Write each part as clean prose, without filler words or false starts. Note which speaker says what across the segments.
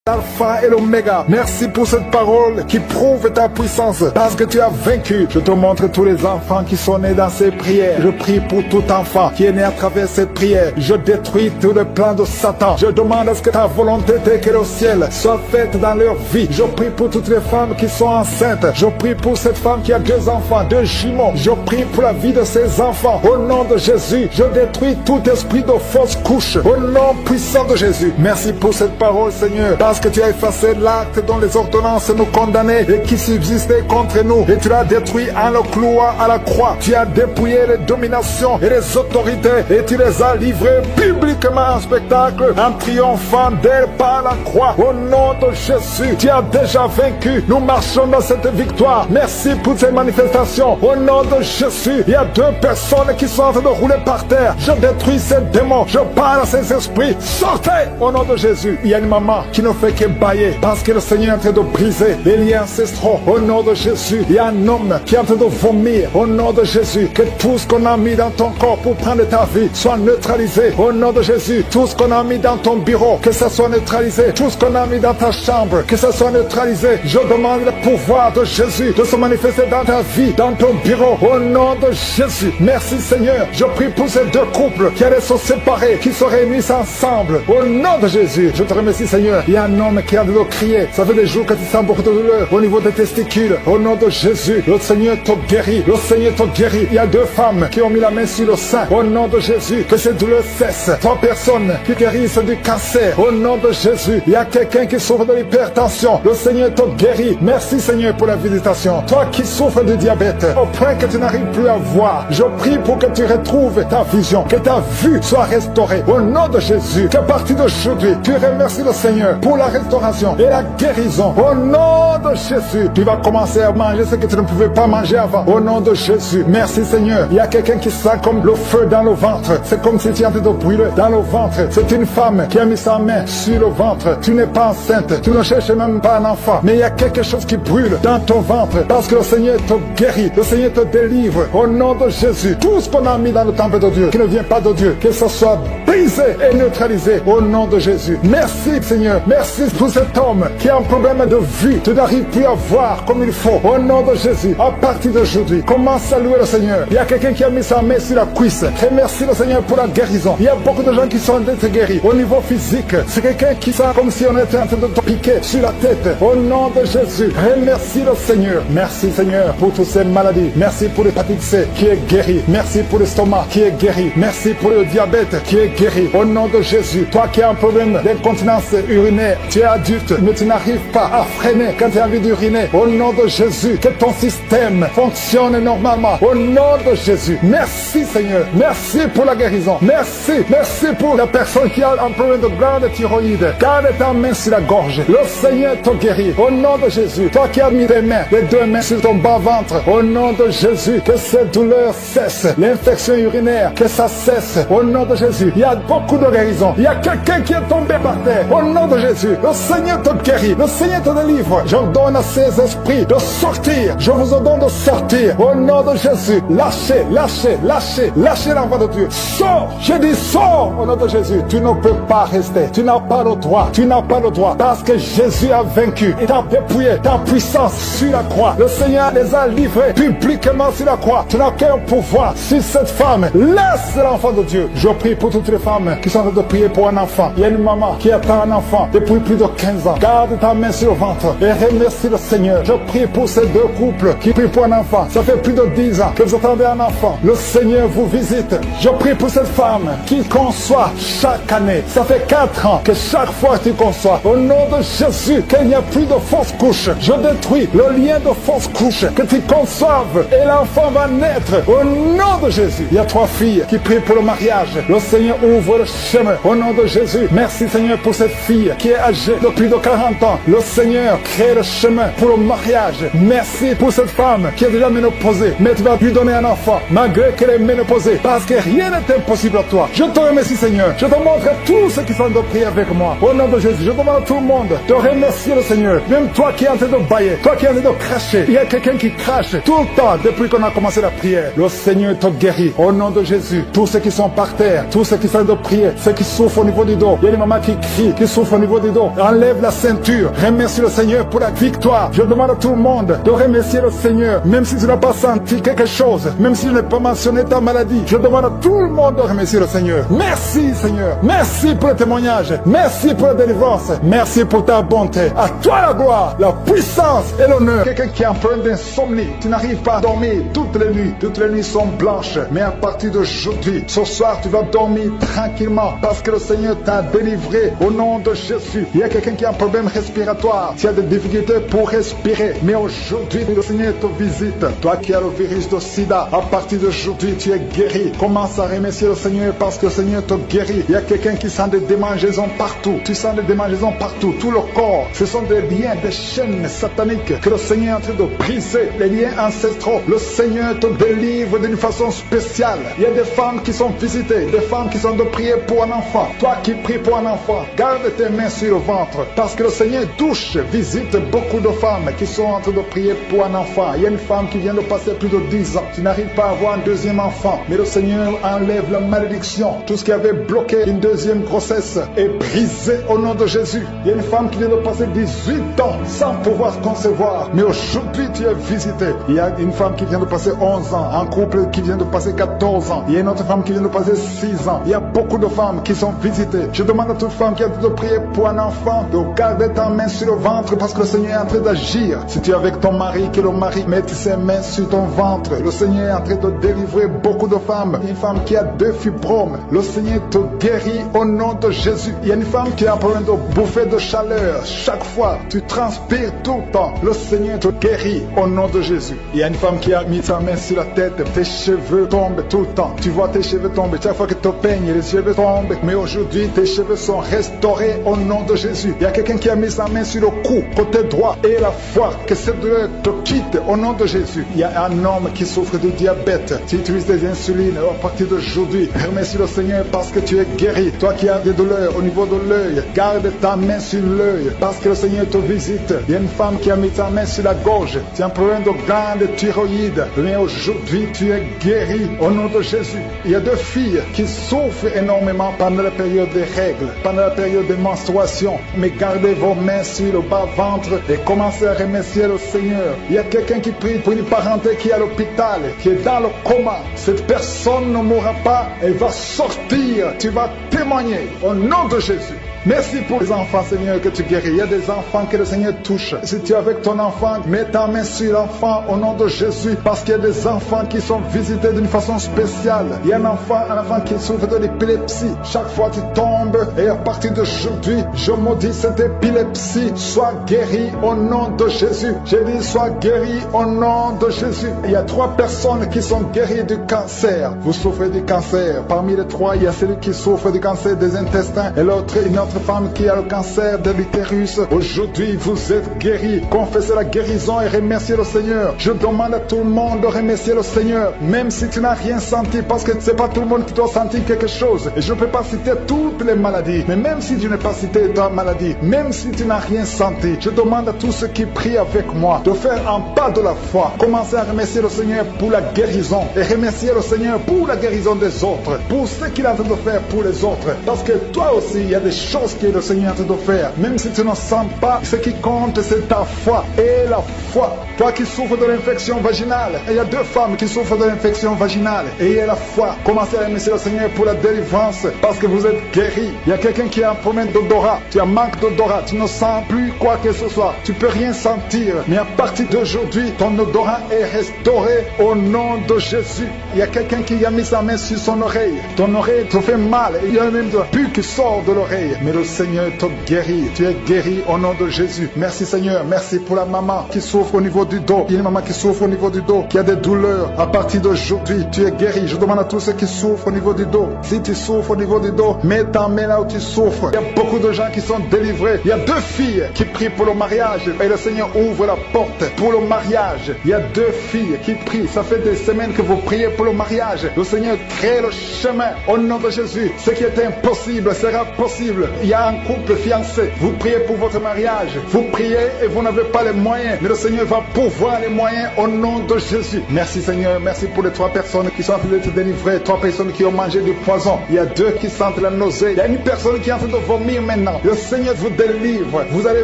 Speaker 1: Alpha et l'Oméga. Merci pour cette parole qui prouve ta puissance parce que tu as vaincu. Je te montre tous les enfants qui sont nés dans ces prières. Je prie pour tout enfant qui est né à travers cette prière. Je détruis tous les plans de Satan. Je demande à ce que ta volonté telle que le ciel soit faite dans leur vie. Je prie pour toutes les femmes qui sont enceintes. Je prie pour cette femme qui a 2 enfants, 2 jumeaux. Je prie pour la vie de ces enfants. Au nom de Jésus, je détruis tout esprit de fausse couche. Au nom puissant de Jésus. Merci pour cette parole, Seigneur, parce que tu as effacé l'acte dont les ordonnances nous condamnaient et qui subsistait contre nous. Et tu l'as détruit en le clouant à la croix. Tu as dépouillé les dominations et les autorités et tu les as livrées publiquement en spectacle en triomphant d'elles par la croix. Au nom de Jésus, tu as déjà vaincu. Nous marchons dans cette victoire. Merci pour ces manifestations. Au nom de Jésus, il y a 2 personnes qui sont en train de rouler par terre. Je détruis ces démons. Je parle à ces esprits. Sortez! Au nom de Jésus, il y a une maman qui ne fait que bailler parce que le Seigneur est en train de briser les liens ancestraux. Au nom de Jésus, il y a un homme qui est en train de vomir. Au nom de Jésus, que tout ce qu'on a mis dans ton corps pour prendre ta vie soit neutralisé. Au nom de Jésus, tout ce qu'on a mis dans ton bureau, que ça soit neutralisé. Tout ce qu'on a mis dans ta chambre, que ça soit neutralisé. Je demande le pouvoir de Jésus de se manifester dans ta vie, dans ton bureau. Au nom de Jésus, merci Seigneur. Je prie pour ces 2 couples qui allaient se séparer, qui se réunissent ensemble. Au nom de Jésus, je te remercie Seigneur. Il y a un homme qui a de crier. Ça fait des jours que tu sens beaucoup de douleur au niveau des testicules. Au nom de Jésus, le Seigneur te guérit. Le Seigneur te guérit. Il y a 2 femmes qui ont mis la main sur le sein. Au nom de Jésus, que ces douleurs cessent. 3 personnes qui guérissent du cancer. Au nom de Jésus, il y a quelqu'un qui souffre de l'hypertension. Le Seigneur te guérit. Merci Seigneur pour la visitation. Toi qui souffres de diabète, au point que tu n'arrives plus à voir, je prie pour que tu retrouves ta vision, que ta vue soit restaurée. Au nom de Jésus, qu'à partir d'aujourd'hui, tu remercies le Seigneur pour la restauration et la guérison. Au nom de Jésus, tu vas commencer à manger ce que tu ne pouvais pas manger avant. Au nom de Jésus, merci Seigneur. Il y a quelqu'un qui sent comme le feu dans le ventre. C'est comme si tu étais en train de brûler dans le ventre. C'est une femme qui a mis sa main sur le ventre. Tu n'es pas enceinte, tu ne cherches même pas un enfant, mais il y a quelque chose qui brûle dans ton ventre parce que le Seigneur te guérit, le Seigneur te délivre. Au nom de Jésus, tout ce qu'on a mis dans le temple de Dieu qui ne vient pas de Dieu, que ce soit brisé et neutralisé au nom de Jésus. Merci Seigneur, merci pour cet homme qui a un problème de vue. Tu n'arrives plus à voir comme il faut. Au nom de Jésus, à partir d'aujourd'hui, commence à louer le Seigneur. Il y a quelqu'un qui a mis sa main sur la cuisse. Remercie le Seigneur pour la guérison. Il y a beaucoup de gens qui sont en train d'être guéris. Au niveau physique, c'est quelqu'un qui sent comme si on était en train de te piquer sur la tête. Au nom de Jésus, remercie le Seigneur. Merci Seigneur pour toutes ces maladies. Merci pour l'hépatite C qui est guérie. Merci pour l'estomac qui est guéri. Merci pour le diabète qui est guéri. Au nom de Jésus, toi qui as un problème d'incontinence urinaire, tu es adulte, mais tu n'arrives pas à freiner quand tu as envie d'uriner. Au nom de Jésus, que ton système fonctionne normalement. Au nom de Jésus, merci Seigneur. Merci pour la guérison. Merci. Merci pour la personne qui a un problème de glande thyroïde. Garde ta main sur la gorge. Le Seigneur te guérit. Au nom de Jésus, toi qui as mis tes mains, les 2 mains sur ton bas-ventre, au nom de Jésus, que cette douleur cesse. L'infection urinaire, que ça cesse. Au nom de Jésus, il y a beaucoup de guérison. Il y a quelqu'un qui est tombé par terre. Au nom de Jésus, le Seigneur te guérit. Le Seigneur te délivre. J'ordonne à ces esprits de sortir. Je vous ordonne de sortir. Au nom de Jésus, lâchez, lâchez, lâchez, lâchez l'enfant de Dieu. Sors. Je dis sors. Au nom de Jésus, tu ne peux pas rester. Tu n'as pas le droit. Tu n'as pas le droit. Parce que Jésus a vaincu. Il t'a dépouillé ta puissance sur la croix. Le Seigneur les a livrés publiquement sur la croix. Tu n'as qu'un pouvoir sur cette femme. Laisse l'enfant de Dieu. Je prie pour toutes les femmes qui sont en train de prier pour un enfant. Il y a une maman qui attend un enfant depuis plus de 15 ans. Garde ta main sur le ventre et remercie le Seigneur. Je prie pour ces 2 couples qui prient pour un enfant. Ça fait plus de 10 ans que vous attendez un enfant. Le Seigneur vous visite. Je prie pour cette femme qui conçoit chaque année. Ça fait 4 ans que chaque fois tu conçois. Au nom de Jésus, qu'il n'y a plus de fausses couches. Je détruis le lien de fausses couches. Que tu conçoives et l'enfant va naître. Au nom de Jésus. Il y a 3 filles qui prient pour le mariage. Le Seigneur ouvre le chemin. Au nom de Jésus. Merci Seigneur pour cette fille qui est âgée de plus de 40 ans. Le Seigneur crée le chemin pour le mariage. Merci pour cette femme qui est déjà ménopausée. Mais tu vas lui donner un enfant malgré qu'elle est ménopausée. Parce que rien n'est impossible à toi. Je te remercie Seigneur. Je te montre à tous ceux qui sont de prier avec moi. Au nom de Jésus, je demande à tout le monde de remercier le Seigneur. Même toi qui es en train de bailler, toi qui es en train de cracher. Il y a quelqu'un qui crache tout le temps depuis qu'on a commencé la prière. Le Seigneur te guérit. Au nom de Jésus, tous ceux qui sont par terre, tous ceux qui sont de prier. Ceux qui souffrent au niveau du dos. Il y a des mamans qui crient, qui souffrent au niveau du dos. Enlève la ceinture. Remercie le Seigneur pour la victoire. Je demande à tout le monde de remercier le Seigneur. Même si tu n'as pas senti quelque chose. Même si je n'ai pas mentionné ta maladie. Je demande à tout le monde de remercier le Seigneur. Merci Seigneur. Merci pour le témoignage. Merci pour la délivrance. Merci pour ta bonté. À toi la gloire, la puissance et l'honneur. Quelqu'un qui est en plein d'insomnie. Tu n'arrives pas à dormir toutes les nuits. Toutes les nuits sont blanches. Mais à partir d'aujourd'hui, ce soir, tu vas dormir tranquillement parce que le Seigneur t'a délivré au nom de Jésus. Il y a quelqu'un qui a un problème respiratoire. Tu as des difficultés pour respirer. Mais aujourd'hui, le Seigneur te visite. Toi qui as le virus de sida, à partir d'aujourd'hui, tu es guéri. Commence à remercier le Seigneur parce que le Seigneur te guérit. Il y a quelqu'un qui sent des démangeaisons partout. Tu sens des démangeaisons partout. Tout le corps. Ce sont des liens, des chaînes sataniques que le Seigneur est en train de briser. Les liens ancestraux. Le Seigneur te délivre d'une façon spéciale. Il y a des femmes qui sont visitées. Des femmes qui sont de prier pour un enfant. Toi qui pries pour un enfant, garde tes mains sur le ventre. Parce que le Seigneur touche, visite beaucoup de femmes qui sont en train de prier pour un enfant. Il y a une femme qui vient de passer plus de 10 ans. Tu n'arrives pas à avoir un deuxième enfant. Mais le Seigneur enlève la malédiction. Tout ce qui avait bloqué une deuxième grossesse est brisé au nom de Jésus. Il y a une femme qui vient de passer 18 ans sans pouvoir concevoir. Mais aujourd'hui, tu es visité. Il y a une femme qui vient de passer 11 ans. Un couple qui vient de passer 14 ans. Il y a une autre femme qui vient de passer 6 ans. Il y a beaucoup de femmes qui sont visitées. Je demande à toute femme qui a de prier pour un enfant de garder ta main sur le ventre parce que le Seigneur est en train d'agir. Si tu es avec ton mari, que le mari mette ses mains sur ton ventre. Le Seigneur est en train de délivrer beaucoup de femmes. Une femme qui a 2 fibromes. Le Seigneur te guérit au nom de Jésus. Il y a une femme qui a un problème de bouffée de chaleur. Chaque fois, tu transpires tout le temps. Le Seigneur te guérit au nom de Jésus. Il y a une femme qui a mis sa main sur la tête. Tes cheveux tombent tout le temps. Tu vois tes cheveux tomber. Chaque fois que tu te peignes, les cheveux tombent. Mais aujourd'hui, tes cheveux sont restaurés au nom de Jésus. Il y a quelqu'un qui a mis sa main sur le cou, côté droit, et la foi, que cette douleur te quitte au nom de Jésus. Il y a un homme qui souffre de diabète. Tu utilises des insulines. À partir d'aujourd'hui, remercie le Seigneur parce que tu es guéri. Toi qui as des douleurs au niveau de l'œil, garde ta main sur l'œil parce que le Seigneur te visite. Il y a une femme qui a mis sa main sur la gorge. Tu as un problème de glande thyroïde. Mais aujourd'hui, tu es guéri au nom de Jésus. Il y a 2 filles qui souffrent énormément pendant la période des règles, pendant la période des menstruations. Mais gardez vos mains sur le bas-ventre et commencez à remercier le Seigneur. Il y a quelqu'un qui prie pour une parenté qui est à l'hôpital, qui est dans le coma. Cette personne ne mourra pas, elle va sortir. Tu vas témoigner au nom de Jésus. Merci pour les enfants, Seigneur, que tu guéris. Il y a des enfants que le Seigneur touche. Si tu es avec ton enfant, mets ta main sur l'enfant au nom de Jésus. Parce qu'il y a des enfants qui sont visités d'une façon spéciale. Il y a un enfant qui souffre de l'épilepsie. Chaque fois tu tombes et à partir d'aujourd'hui, je maudis cette épilepsie. Sois guéri au nom de Jésus. J'ai dit, sois guéri au nom de Jésus. Il y a 3 personnes qui sont guéries du cancer. Vous souffrez du cancer. Parmi les 3, il y a celui qui souffre du cancer des intestins et l'autre, une autre femme qui a le cancer de l'utérus. Aujourd'hui, vous êtes guéris. Confessez la guérison et remerciez le Seigneur. Je demande à tout le monde de remercier le Seigneur, même si tu n'as rien senti, parce que c'est pas tout le monde qui doit sentir quelque chose. Et je ne peux pas citer toutes les maladies, mais même si je n'ai pas cité ta maladie, même si tu n'as rien senti, je demande à tous ceux qui prient avec moi de faire un pas de la foi. Commencez à remercier le Seigneur pour la guérison et remercier le Seigneur pour la guérison des autres, pour ce qu'il est en train de faire pour les autres. Parce que toi aussi, il y a des choses que le Seigneur te doit faire. Même si tu ne sens pas, ce qui compte, c'est ta foi. Et la foi. Toi qui souffres de l'infection vaginale, il y a 2 femmes qui souffrent de l'infection vaginale. Et il y a la foi. Commencez à remercier le Seigneur pour la délivrance, parce que vous êtes guéris. Il y a quelqu'un qui a un problème d'odorat. Tu as manque d'odorat. Tu ne sens plus quoi que ce soit. Tu peux rien sentir. Mais à partir d'aujourd'hui, ton odorat est restauré au nom de Jésus. Il y a quelqu'un qui a mis sa main sur son oreille. Ton oreille te fait mal. Il y a même de pu qui sort de l'oreille. Mais le Seigneur te guérit. Tu es guéri au nom de Jésus. Merci Seigneur. Merci pour la maman qui souffre au niveau du dos. Il y a une maman qui souffre au niveau du dos, qui a des douleurs. À partir d'aujourd'hui, tu es guéri. Je demande à tous ceux qui souffrent au niveau du dos. Si tu souffres au niveau du dos, mets ta main là où tu souffres. Il y a beaucoup de gens qui sont délivrés. Il y a 2 filles qui prient pour le mariage et le Seigneur ouvre la porte pour le mariage. Il y a 2 filles qui prient. Ça fait des semaines que vous priez pour le mariage. Le Seigneur crée le chemin au nom de Jésus. Ce qui est impossible sera possible. Il y a un couple fiancé. Vous priez pour votre mariage. Vous priez et vous n'avez pas les moyens. Mais le Seigneur va pourvoir les moyens au nom de Jésus. Merci Seigneur. Merci pour les 3 personnes qui sont en train d'être délivrées. 3 personnes qui ont mangé du poison. Il y a 2 qui sentent la nausée. Il y a une personne qui est en train de vomir maintenant. Le Seigneur vous délivre. Vous allez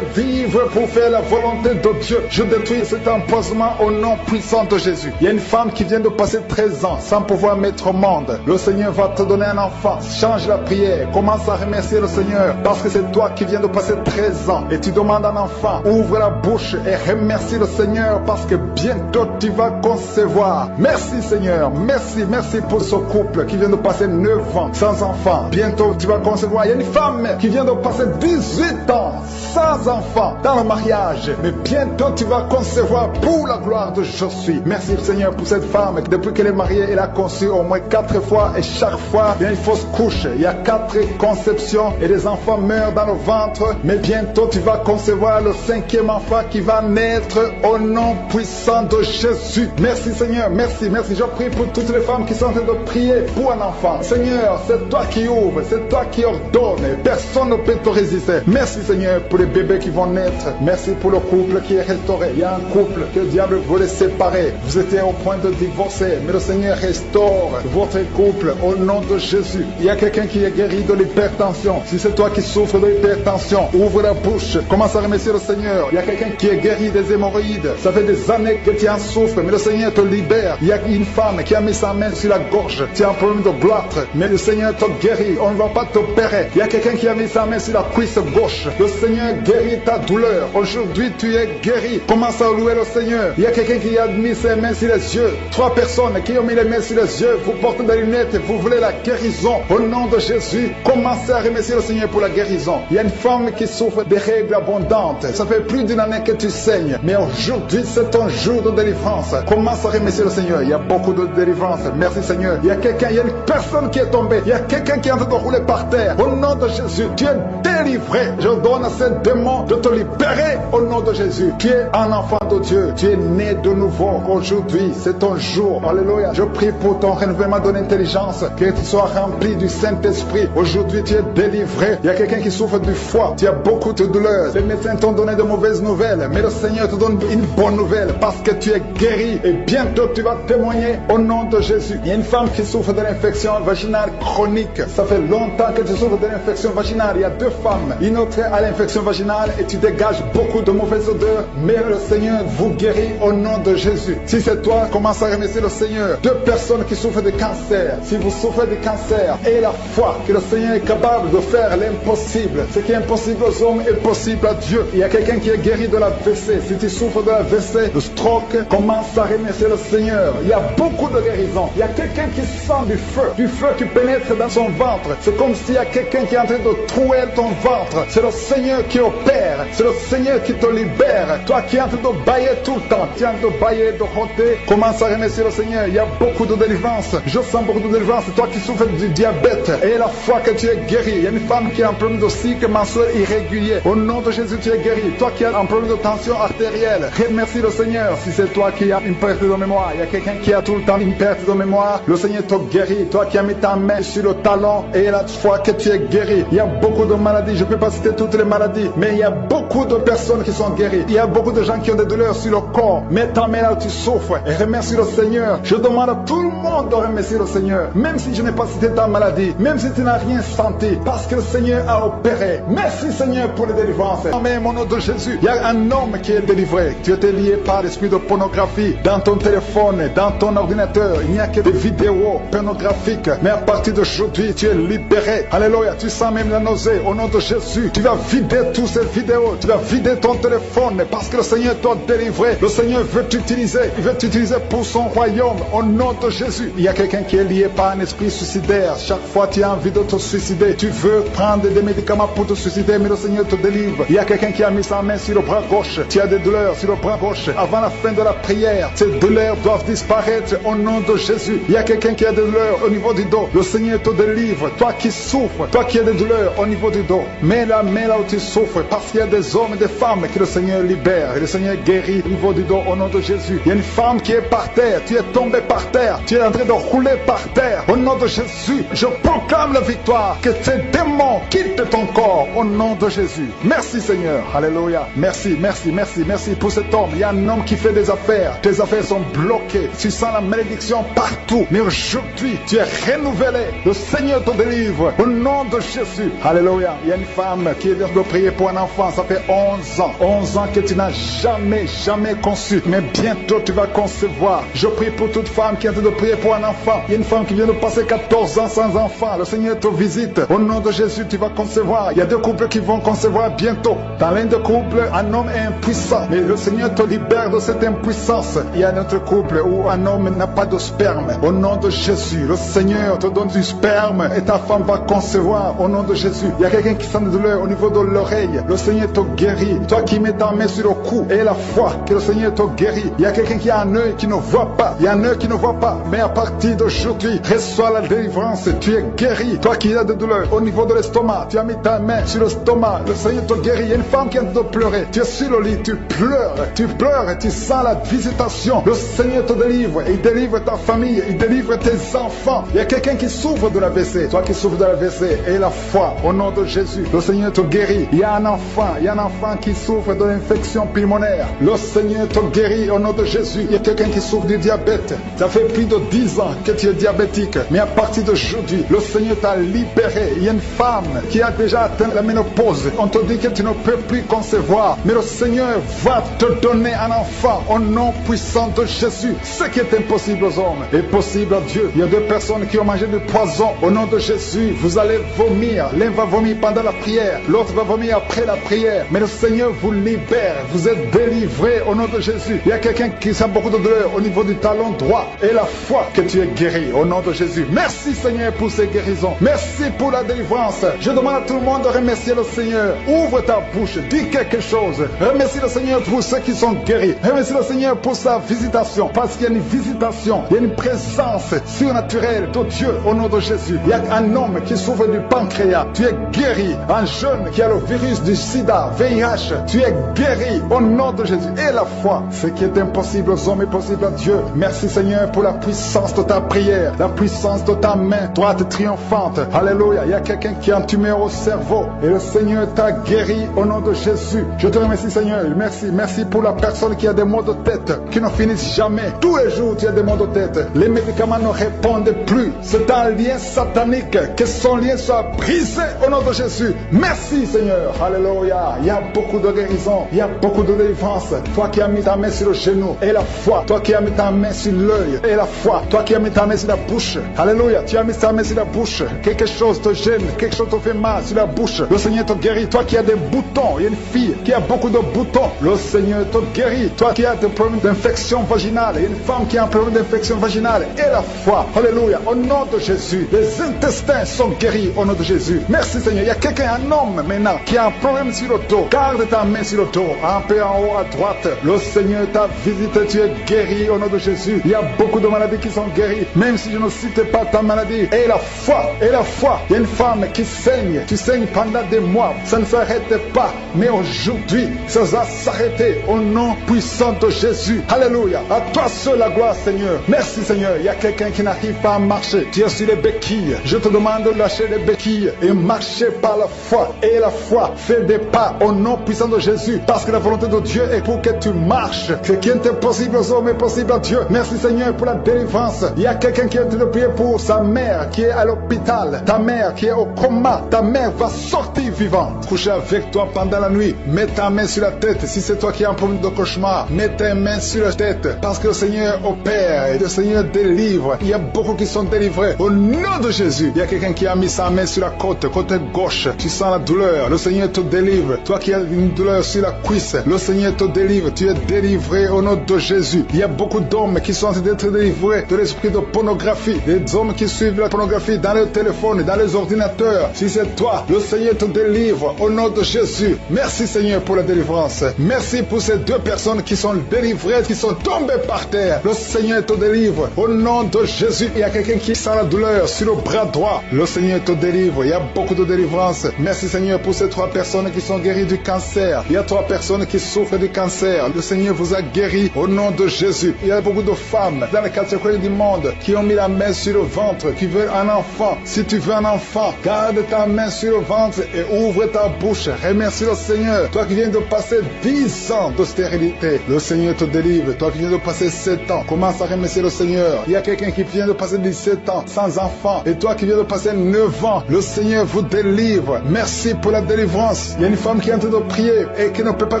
Speaker 1: vivre pour faire la volonté de Dieu. Je détruis cet empoisonnement au nom puissant de Jésus. Il y a une femme qui vient de passer 13 ans sans pouvoir mettre au monde. Le Seigneur va te donner un enfant. Change la prière. Commence à remercier le Seigneur parce que c'est toi qui viens de passer 13 ans et tu demandes un enfant. Ouvre la bouche et remercie le Seigneur parce que bientôt tu vas concevoir. Merci Seigneur. Merci pour ce couple qui vient de passer 9 ans sans enfant. Bientôt tu vas concevoir. Il y a une femme qui vient de passer 18 ans sans enfant dans le mariage. Mais bientôt tu vas concevoir pour la gloire de Je suis. Merci Seigneur pour cette femme. Depuis qu'elle est mariée, elle a conçu au moins 4 fois et chaque fois il y a une fausse couche. Il y a 4 conceptions et les enfants meurent dans le ventre. Mais bientôt tu vas concevoir le 5e enfant qui va naître au nom puissant de Jésus. Merci Seigneur, merci. Je prie pour toutes les femmes qui sont en train de prier pour un enfant. Seigneur, c'est toi qui ouvres, c'est toi qui ordonnes. Personne ne peut te résister. Merci Seigneur pour les bébés qui vont naître. Merci pour le couple qui est restauré. Il y a un couple que le diable voulait séparer. Vous étiez au point de divorcer, mais le Seigneur restaure votre couple au nom de Jésus. Il y a quelqu'un qui est guéri de l'hypertension. Si c'est toi qui souffres de l'hypertension, ouvre la bouche, commence à remercier le Seigneur. Il y a quelqu'un qui est guéri des hémorroïdes. Ça fait des années que tu en souffres, mais le Seigneur te libère. Il y a une femme qui a mis sa main sur la gorge. Tu as un problème de gloître, mais le Seigneur te guérit. On ne va pas t'opérer. Il y a quelqu'un qui a mis sa main sur la cuisse gauche. Le Seigneur guérit ta douleur. Aujourd'hui, tu es guéri. Commence à louer le Seigneur. Il y a quelqu'un qui a mis ses mains sur les yeux. 3 personnes qui ont mis les mains sur les yeux. Vous portez des lunettes et vous voulez la guérison. Au nom de Jésus, commencez à remercier le Seigneur pour la guérison. Il y a une femme qui souffre des règles abondantes. Ça fait plus d'1 année que tu saignes. Mais aujourd'hui, c'est ton jour de délivrance. Commence à remercier le Seigneur. Il y a beaucoup de délivrance. Merci Seigneur. Il y a quelqu'un, il y a une personne qui est tombée. Il y a quelqu'un qui est en train de rouler par terre. Au nom de Jésus, tu es délivré. Je donne à ces démons de te libérer au nom de Jésus. Tu es un enfant de Dieu. Tu es né de nouveau. Aujourd'hui, c'est ton jour. Alléluia. Je prie pour ton renouvellement de l'intelligence. Que tu sois rempli du Saint-Esprit. Aujourd'hui, tu es délivré. Il y a quelqu'un qui souffre du foie. Tu as beaucoup de douleurs. Les médecins t'ont donné de mauvaises nouvelles. Mais le Seigneur te donne une bonne nouvelle parce que tu es guéri. Et bientôt, tu vas témoigner au nom de Jésus. Il y a une femme qui souffre de l'infection vaginale chronique. Ça fait longtemps que tu souffres de l'infection vaginale. Il y a 2 femmes. Une autre a l'infection vaginale et tu dégages beaucoup de mauvaises odeurs. Mais le Seigneur vous guérit au nom de Jésus. Si c'est toi, commence à remercier le Seigneur. 2 personnes qui souffrent de cancer. Si vous souffrez de cancer, ayez la foi que le Seigneur est capable de faire l'impossible. Ce qui est impossible aux hommes est possible à Dieu. Il y a quelqu'un qui est guéri de la l'AVC. Si tu souffres de l'AVC, de stroke, commence à remercier le Seigneur. Il y a beaucoup de guérisons. Il y a quelqu'un qui sent du feu qui pénètre dans son ventre. C'est comme s'il y a quelqu'un qui est en train de trouer ton ventre. C'est le Seigneur qui opère. C'est le Seigneur qui te libère. Toi qui es en train de bailler tout le temps, tu es en train de bailler, de rôter, commence à remercier le Seigneur. Il y a beaucoup de délivrance. Je sens beaucoup de délivrance. Toi qui souffres du diabète, et la foi que tu es guéri. Il y a une femme qui a un problème de cycle mensuel irrégulier. Au nom de Jésus, tu es guéri. Toi qui as un problème de tension artérielle, remercie le Seigneur. Si c'est toi qui as une perte de mémoire, il y a quelqu'un qui a tout le temps une perte de mémoire, le Seigneur te guérit. Toi qui as mis ta main sur le talon, et la foi que tu es guéri. Il y a beaucoup de maladies. Je ne peux pas citer toutes les maladies, mais il y a beaucoup de personnes qui sont guéries. Il y a beaucoup de gens qui ont des douleurs sur le corps. Mets ta main là où tu souffres et remercie le Seigneur. Je demande à tout le monde de remercier le Seigneur. Même si je n'ai pas cité ta maladie, même si tu n'as rien senti, parce que le Seigneur a opéré. Merci Seigneur pour les délivrances. Amen, mon nom de Jésus. Il y a un homme qui est délivré. Tu étais lié par l'esprit de pornographie. Dans ton téléphone, dans ton ordinateur, il n'y a que des vidéos pornographiques. Mais à partir d'aujourd'hui, tu es libéré. Alléluia. Tu sens même la nausée. Au nom de Jésus, tu vas vider toutes ces vidéos. Tu vas vider ton téléphone parce que le Seigneur t'a délivré. Le Seigneur veut t'utiliser. Il veut t'utiliser pour son royaume. Au nom de Jésus. Il y a quelqu'un qui est lié par un esprit suicidaire. Chaque fois tu as envie de te suicider, tu veux prendre des médicaments pour te suicider, mais le Seigneur te délivre. Il y a quelqu'un qui a mis sa main sur le bras gauche. Tu as des douleurs sur le bras gauche. Avant la fin de la prière, ces douleurs doivent disparaître au nom de Jésus. Il y a quelqu'un qui a des douleurs au niveau du dos. Le Seigneur te délivre. Toi qui souffres, toi qui as des douleurs au niveau du dos, Mets la main là où tu souffres, parce qu'il y a des hommes et des femmes que le Seigneur libère et le Seigneur guérit au niveau du dos au nom de Jésus. Il y a une femme qui est par terre, tu es tombé par terre, tu es en train de rouler par terre. Au nom de Jésus, je proclame la victoire, que ces démons quittent ton corps au nom de Jésus. Merci Seigneur, alléluia. Merci, merci, merci, merci pour cet homme. Il y a un homme qui fait des affaires, tes affaires sont bloquées, tu sens la malédiction partout, mais aujourd'hui tu es renouvelé, le Seigneur te délivre au nom de Jésus, alléluia. Il y a une femme qui vient de prier pour un enfant, ça fait 11 ans que tu n'as jamais conçu, mais bientôt tu vas concevoir. Je prie pour toute femme qui est en train de prier pour un enfant. Il y a une femme qui vient de passer 14 ans sans enfant, le Seigneur te visite, au nom de Jésus tu vas concevoir. Il y a deux couples qui vont concevoir bientôt. Dans l'un des couples, un homme est impuissant, mais le Seigneur te libère de cette impuissance. Il y a un autre couple où un homme n'a pas de sperme, au nom de Jésus, le Seigneur te donne du sperme et ta femme va concevoir au nom de Jésus. Il y a quelqu'un qui sent de douleur au niveau de l'oreille, le Seigneur te guérit. Toi qui mets ta main sur le cou et la foi que le Seigneur te guérit. Il y a quelqu'un qui a un œil qui ne voit pas, il y a un œil qui ne voit pas, mais à partir d'aujourd'hui, reçois la délivrance, tu es guéri. Toi qui as de douleur au niveau de l'estomac, tu as mis ta main sur l'estomac, le Seigneur te guérit. Il y a une femme qui est en train de pleurer, tu es sur le lit, tu pleures et tu sens la visitation. Le Seigneur te délivre, il délivre ta famille, il délivre tes enfants. Il y a quelqu'un qui souffre de l'AVC, toi qui souffres de l'AVC, et la foi au nom de Jésus, le Seigneur te guérit. Il y a un enfant qui souffre de l'infection pulmonaire, le Seigneur te guérit au nom de Jésus. Il y a quelqu'un qui souffre du diabète, ça fait plus de 10 ans que tu es diabétique, mais à partir d'aujourd'hui, le Seigneur t'a libéré. Il y a une femme qui a déjà atteint la ménopause, on te dit que tu ne peux plus concevoir, mais le Seigneur va te donner un enfant au nom puissant de Jésus. Ce qui est impossible aux hommes est possible à Dieu. Il y a deux personnes qui ont mangé du poison, au nom de Jésus, vous allez vomir. L'un va vomir pendant la prière, l'autre va vomir après la prière, mais le Seigneur vous libère, vous êtes délivrés au nom de Jésus. Il y a quelqu'un qui sent beaucoup de douleur au niveau du talon droit, et la foi que tu es guéri au nom de Jésus. Merci Seigneur pour ces guérisons, merci pour la délivrance. Je demande à tout le monde de remercier le Seigneur. Ouvre ta bouche, dis quelque chose. Remercie le Seigneur pour ceux qui sont guéris. Remercie le Seigneur pour sa visitation, parce qu'il y a une visitation, il y a une présence surnaturelle de Dieu au nom de Jésus. Il y a un homme qui souffre du pancréas, tu es guéri. Un jeune qui a le virus du sida, VIH, tu es guéri au nom de Jésus. Et la foi, ce qui est impossible aux hommes est possible à Dieu. Merci Seigneur pour la puissance de ta prière, la puissance de ta main droite triomphante. Alléluia. Il y a quelqu'un qui a un tumeur au cerveau et le Seigneur t'a guéri au nom de Jésus. Je te remercie Seigneur. Merci pour la personne qui a des maux de tête qui ne finissent jamais. Tous les jours tu as des maux de tête. Les médicaments ne répondent plus. C'est un lien satanique. Que son lien soit brisé au nom de Jésus. Merci Seigneur. Alléluia. Il y a beaucoup de guérison. Il y a beaucoup de délivrance. Toi qui as mis ta main sur le genou et la foi. Toi qui as mis ta main sur l'œil et la foi. Toi qui as mis ta main sur la bouche. Alléluia. Tu as mis ta main sur la bouche. Quelque chose te gêne. Quelque chose te fait mal sur la bouche. Le Seigneur te guérit. Toi qui as des boutons. Il y a une fille qui a beaucoup de boutons. Le Seigneur te guérit. Toi qui as des problèmes d'infection vaginale. Il y a une femme qui a un problème d'infection vaginale. Et la foi. Alléluia. Au nom de Jésus. Les intestins sont guéris au nom de Jésus. Merci Seigneur. Il y a quelqu'un, un homme maintenant, qui a un problème sur le dos. Garde ta main sur le dos. Un peu en haut à droite. Le Seigneur t'a visité. Tu es guéri au nom de Jésus. Il y a beaucoup de maladies qui sont guéries. Même si je ne cite pas ta maladie. Et la foi. Et la foi. Il y a une femme qui saigne. Tu saignes pendant des mois. Ça ne s'arrête pas. Mais aujourd'hui, ça va s'arrêter au nom puissant de Jésus. Alléluia. À toi seul la gloire Seigneur. Merci Seigneur. Il y a quelqu'un qui n'arrive pas à marcher. Tu es sur les béquilles. Je te demande de lâcher les béquilles et marcher par la foi. Et la foi fait des pas au nom puissant de Jésus. Parce que la volonté de Dieu est pour que tu marches. Ce qui est impossible aux hommes est possible à Dieu. Merci Seigneur pour la délivrance. Il y a quelqu'un qui est en train de prier pour sa mère qui est à l'hôpital. Ta mère qui est au coma. Ta mère va sortir vivante. Coucher avec toi pendant la nuit. Mets ta main sur la tête. Si c'est toi qui as un problème de cauchemar, mets tes mains sur la tête. Parce que le Seigneur opère et le Seigneur délivre. Il y a beaucoup qui sont délivrés. Au nom de Jésus. Il y a quelqu'un qui a mis sa main sur la côte gauche. Tu sens la douleur. Le Seigneur te délivre. Toi qui as une douleur sur la cuisse, le Seigneur te délivre. Tu es délivré au nom de Jésus. Il y a beaucoup d'hommes qui sont en train d'être délivrés de l'esprit de pornographie. Des hommes qui suivent la pornographie dans les téléphones, dans les ordinateurs. Si c'est toi, le Seigneur te délivre au nom de Jésus. Merci Seigneur pour la délivrance. Merci pour ces deux personnes qui sont délivrées, qui sont tombées par terre. Le Seigneur te délivre au nom de Jésus. Il y a quelqu'un qui sent la douleur sur le bras droit. Le Seigneur te délivre. Il y a beaucoup de délivrance délivrance. Merci Seigneur pour ces 3 personnes qui sont guéries du cancer. Il y a 3 personnes qui souffrent du cancer. Le Seigneur vous a guéri au nom de Jésus. Il y a beaucoup de femmes dans les 4 coins du monde qui ont mis la main sur le ventre, qui veulent un enfant. Si tu veux un enfant, garde ta main sur le ventre et ouvre ta bouche. Remercie le Seigneur. Toi qui viens de passer 10 ans de stérilité, le Seigneur te délivre. Toi qui viens de passer 7 ans, commence à remercier le Seigneur. Il y a quelqu'un qui vient de passer 17 ans sans enfant. Et toi qui viens de passer 9 ans, le Seigneur vous délivre. Merci pour la délivrance. Il y a une femme qui est en train de prier et qui ne peut pas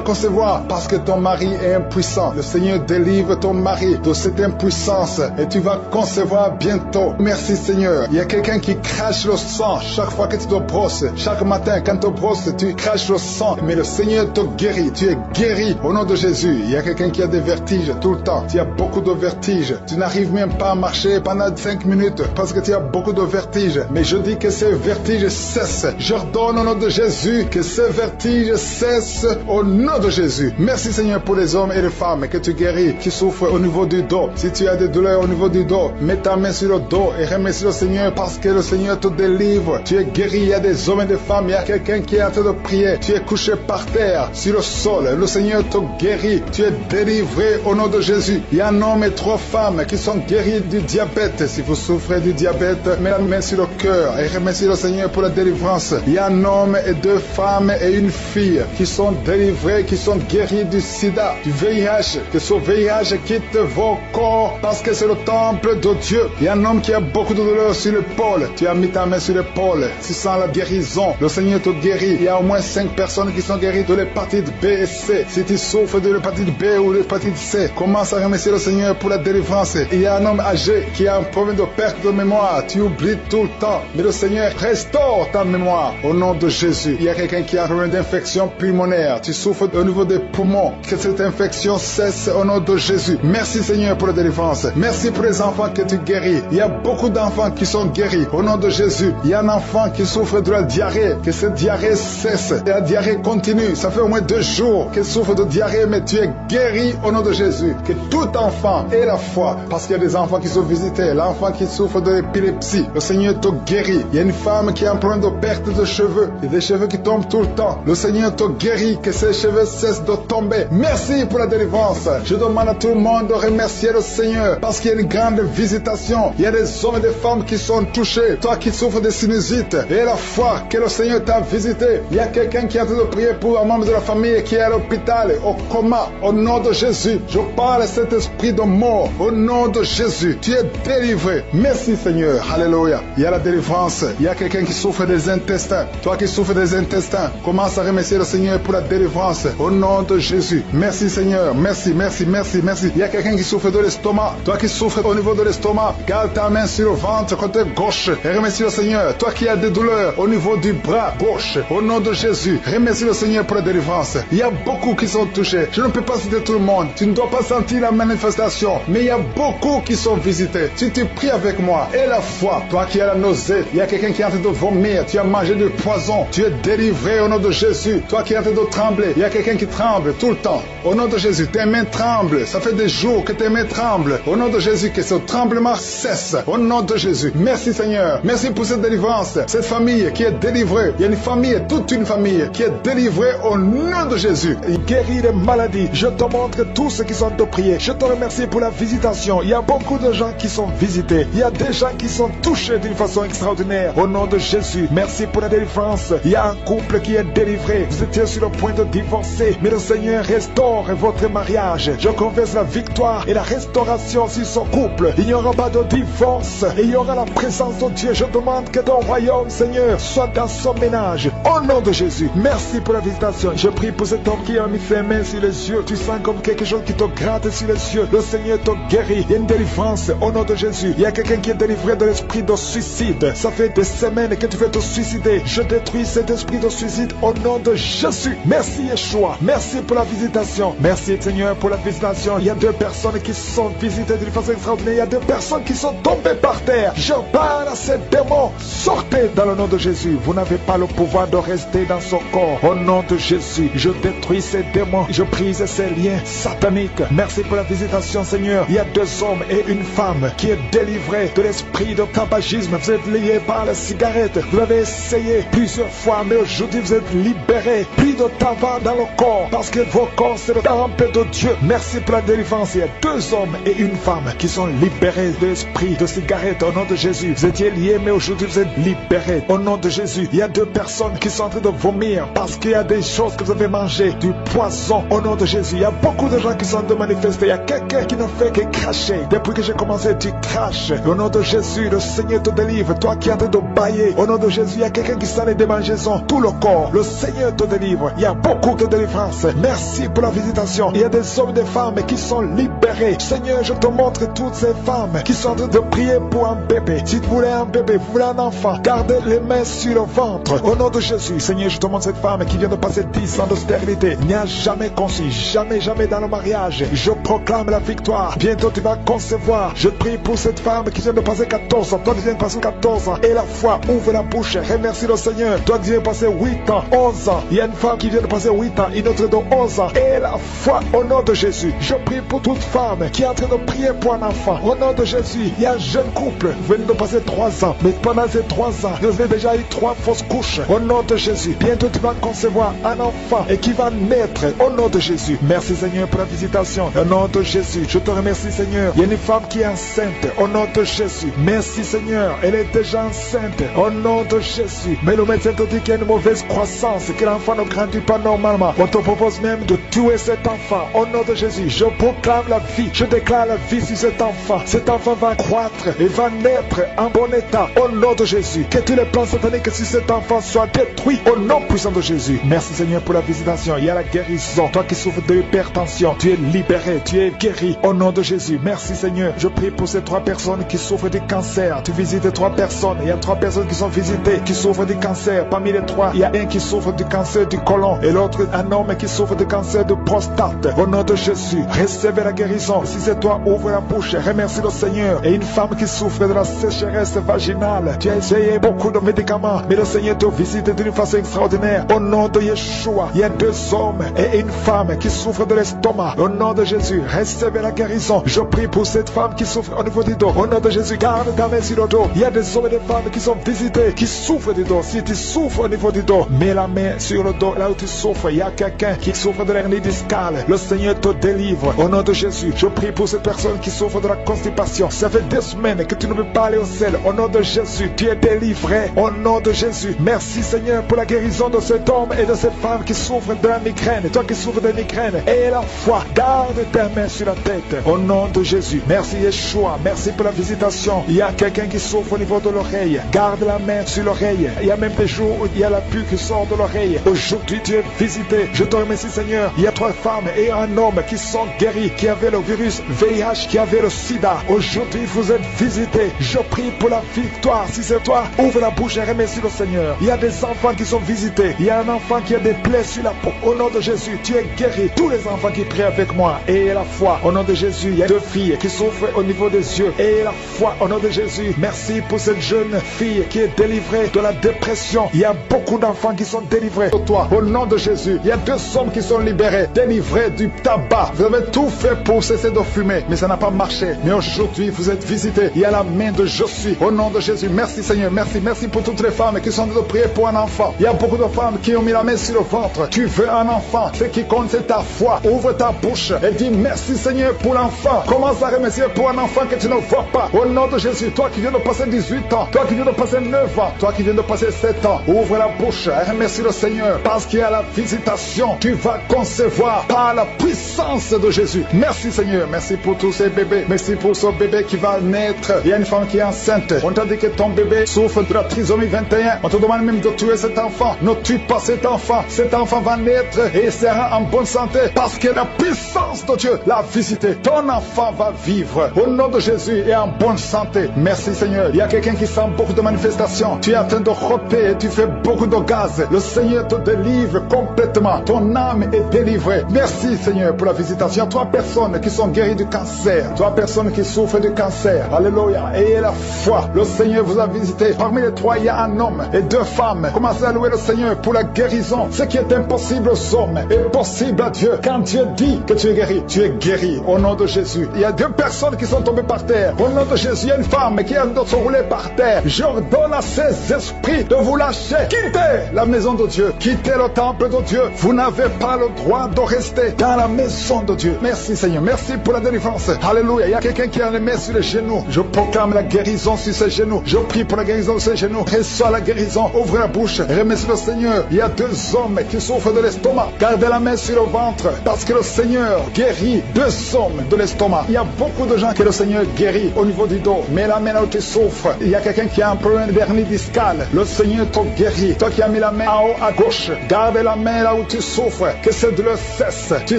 Speaker 1: concevoir parce que ton mari est impuissant. Le Seigneur délivre ton mari de cette impuissance et tu vas concevoir bientôt. Merci Seigneur. Il y a quelqu'un qui crache le sang chaque fois que tu te brosses. Chaque matin quand tu te brosses, tu craches le sang. Mais le Seigneur te guérit. Tu es guéri au nom de Jésus. Il y a quelqu'un qui a des vertiges tout le temps. Tu as beaucoup de vertiges. Tu n'arrives même pas à marcher pendant 5 minutes parce que tu as beaucoup de vertiges. Mais je dis que ces vertiges cessent. J'ordonne au nom de Jésus que ces vertiges cessent au nom de Jésus. Merci Seigneur pour les hommes et les femmes que tu guéris, qui souffrent au niveau du dos. Si tu as des douleurs au niveau du dos, mets ta main sur le dos et remercie le Seigneur parce que le Seigneur te délivre. Tu es guéri. Il y a des hommes et des femmes. Il y a quelqu'un qui est en train de prier. Tu es couché par terre, sur le sol. Le Seigneur te guérit. Tu es délivré au nom de Jésus. Il y a un homme et 3 femmes qui sont guéris du diabète. Si vous souffrez du diabète, mets la main sur le cœur et remercie le Seigneur pour la délivrance. Il y a un homme et 2 femmes et une fille qui sont délivrés, qui sont guéris du sida, du VIH. Que ce VIH quitte vos corps parce que c'est le temple de Dieu. Il y a un homme qui a beaucoup de douleur sur l'épaule. Tu as mis ta main sur l'épaule. Tu sens la guérison. Le Seigneur te guérit. Il y a au moins 5 personnes qui sont guéries de l'hépatite B et C. Si tu souffres de l'hépatite B ou de l'hépatite C, commence à remercier le Seigneur pour la délivrance. Il y a un homme âgé qui a un problème de perte de mémoire. Tu oublies tout le temps. Mais le Seigneur restaure ta mémoire au nom de Jésus. Il y a quelqu'un qui a un problème d'infection pulmonaire. Tu souffres au niveau des poumons. Que cette infection cesse au nom de Jésus. Merci Seigneur pour la délivrance. Merci pour les enfants que tu guéris. Il y a beaucoup d'enfants qui sont guéris au nom de Jésus. Il y a un enfant qui souffre de la diarrhée. Que cette diarrhée cesse. Et la diarrhée continue. Ça fait au moins 2 jours qu'il souffre de diarrhée, mais tu es guéri au nom de Jésus. Que tout enfant ait la foi. Parce qu'il y a des enfants qui sont visités. L'enfant qui souffre de l'épilepsie, le Seigneur te guérit. Il y a une femme qui a un problème de perte de cheveux. Il y a des cheveux qui tombent tout le temps. Le Seigneur te guérit. Que ces cheveux cessent de tomber. Merci pour la délivrance. Je demande à tout le monde de remercier le Seigneur parce qu'il y a une grande visitation. Il y a des hommes et des femmes qui sont touchés. Toi qui souffres de sinusite et la foi que le Seigneur t'a visité. Il y a quelqu'un qui est en train de prier pour un membre de la famille qui est à l'hôpital, au coma. Au nom de Jésus, je parle à cet esprit de mort. Au nom de Jésus, tu es délivré. Merci Seigneur. Alléluia. Il y a la délivrance. Il y a quelqu'un qui souffre des intestins. Toi qui souffres des intestins, commence à remercier le Seigneur pour la délivrance. Au nom de Jésus. Merci Seigneur. Merci, merci, merci, merci. Il y a quelqu'un qui souffre de l'estomac. Toi qui souffres au niveau de l'estomac, garde ta main sur le ventre côté gauche et remercie le Seigneur. Toi qui as des douleurs au niveau du bras gauche, au nom de Jésus, remercie le Seigneur pour la délivrance. Il y a beaucoup qui sont touchés. Je ne peux pas citer tout le monde. Tu ne dois pas sentir la manifestation, mais il y a beaucoup qui sont visités. Si tu pries avec moi, et la foi, toi qui as la nausée, il y a quelqu'un qui est en train de vomir, tu as mangé du poison, tu es délivré au nom de Jésus. Toi qui es en train de trembler, il y a quelqu'un qui tremble tout le temps. Au nom de Jésus, tes mains tremblent. Ça fait des jours que tes mains tremblent. Au nom de Jésus, que ce tremblement cesse. Au nom de Jésus. Merci Seigneur. Merci pour cette délivrance. Cette famille qui est délivrée. Il y a une famille, toute une famille qui est délivrée au nom de Jésus.
Speaker 2: Il guérit les maladies. Je te montre tous ceux qui sont de prier. Je te remercie pour la visitation. Il y a beaucoup de gens qui sont visités. Il y a des gens qui sont touchés d'une façon extraordinaire. Au nom de Jésus. Merci pour la délivrance. Il y a un couple qui est délivré. Vous étiez sur le point de divorcer. Mais le Seigneur restaure votre mariage. Je confesse la victoire et la restauration sur son couple. Il n'y aura pas de divorce. Et il y aura la présence de Dieu. Je demande que ton royaume, Seigneur, soit dans son ménage. Au nom de Jésus. Merci pour la visitation. Je prie pour cet homme qui a mis ses mains sur les yeux. Tu sens comme quelque chose qui te gratte sur les yeux. Le Seigneur te guérit. Il y a une délivrance au nom de Jésus. Il y a quelqu'un qui est délivré de l'esprit de suicide. Ça fait des semaines que tu veux te suicider. Je détruis cet esprit de suicide au nom de Jésus. Merci Yeshua. Merci pour la visitation. Merci Seigneur pour la visitation. Il y a 2 personnes qui sont visitées d'une façon extraordinaire. Il y a 2 personnes qui sont tombées par terre. Je parle à ces démons. Sortez dans le nom de Jésus. Vous n'avez pas le pouvoir de rester dans son corps. Au nom de Jésus, je détruis ces démons. Je brise ces liens sataniques. Merci pour la visitation Seigneur. Il y a 2 hommes et une femme qui est délivrée de l'esprit de tabagisme. Vous êtes liés par la cigarette. Vous avez essayé essayé plusieurs fois, mais aujourd'hui vous êtes libérés. Plus de tabac dans le corps, parce que vos corps c'est le temple de Dieu. Merci pour la délivrance. Il y a 2 hommes et une femme qui sont libérés de l'esprit de cigarette au nom de Jésus. Vous étiez liés, mais aujourd'hui vous êtes libérés au nom de Jésus. Il y a 2 personnes qui sont en train de vomir parce qu'il y a des choses que vous avez mangées, du poison au nom de Jésus. Il y a beaucoup de gens qui sont en train de manifester. Il y a quelqu'un qui ne fait que cracher. Depuis que j'ai commencé, tu craches. Au nom de Jésus, le Seigneur te délivre. Toi qui es en train de bailler, au nom de Jésus, il y a quelqu'un qui s'en est démangeaison, tout le corps. Le Seigneur te délivre. Il y a beaucoup de délivrance. Merci pour la visitation. Il y a des hommes et des femmes qui sont libérés. Seigneur, je te montre toutes ces femmes qui sont en train de prier pour un bébé. Si tu voulais un bébé, vous voulez un enfant, gardez les mains sur le ventre. Au nom de Jésus, Seigneur, je te montre cette femme qui vient de passer 10 ans de stérilité. Il n'y a jamais conçu, jamais dans le mariage. Je proclame la victoire. Bientôt tu vas concevoir. Je prie pour cette femme qui vient de passer 14 ans. Toi qui viens de passer 14 ans. Et la foi, ouvre la bouche. Remercie le Seigneur. Toi qui viens de passer 8 ans, 11 ans. Il y a une femme qui vient de passer 8 ans, une autre de 11 ans. Et la foi, au nom de Jésus. Je prie pour toute femme qui est en train de prier pour un enfant. Au nom de Jésus, il y a un jeune couple. Vous venez de passer 3 ans. Mais pendant ces 3 ans, vous avez déjà eu 3 fausses couches. Au nom de Jésus. Bientôt tu vas concevoir un enfant et qui va naître. Au nom de Jésus. Merci Seigneur pour la visitation. Au nom de Jésus. Je te remercie Seigneur. Il y a une femme qui est enceinte. Au nom de Jésus. Merci Seigneur. Elle est déjà enceinte. Au nom de Jésus. Mais le médecin te dit qu'il y a une mauvaise croissance. Que l'enfant ne grandit pas normalement. On te propose même de tuer cet enfant. Au nom de Jésus. Je proclame la vie. Je déclare la vie sur cet enfant. Cet enfant va croître et va naître en bon état. Au nom de Jésus. Que tous les plans sataniques sur cet enfant soient détruits. Au nom puissant de Jésus. Merci Seigneur pour la visitation. Il y a la guérison. Toi qui souffres de l'hypertension, tu es libéré, tu es guéri. Au nom de Jésus. Merci Seigneur. Je prie pour ces 3 personnes qui souffrent du cancer. Tu visites 3 personnes. Il y a 3 personnes qui sont visitées, qui souffrent du cancer. Parmi les 3, il y a un qui souffre du cancer du côlon et l'autre un homme qui souffre du cancer de prostate. Au nom de Jésus, recevez la guérison. Si c'est toi, ouvre la bouche. Remercie le Seigneur. Et une femme qui souffre de la sécheresse vaginale. Tu as essayé beaucoup de médicaments, mais le Seigneur te visite d'une façon extraordinaire. Au nom de Yeshua, il y a 2 hommes et une femme qui souffrent de l'estomac. Au nom de Jésus, recevez la guérison. Je prie pour cette femme qui souffre au niveau du dos. Au nom de Jésus, garde ta main sur le dos. Il y a des hommes et des femmes qui sont visités, qui souffrent du dos. Si tu souffres au niveau du dos, mets la main sur le dos. Là où tu souffres, il y a quelqu'un qui souffre de l'hernie discale. Le Seigneur te délivre. Au nom de Jésus, je prie pour cette personne qui souffre de la constipation. Ça fait des semaines que tu ne peux pas aller au ciel. Au nom de Jésus, tu es délivré. Au nom de Jésus, merci Seigneur pour la guérison de cet homme et de cette femme qui souffre de la migraine. Toi qui souffres de migraine, et la foi, garde tes mains sur la tête. Au nom de Jésus, merci Yeshua. Merci pour la visitation. Il y a quelqu'un qui souffre au niveau de l'oreille. Garde la main sur l'oreille. Il y a même des jours où il y a la pluie qui sort de l'oreille. Aujourd'hui, tu es visité. Je te remercie Seigneur. Il y a 3 femmes et un homme qui sont guéris, qui avaient le virus VIH, qui avaient le sida. Aujourd'hui, vous êtes visités. Je prie pour la victoire. Si c'est toi, ouvre la bouche et remercie le Seigneur. Il y a des enfants qui sont visités. Il y a un enfant qui a des plaies sur la peau. Au nom de Jésus, tu es guéri. Tous les enfants qui prient avec moi, et la foi. Au nom de Jésus, il y a 2 filles qui souffrent au niveau des yeux. Et la foi, au nom de Jésus. Merci pour cette jeune fille qui est délivrée de la dépression. Il y a beaucoup d'enfants qui sont délivrés. Toi, au nom de Jésus, il y a 2 hommes qui sont libérés, délivrés du tabac. Vous avez tout fait pour cesser de fumer, mais ça n'a pas marché. Mais aujourd'hui, vous êtes visités. Il y a la main de Je suis. Au nom de Jésus, merci Seigneur. Merci pour toutes les femmes qui sont en train de prier pour un enfant. Il y a beaucoup de femmes qui ont mis la main sur le ventre. Tu veux un enfant. Ce qui compte, c'est ta foi. Ouvre ta bouche et dis merci Seigneur pour l'enfant. Commence à remercier pour un enfant que tu ne vois pas. Au nom de Jésus, toi qui viens de passer 18 ans, toi qui viens de passer 9 ans, toi qui viens de passer 7 ans, ouvre la bouche et remercie le Seigneur parce qu'il y a la visitation. Tu vas concevoir par la puissance de Jésus. Merci Seigneur. Merci pour tous ces bébés. Merci pour ce bébé qui va naître. Il y a une femme qui est enceinte. On t'a dit que ton bébé souffre de la trisomie 21. On te demande même de tuer cet enfant. Ne tue pas cet enfant. Cet enfant va naître et sera en bonne santé parce que la puissance de Dieu l'a visité. Ton enfant va vivre au nom de Jésus et en bonne santé. Merci Seigneur. Il y a quelqu'un qui sent beaucoup de manifestations. Tu es en train de rôter et tu fais beaucoup de gaz. Le Seigneur te délivre complètement. Ton âme est délivrée. Merci Seigneur pour la visitation. Il y a 3 personnes qui sont guéries du cancer. 3 personnes qui souffrent du cancer. Alléluia. Ayez la foi. Le Seigneur vous a visité. Parmi les 3, il y a un homme et 2 femmes. Commencez à louer le Seigneur pour la guérison. Ce qui est impossible aux hommes est possible à Dieu. Quand Dieu dit que tu es guéri, tu es guéri. Au nom de Jésus. Il y a 2 personnes qui sont tombées par terre. Au nom de Jésus, il y a une femme qui a de se rouler par terre. J'ordonne à ces esprits
Speaker 1: prie de vous lâcher. Quittez la maison de Dieu. Quittez le temple de Dieu. Vous n'avez pas le droit de rester dans la maison de Dieu. Merci Seigneur. Merci pour la délivrance. Alléluia. Il y a quelqu'un qui a les mains sur les genoux. Je proclame la guérison sur ses genoux. Je prie pour la guérison de ses genoux. Reçois la guérison. Ouvre la bouche. Remercie le Seigneur. Il y a 2 hommes qui souffrent de l'estomac. Gardez la main sur le ventre parce que le Seigneur guérit 2 hommes de l'estomac. Il y a beaucoup de gens que le Seigneur guérit au niveau du dos. Mais la main là où tu souffres, il y a quelqu'un qui a un problème d'hernie discale. Le Seigneur te guérit. Toi qui as mis la main en haut à gauche, garde la main là où tu souffres. Que cette douleur cesse. Tu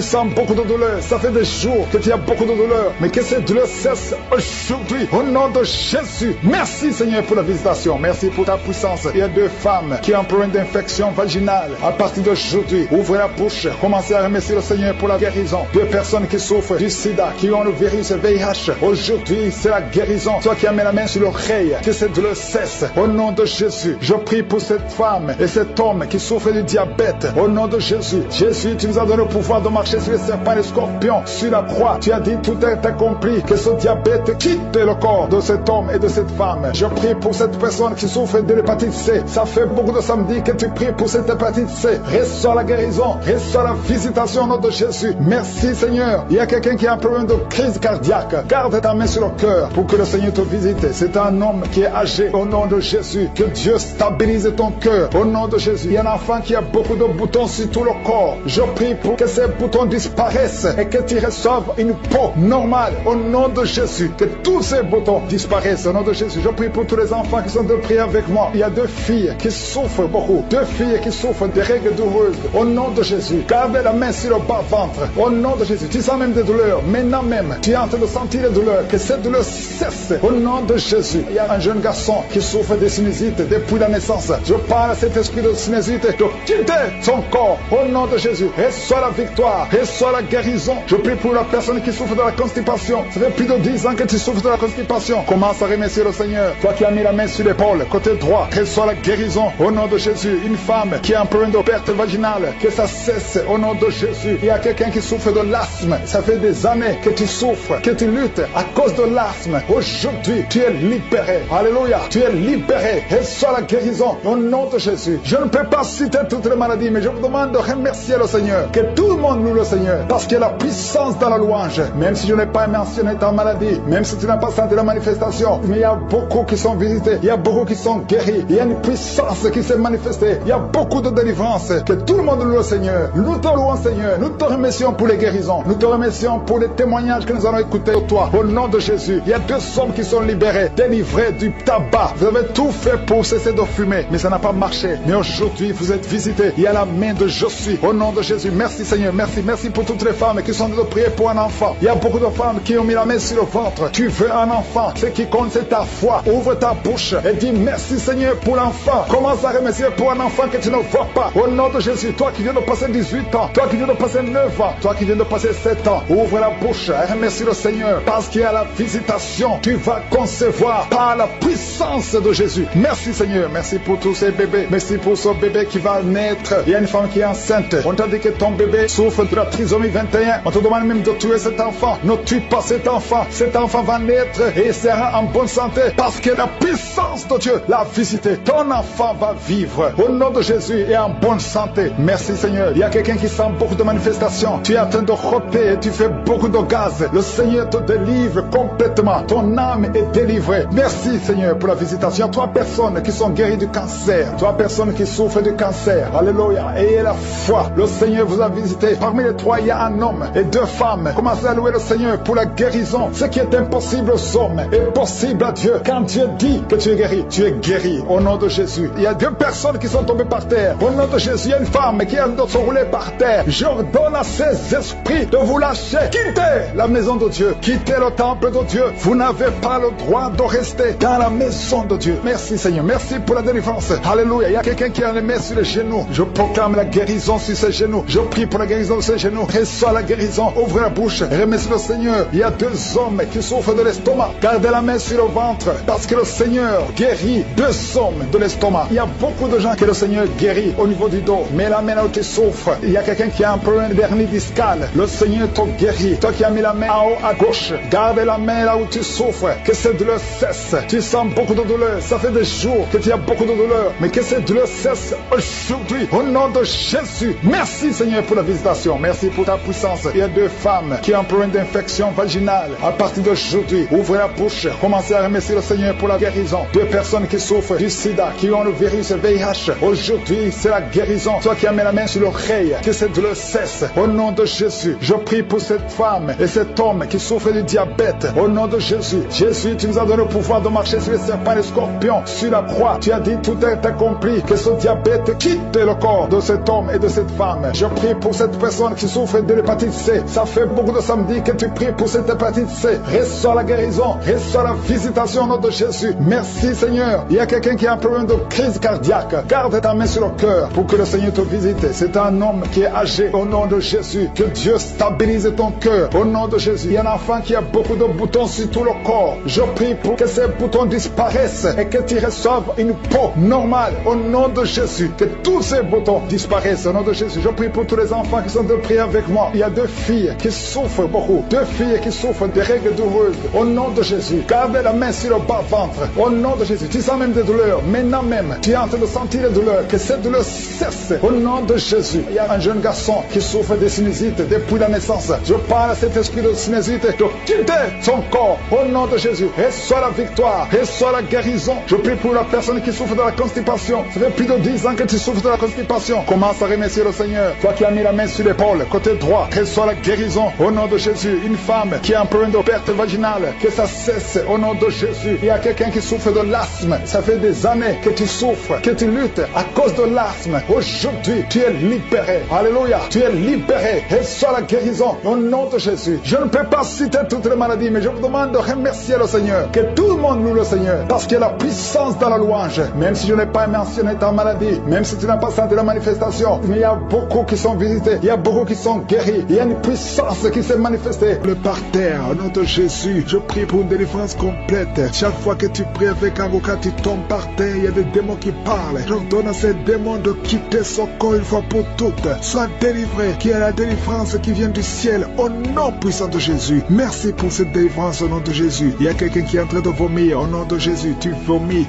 Speaker 1: sens beaucoup de douleur. Ça fait des jours que tu as beaucoup de douleur. Mais que cette douleur cesse aujourd'hui. Au nom de Jésus. Merci Seigneur pour la visitation. Merci pour ta puissance. Il y a 2 femmes qui ont un problème d'infection vaginale. À partir d'aujourd'hui, ouvrez la bouche. Commencez à remercier le Seigneur pour la guérison. 2 personnes qui souffrent du sida, qui ont le virus VIH. Aujourd'hui, c'est la guérison. Toi qui as mis la main sur l'oreille, que cette douleur cesse. Au nom de Jésus, je prie pour cette femme et cet homme qui souffre du diabète. Au nom de Jésus. Jésus, tu nous as donné le pouvoir de marcher sur les serpents et les scorpions. Sur la croix, tu as dit tout est accompli. Que ce diabète quitte le corps de cet homme et de cette femme. Je prie pour cette personne qui souffre de l'hépatite C. Ça fait beaucoup de samedis que tu pries pour cette hépatite C. Reçois la guérison. Reçois la visitation au nom de Jésus. Merci Seigneur. Il y a quelqu'un qui a un problème de crise cardiaque. Garde ta main sur le cœur pour que le Seigneur te visite. C'est un homme qui est âgé. Au nom de Jésus. Que Dieu stabilise ton cœur. Au nom de Jésus. Il y a un enfant qui a beaucoup de boutons sur tout le corps. Je prie pour que ces boutons disparaissent et que tu reçoives une peau normale. Au nom de Jésus. Que tous ces boutons disparaissent. Au nom de Jésus. Je prie pour tous les enfants qui sont de prier avec moi. Il y a 2 filles qui souffrent beaucoup. 2 filles qui souffrent des règles douloureuses. Au nom de Jésus. Gardez la main sur le bas-ventre. Au nom de Jésus. Tu sens même des douleurs. Maintenant même, tu es en train de sentir les douleurs. Que cette douleur cesse. Au nom de Jésus. Il y a un jeune garçon qui souffre de sinusite depuis la naissance. Je parle à cet esprit de sinusite de quitter son corps. Au nom de Jésus. Reçois la victoire. Reçois la guérison. Je prie pour la personne qui souffre de la constipation. Ça fait plus de 10 ans que tu souffres de la constipation. Commence à remercier le Seigneur. Toi qui as mis la main sur l'épaule, côté droit, reçois la guérison. Au nom de Jésus. Une femme qui a un problème de perte vaginale, que ça cesse. Au nom de Jésus. Il y a quelqu'un qui souffre de l'asthme. Ça fait des années que tu souffres, que tu luttes à cause de l'asthme. Aujourd'hui, tu es libéré. Alléluia. Tu es libéré. Reçois la guérison. Au nom de Jésus. Je ne peux pas citer toutes les maladies, mais je vous demande de remercier le Seigneur. Que tout le monde loue le Seigneur. Parce qu'il y a la puissance dans la louange. Même si je n'ai pas mentionné ta maladie, même si tu n'as pas senti la manifestation, mais il y a beaucoup qui sont visités. Il y a beaucoup qui sont guéris. Il y a une puissance qui s'est manifestée. Il y a beaucoup de délivrance. Que tout le monde loue le Seigneur. Nous te louons, Seigneur. Nous te remercions pour les guérisons. Nous te remercions pour les témoignages que nous allons écouter de toi. Au nom de Jésus. Il y a 2 hommes qui sont libérés, délivrés du tabac. Vous avez tout fait pour cesser de fumer, mais ça n'a pas marché. Mais aujourd'hui, vous êtes visités. Il y a la main de Je suis. Au nom de Jésus. Merci Seigneur. Merci. Merci pour toutes les femmes qui sont de prier pour un enfant. Il y a beaucoup de femmes qui ont mis la main sur le ventre. Tu veux un enfant. Ce qui compte, c'est ta foi. Ouvre ta bouche et dis merci Seigneur pour l'enfant. Commence à remercier pour un enfant que tu ne vois pas. Au nom de Jésus. Toi qui viens de passer 18 ans. Toi qui viens de passer 9 ans. Toi qui viens de passer 7 ans. Ouvre la bouche et remercie le Seigneur. Parce qu'il y a la visitation. Tu vas concevoir par la puissance de Jésus. Merci Seigneur. Merci pour tous ces bébés. Merci pour ce bébé qui va naître. Il y a une femme qui est enceinte. On t'a dit que ton bébé souffre de la trisomie 21. On te demande même de tuer cet enfant. Ne tue pas cet enfant. Cet enfant va naître et il sera en bonne santé. Parce que la puissance de Dieu l'a visité. Ton enfant va vivre. Au nom de Jésus et en bonne santé. Merci Seigneur. Il y a quelqu'un qui sent beaucoup de manifestations. Tu es en train de rôter et tu fais beaucoup de gaz. Le Seigneur te délivre complètement. Ton âme est délivrée. Merci Seigneur pour la visitation. Il y a 3 personnes qui sont guéries du cancer. 3 personnes qui souffrent du cancer. Alléluia. Ayez la foi. Le Seigneur vous a visité. Parmi les 3, il y a un homme et 2 femmes. Commencez à louer le Seigneur pour la guérison. Ce qui est impossible aux hommes est possible à Dieu. Quand Dieu dit que tu es guéri, tu es guéri. Au nom de Jésus. Il y a 2 personnes qui sont tombées par terre. Au nom de Jésus, il y a une femme qui a de se rouler par terre. J'ordonne à ces esprits de vous lâcher. Quittez la maison de Dieu. Quittez le temple de Dieu. Vous n'avez pas le droit de rester dans la maison de Dieu. Merci Seigneur. Merci pour la délivrance. Alléluia. Il y a quelqu'un qui a les mains sur les genoux. Je proclame la guérison sur ses genoux. Je prie pour la guérison de ses genoux. Reçois la guérison. Ouvre la bouche. Remercie le Seigneur. Il y a 2 hommes qui souffrent de l'estomac. Gardez la main sur le ventre. Parce que le Seigneur guérit 2 hommes de l'estomac. Il y a beaucoup de gens que le Seigneur guérit au niveau du dos. Mais la main là où tu souffres, il y a quelqu'un qui a un problème d'hernie discale. Le Seigneur te guérit. Toi qui as mis la main en haut à gauche, garde la main là où tu souffres. Que cette douleur cesse. Tu sens beaucoup de douleur. Ça fait des jours que que tu as beaucoup de douleurs, mais que ces douleurs cessent aujourd'hui. Au nom de Jésus, merci Seigneur pour la visitation. Merci pour ta puissance. Il y a 2 femmes qui ont un problème d'infection vaginale. À partir d'aujourd'hui, ouvrez la bouche. Commencez à remercier le Seigneur pour la guérison. 2 personnes qui souffrent du sida, qui ont le virus VIH. Aujourd'hui, c'est la guérison. Toi qui as mis la main sur l'oreille, que cette douleur cesse. Au nom de Jésus, je prie pour cette femme et cet homme qui souffre du diabète. Au nom de Jésus, Jésus, tu nous as donné le pouvoir de marcher sur les serpents et les scorpions. Sur la croix, tu as dit tout est accompli. Que ce diabète quitte le corps de cet homme et de cette femme. Je prie pour cette personne qui souffre de l'hépatite C. Ça fait beaucoup de samedis que tu pries pour cette hépatite C. Reçois la guérison, reçois la visitation au nom de Jésus. Merci Seigneur. Il y a quelqu'un qui a un problème de crise cardiaque. Garde ta main sur le cœur pour que le Seigneur te visite. C'est un homme qui est âgé. Au nom de Jésus, que Dieu stabilise ton cœur. Au nom de Jésus, il y a un enfant qui a beaucoup de boutons sur tout le corps. Je prie pour que ces boutons disparaissent et que tu reçoives une peau normale. Au nom de Jésus, que tous ces boutons disparaissent. Au nom de Jésus, je prie pour tous les enfants qui sont de prier avec moi. Il y a 2 filles qui souffrent beaucoup. 2 filles qui souffrent de règles douloureuses. Au nom de Jésus, garde la main sur le bas-ventre. Au nom de Jésus, tu sens même des douleurs. Maintenant même, tu es en train de sentir les douleurs. Que cette douleur cesse. Au nom de Jésus, il y a un jeune garçon qui souffre de sinusite depuis la naissance. Je parle à cet esprit de sinusite de quitter son corps. Au nom de Jésus, reçois la victoire, reçois la guérison. Je prie pour la personne qui souffre de la constipation. Ça fait plus de 10 ans que tu souffres de la constipation. Commence à remercier le Seigneur. Toi qui as mis la main sur l'épaule, côté droit, reçois la guérison. Au nom de Jésus, une femme qui a un problème de perte vaginale, que ça cesse. Au nom de Jésus, il y a quelqu'un qui souffre de l'asthme. Ça fait des années que tu souffres, que tu luttes à cause de l'asthme. Aujourd'hui, tu es libéré. Alléluia, tu es libéré. Reçois la guérison. Au nom de Jésus. Je ne peux pas citer toutes les maladies, mais je vous demande de remercier le Seigneur. Que tout le monde loue le Seigneur. Parce qu'il y a la puissance dans la louange. Même si je n'ai pas mentionné ta maladie, même si tu n'as pas senti la manifestation, mais il y a beaucoup qui sont visités. Il y a beaucoup qui sont guéris. Il y a une puissance qui s'est manifestée. Le parterre, au nom de Jésus, je prie pour une délivrance complète. Chaque fois que tu pries avec un avocat, tu tombes par terre. Il y a des démons qui parlent. J'ordonne à ces démons de quitter son corps une fois pour toutes. Sois délivré. Qu'il y ait la délivrance qui vient du ciel. Au nom puissant de Jésus. Merci pour cette délivrance au nom de Jésus. Il y a quelqu'un qui est en train de vomir au nom de Jésus. Tu vomis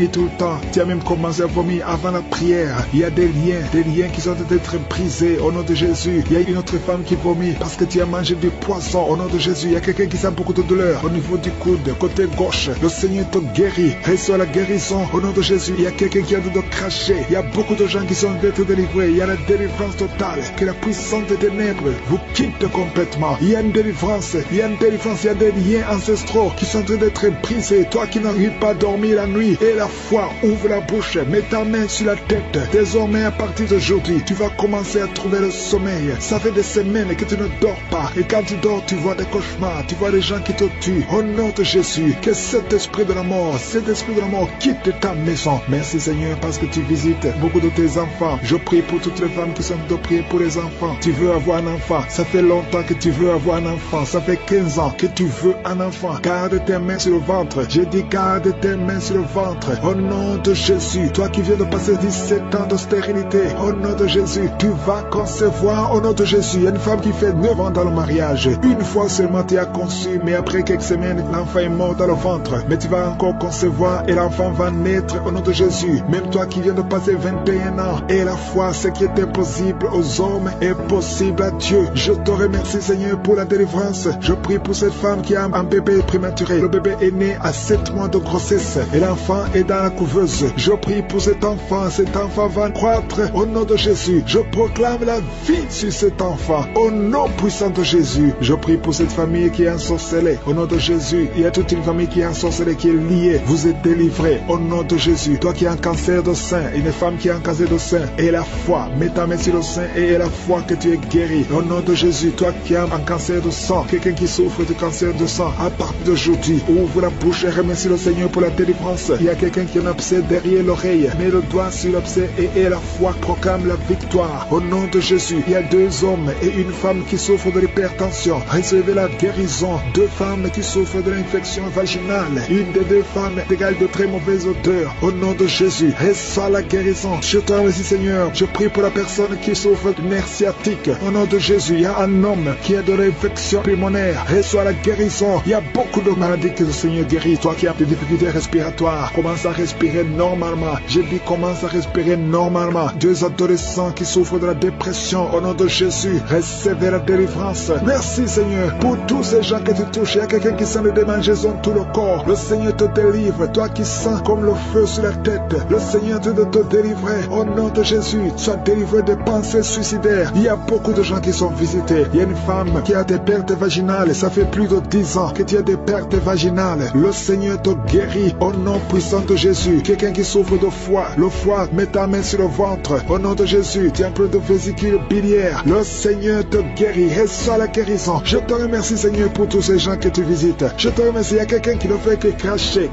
Speaker 1: tout le temps. Tu as même commencé à vomir avant la prière. Il y a des liens qui sont en train d'être brisés au nom de Jésus. Il y a une autre femme qui vomit parce que tu as mangé du poisson au nom de Jésus. Il y a quelqu'un qui sent beaucoup de douleur au niveau du coude, côté gauche. Le Seigneur te guérit. Reçois la guérison au nom de Jésus. Il y a quelqu'un qui a de cracher. Il y a beaucoup de gens qui sont d'être délivrés. Il y a la délivrance totale. Que la puissance des ténèbres vous quitte complètement. Il y a une délivrance. Il y a des liens ancestraux qui sont en train d'être brisés. Toi qui n'arrives pas à dormir la nuit et la foi, ouvre la bouche, mets ta main sur la tête. Désormais, à partir d'aujourd'hui, tu vas commencer à trouver le sommeil. Ça fait des semaines que tu ne dors pas. Et quand tu dors, tu vois des cauchemars. Tu vois des gens qui te tuent. Au nom de Jésus, que cet esprit de la mort quitte ta maison. Merci Seigneur parce que tu visites beaucoup de tes enfants. Je prie pour toutes les femmes qui sont de prier pour les enfants. Tu veux avoir un enfant. Ça fait longtemps que tu veux avoir un enfant. Ça fait 15 ans que tu veux un enfant. Garde tes mains sur le ventre. J'ai dit garde tes mains sur le ventre. Au nom de Jésus, toi qui viens de passer 17 ans de stérilité, au nom de Jésus, tu vas concevoir au nom de Jésus. Il y a une femme qui fait 9 ans dans le mariage. Une fois seulement tu as conçu, mais après quelques semaines, l'enfant est mort dans le ventre. Mais tu vas encore concevoir et l'enfant va naître au nom de Jésus. Même toi qui viens de passer 21 ans, et la foi, ce qui est impossible aux hommes est possible à Dieu. Je te remercie Seigneur pour la délivrance. Je prie pour cette femme qui a un bébé prématuré. Le bébé est né à 7 mois de grossesse et l'enfant est dans la couveuse. Je prie pour cet enfant va croître au nom de Jésus. Je proclame la vie sur cet enfant au nom puissant de Jésus. Je prie pour cette famille qui est ensorcelée au nom de Jésus. Il y a toute une famille qui est ensorcelée, qui est liée. Vous êtes délivrés au nom de Jésus. Toi qui as un cancer de sein, une femme qui a un cancer de sein, et la foi, mets ta main sur le sein et la foi que tu es guéri au nom de Jésus. Toi qui as un cancer de sang, quelqu'un qui souffre de cancer de sang, à partir d'aujourd'hui, ouvre la bouche et remercie le Seigneur pour la délivrance. Il y a quelqu'un qui a un abcès derrière l'oreille, mets le doigt sur l'abcès et la foi proclame la victoire au nom de Jésus. Il y a 2 hommes et une femme qui souffrent de l'hypertension. Recevez la guérison. 2 femmes qui souffrent de l'infection vaginale. Une des 2 femmes dégage de très mauvaises odeurs. Au nom de Jésus, reçois la guérison. Je te remercie Seigneur. Je prie pour la personne qui souffre de nerf sciatique. Au nom de Jésus, il y a un homme qui a de l'infection pulmonaire. Reçois la guérison. Il y a beaucoup de maladies que le Seigneur guérit. Toi qui as des difficultés respiratoires, commence à respirer normalement. J'ai dit commence à respirer normalement. Deux adolescents qui souffrent de la dépression, au nom de Jésus, recevez la délivrance. Merci Seigneur pour tous ces gens que tu touches. Il y a quelqu'un qui sent le démangeaison tout le corps. Le Seigneur te délivre. Toi qui sens comme le feu sur la tête, le Seigneur te délivrer. Au nom de Jésus, sois délivré des pensées suicidaires. Il y a beaucoup de gens qui sont visités. Il y a une femme qui a des pertes vaginales. Ça fait plus de 10 ans que tu as des pertes vaginales. Le Seigneur te guérit au nom puissant de Jésus. Quelqu'un qui souffre de foie, le foie, mets ta main sur le ventre. Au nom de Jésus, tu as un peu de vésicule biliaire. Le Seigneur te guérit. Reçois la guérison. Je te remercie Seigneur pour tous ces gens que tu visites. Je te remercie. Il y a quelqu'un qui ne fait que cracher.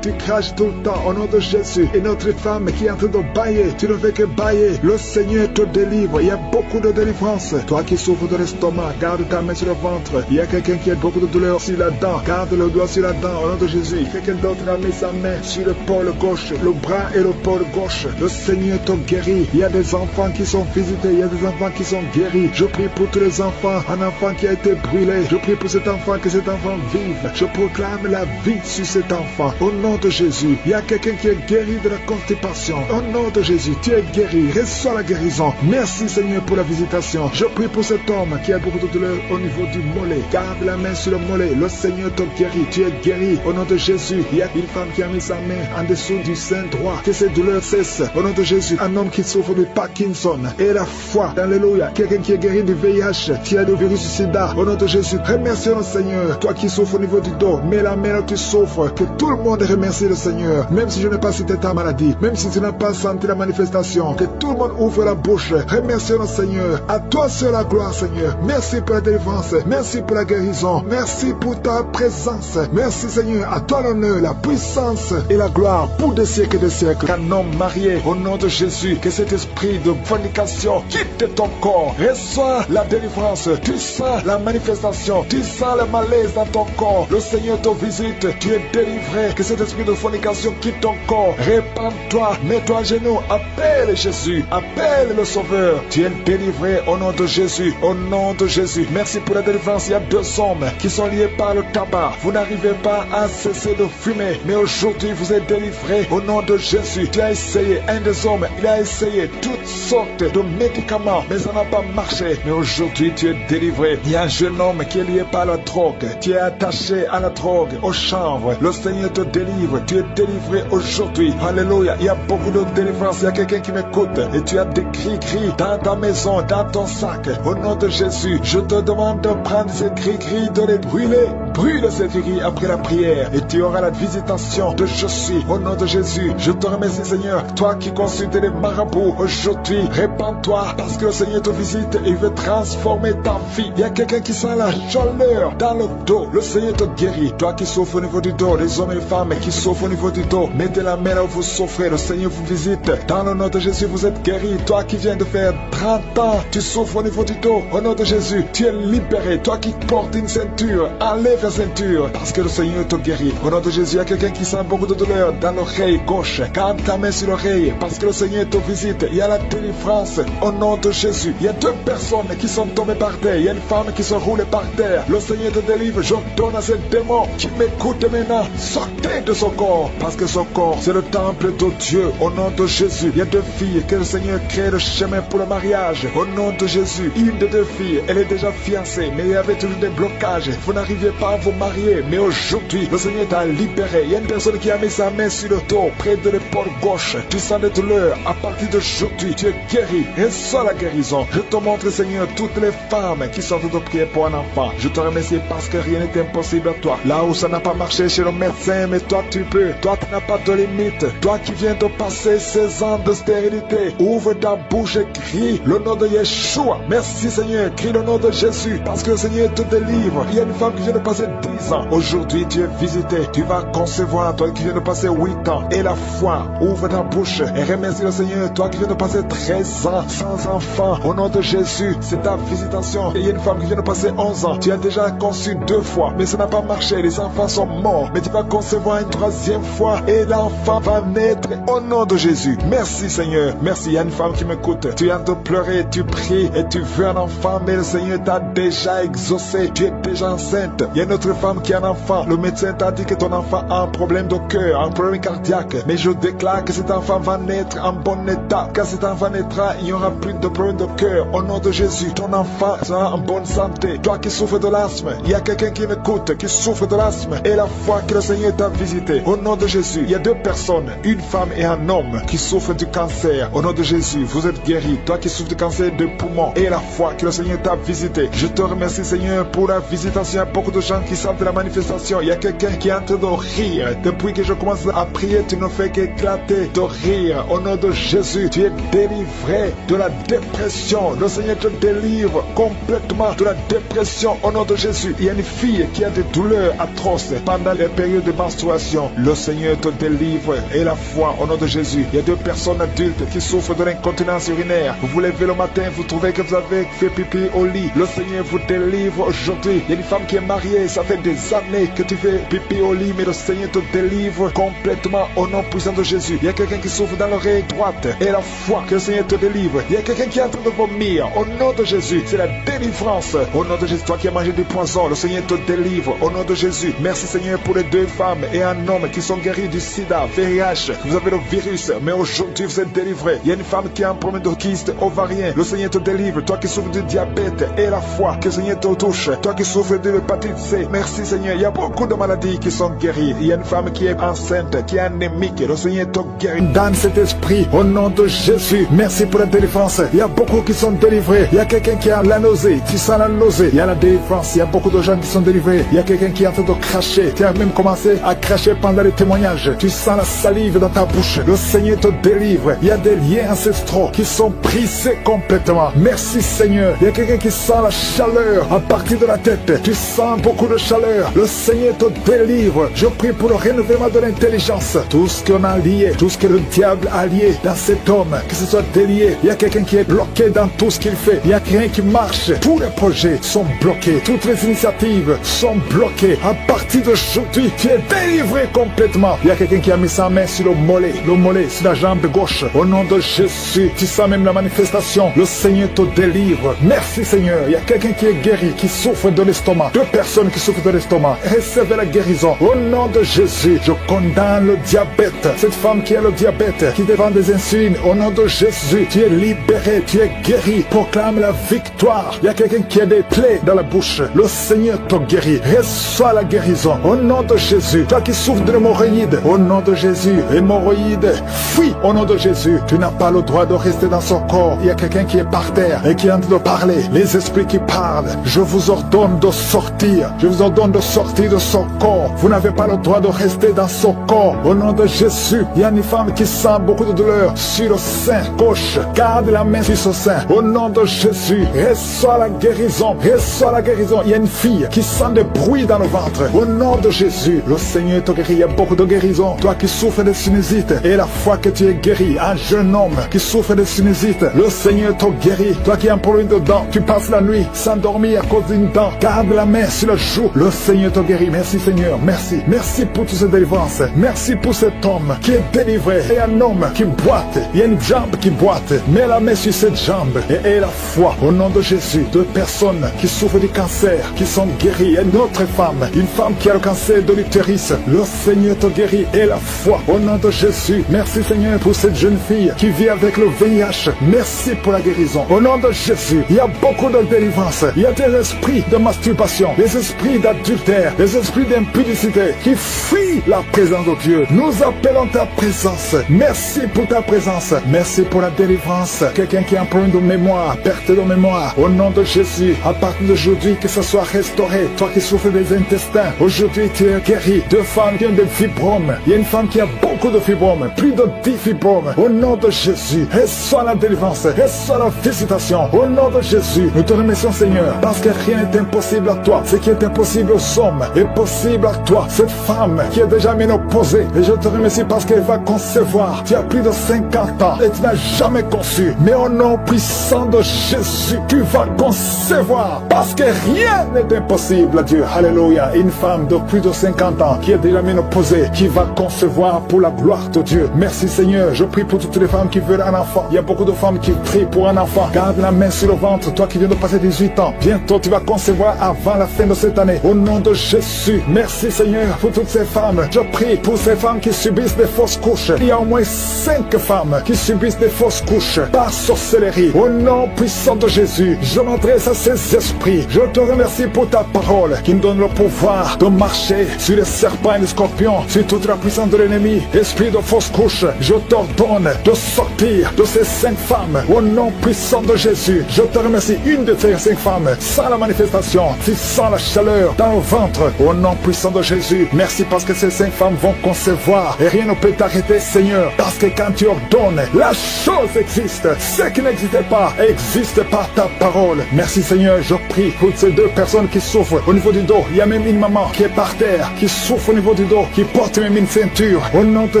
Speaker 1: Tu craches tout le temps au nom de Jésus. Et notre femme qui est en train de bailler, tu ne fais que bailler. Le Seigneur te délivre. Il y a beaucoup de délivrance. Toi qui souffres de l'estomac, garde ta main sur le ventre. Il y a quelqu'un qui a beaucoup de douleur sur la dent. Garde le doigt sur la dent au nom de Jésus. Quelqu'un d'autre a mis sa main sur le pôle gauche, le bras et le pôle gauche. Le Seigneur te guérit. Il y a des enfants qui sont visités. Il y a des enfants qui sont guéris. Je prie pour tous les enfants. Un enfant qui a été brûlé. Je prie pour cet enfant, que cet enfant vive. Je proclame la vie sur cet enfant. Au nom de Jésus. Il y a quelqu'un qui est guéri de la constipation. Au nom de Jésus, tu es guéri. Reçois la guérison. Merci Seigneur pour la visitation. Je prie pour cet homme qui a beaucoup de douleur au niveau du mollet. Garde la main sur le mollet. Le Seigneur te guérit. Tu es guéri. Au nom de Jésus. Il y a une femme qui a mis sa main en dessous du sein droit. Que ces douleurs cessent. Au nom de Jésus. Un homme qui souffre de Parkinson. Et la foi. Alléluia. Quelqu'un qui est guéri du VIH. Qui a le virus sida. Au nom de Jésus. Remercions le Seigneur. Toi qui souffres au niveau du dos. Mets la main là où tu souffres. Que tout le monde remercie le Seigneur. Même si je n'ai pas cité ta maladie. Même si tu n'as pas senti la manifestation. Que tout le monde ouvre la bouche. Remercions le Seigneur. À toi seul la gloire, Seigneur. Merci pour la délivrance. Merci pour la guérison. Merci pour ta présence. Merci, Seigneur. À toi l'honneur, la puissance et la gloire pour des siècles et des siècles. Qu'un homme marié, au nom de Jésus, que cet esprit de fornication quitte ton corps. Reçois la délivrance. Tu sens la manifestation. Tu sens le malaise dans ton corps. Le Seigneur te visite. Tu es délivré. Que cet esprit de fornication quitte ton corps. Répands-toi. Mets-toi à genoux. Appelle Jésus. Appelle le Sauveur. Tu es délivré au nom de Jésus. Au nom de Jésus. Merci pour la délivrance. Il y a 2 hommes qui sont liés par le tabac. Vous n'arrivez pas à cesser de fumer. Mais aujourd'hui, vous êtes délivrés au nom de Jésus. Tu as essayé. Un des hommes, il a essayé toutes sortes de médicaments. Mais ça n'a pas marché. Mais aujourd'hui, tu es délivré. Il y a un jeune homme qui est lié par la drogue. Tu es attaché à la drogue, au chanvre. Le Seigneur te délivre. Tu es délivré aujourd'hui. Alléluia. Il y a beaucoup de délivrance. Il y a quelqu'un qui m'écoute. Et tu as des gris-gris dans ta maison, dans ton sac. Au nom de Jésus, je te demande de prendre ces gris-gris, de les brûler. Brûle ces gris après la prière. Et tu auras la visitation de je suis. Au nom de Jésus, je te remercie Seigneur. Toi qui consultes les marabouts, aujourd'hui, répands-toi. Parce que le Seigneur te visite et il veut transformer ta vie. Il y a quelqu'un qui sent la chaleur dans le dos. Le Seigneur te guérit. Toi qui souffres au niveau du dos, les hommes et les femmes qui souffrent au niveau du dos, mettez la main là où vous souffrez. Le Seigneur vous visite. Dans le nom de Jésus, vous êtes guéri. Toi qui viens de faire 30 ans, tu souffres au niveau du dos. Au nom de Jésus, tu es libéré. Toi qui portes une ceinture, enlève la ceinture. Parce que le Seigneur te guérit. Au nom de Jésus, il y a quelqu'un qui sent beaucoup de douleur dans l'oreille gauche. Garde ta main sur l'oreille. Parce que le Seigneur te visite. Il y a la délivrance. Au nom de Jésus. Il y a 2 personnes qui sont tombées par terre. Il y a une femme qui se roule par terre. Le Seigneur te délivre. Je donne à ce démon qui m'écoute maintenant. Sortez de son corps. Parce que son corps, c'est le temple de Dieu. Au nom de Jésus. Il y a 2 filles que le Seigneur crée le chemin pour le mariage. Au nom de Jésus. Une des 2 filles, elle est déjà fiancée. Mais il y avait toujours des blocages. Vous n'arriviez pas à vous marier. Mais aujourd'hui, le Seigneur t'a libéré. Il y a une personne qui a mis sa main sur le dos, près de l'épaule gauche. Tu sens des douleurs. À partir d'aujourd'hui, tu es guéri. Reçois la guérison. Je te montre, Seigneur, toutes les femmes qui sont de prier pour un enfant. Je te remercie parce que rien n'est impossible à toi. Là où ça n'a pas marché chez le médecin, mais toi tu peux. Toi tu n'as pas de limite. Toi qui viens de passer 16 ans de stérilité, ouvre ta bouche et crie le nom de Yeshua. Merci Seigneur, crie le nom de Jésus parce que le Seigneur te délivre. Il y a une femme qui vient de passer 10 ans. Aujourd'hui tu es visité. Tu vas concevoir. Toi qui viens de passer 8 ans. Et la foi, ouvre ta bouche et remercie le Seigneur. Toi qui viens de passer 13 ans sans enfant. Au nom de Jésus, c'est ta visitation. Et il y a une femme qui vient de passer 11 ans. Tu as déjà conçu 2 fois, mais ça n'a pas marché. Les enfants sont morts. Mais tu vas concevoir une 3e fois et l'enfant va naître au nom de Jésus. Merci Seigneur. Merci. Il y a une femme qui m'écoute. Tu es en train de pleurer, tu pries et tu veux un enfant, mais le Seigneur t'a déjà exaucé. Tu es déjà enceinte. Il y a une autre femme qui a un enfant. Le médecin t'a dit que ton enfant a un problème de cœur, un
Speaker 2: problème cardiaque. Mais je déclare que cet enfant va naître en bon état. Quand cet enfant naîtra, il n'y aura plus de problème de cœur. Au nom de Jésus, ton enfant sera en bonne santé. Toi qui souffres de l'asthme, il y a quelqu'un qui m'écoute, qui souffre de l'asthme. Et la foi que le Seigneur t'a visité. Au nom de Jésus, il y a deux personnes, une femme et un homme, qui souffrent du cancer. Au nom de Jésus, vous êtes guéris. Toi qui souffres du cancer de poumon. Et la foi que le Seigneur t'a visité. Je te remercie, Seigneur, pour la visitation. Il y a beaucoup de gens qui savent de la manifestation. Il y a quelqu'un qui est en train de rire. Depuis que je commence à prier, tu ne fais qu'éclater de rire. Au nom de Jésus, tu es délivré de la dépression. Le Seigneur te délivre complètement de la dépression. Au nom de Jésus, il y a une fille qui a des douleurs atroces pendant les périodes de menstruation. Le Seigneur te délivre. Et la foi, au nom de Jésus, il y a deux personnes adultes qui souffrent de l'incontinence urinaire. Vous vous levez le matin, vous trouvez que vous avez fait pipi au lit. Le Seigneur vous délivre aujourd'hui. Il y a une femme qui est mariée, ça fait des années que tu fais pipi au lit, mais le Seigneur te délivre complètement au nom puissant de Jésus. Il y a quelqu'un qui souffre dans l'oreille droite et la foi que le Seigneur te délivre. Il y a quelqu'un qui est en train de vomir au nom de Jésus. C'est la délivrance au nom de Jésus. Toi qui as mangé du poison, le Seigneur te délivre au nom de Jésus. Merci Seigneur pour les deux femmes et un homme qui sont guéris du sida, VIH. Vous avez le virus, mais aujourd'hui vous êtes délivrés. Il y a une femme qui a un problème de kyste ovarien. Le Seigneur te délivre. Toi qui souffres du diabète et la foi que le Seigneur te touche. Toi qui souffres de l'hépatite C. Merci Seigneur. Il y a beaucoup de maladies qui sont guéries. Il y a une femme qui est enceinte, qui est anémique. Le Seigneur te guérit. Dans cet esprit, au nom de Jésus, merci pour la délivrance. Il y a beaucoup qui sont délivrés. Il y a quelqu'un qui a la nausée. Tu sens la nausée. Il y a la délivrance. Il y a beaucoup de gens qui sont délivrés. Il y a quelqu'un qui est en train de cracher. Tu as même commencé à cracher pendant les témoignages. Tu sens la salive dans ta bouche. Le Seigneur te délivre. Il y a des liens ancestraux qui sont brisés complètement. Merci Seigneur. Il y a quelqu'un qui sent la chaleur à partir de la tête. Tu sens beaucoup de chaleur. Le Seigneur te délivre. Je prie pour le renouvellement de l'intelligence. Tout ce qu'on a lié, tout ce que le diable a lié dans cet homme, que ce soit délié. Il y a quelqu'un qui est bloqué dans tout ce qu'il fait. Il y a rien qui marche. Tous les projets sont bloqués. Toutes les initiatives sont bloquées. À partir d'aujourd'hui, tu es délivré complètement. Il y a quelqu'un qui a mis sa main sur le mollet sur la jambe gauche. Au nom de Jésus, tu sens même la manifestation. Le Seigneur te délivre. Merci Seigneur. Il y a quelqu'un qui est guéri, qui souffre de l'estomac. Deux personnes qui souffrent de l'estomac. Recevez la guérison. Au nom de Jésus, je condamne le diabète. Cette femme qui a le diabète, qui dévend des insulines. Au nom de Jésus, tu es libéré, tu es guéri. Proclame la victoire. Il y a quelqu'un qui a des plaies dans la bouche. Le Seigneur te guérit. Reçois la guérison. Au nom de Jésus. Toi qui souffres de l'hémorroïde. Au nom de Jésus. Hémorroïde, fuis. Au nom de Jésus. Tu n'as pas le droit de rester dans son corps. Il y a quelqu'un qui est par terre et qui est en train de parler. Les esprits qui parlent. Je vous ordonne de sortir. Je vous ordonne de sortir de son corps. Vous n'avez pas le droit de rester dans son corps. Au nom de Jésus. Il y a une femme qui sent beaucoup de douleur sur le sein gauche. Garde la main sur son sein. Au nom de Jésus. Reçois la guérison. Reçois la guérison. Il y a une fille qui sent des bruits dans le ventre. Au nom de Jésus. Le Seigneur te guérit. Il y a beaucoup de guérison. Toi qui souffres de sinusite et la foi que tu es guéri. Un jeune homme qui souffre de sinusite. Le Seigneur te guérit. Toi qui as un problème de dents. Tu passes la nuit sans dormir à cause d'une dent. Garde la main sur le joue. Le Seigneur te guérit. Merci Seigneur. Merci. Merci pour toutes ces délivrances. Merci pour cet homme qui est délivré. Et un homme qui boite. Il y a une jambe qui boite. Mets la main sur cette jambe et aie la foi. Au nom de Jésus. Deux personnes qui souffrent du cancer, qui sont guéries. Et une autre femme. Une femme qui a le cancer de l'utérus. Le Seigneur te guérit. Et la foi. Au nom de Jésus. Merci Seigneur pour cette jeune fille qui vit avec le VIH. Merci pour la guérison. Au nom de Jésus. Il y a beaucoup de délivrance. Il y a des esprits de masturbation, des esprits d'adultère, des esprits d'impudicité qui fuient la présence de Dieu. Nous appelons ta présence. Merci pour ta présence. Merci pour la délivrance. Quelqu'un qui a un problème de mémoire, perte de mémoire. Au nom de Jésus. À partir d'aujourd'hui, que ce soit restauré. Toi qui souffres des intestins. Aujourd'hui, tu es guéri. Deux femmes qui ont des fibromes. Il y a une femme qui a beaucoup de fibromes. Plus de 10 fibromes. Au nom de Jésus. Reçois la délivrance. Reçois la visitation. Au nom de Jésus. Nous te remercions Seigneur. Parce que rien n'est impossible à toi. Ce qui est impossible aux hommes est possible à toi. Cette femme qui est déjà ménopausée. Et je te remercie parce qu'elle va concevoir. Tu as plus de 50 ans. Et tu n'as jamais conçu. Mais au nom puissant de Jésus, tu vas concevoir. Parce que rien n'est impossible à Dieu. Alléluia. Une femme de plus de 50 ans qui est déjà ménopausée, qui va concevoir pour la gloire de Dieu. Merci Seigneur. Je prie pour toutes les femmes qui veulent un enfant. Il y a beaucoup de femmes qui prient pour un enfant. Garde la main sur le ventre. Toi qui viens de passer 18 ans. Bientôt tu vas concevoir avant la fin de cette année. Au nom de Jésus. Merci Seigneur pour toutes ces femmes. Je prie pour
Speaker 1: pour ces femmes qui subissent des fausses couches. Il y a au moins 5 femmes qui subissent des fausses couches par sorcellerie. Au nom puissant de Jésus, je m'adresse à ces esprits. Je te remercie pour ta parole qui me donne le pouvoir de marcher sur les serpents et les scorpions, sur toute la puissance de l'ennemi. Esprit de fausse couche, je t'ordonne de sortir de ces 5 femmes. Au nom puissant de Jésus, je te remercie. Une de ces 5 femmes, sans la manifestation, si sans la chaleur dans le ventre, au nom puissant de Jésus. Merci parce que ces 5 femmes vont concevoir et rien ne peut t'arrêter, Seigneur, parce que quand tu ordonnes, la chose existe. Ce qui n'existait pas existe par ta parole. Merci, Seigneur. Je prie pour ces 2 personnes qui souffrent au niveau du dos. Il y a même une maman qui est par terre, qui souffre au niveau du dos, qui porte même une ceinture. Au nom de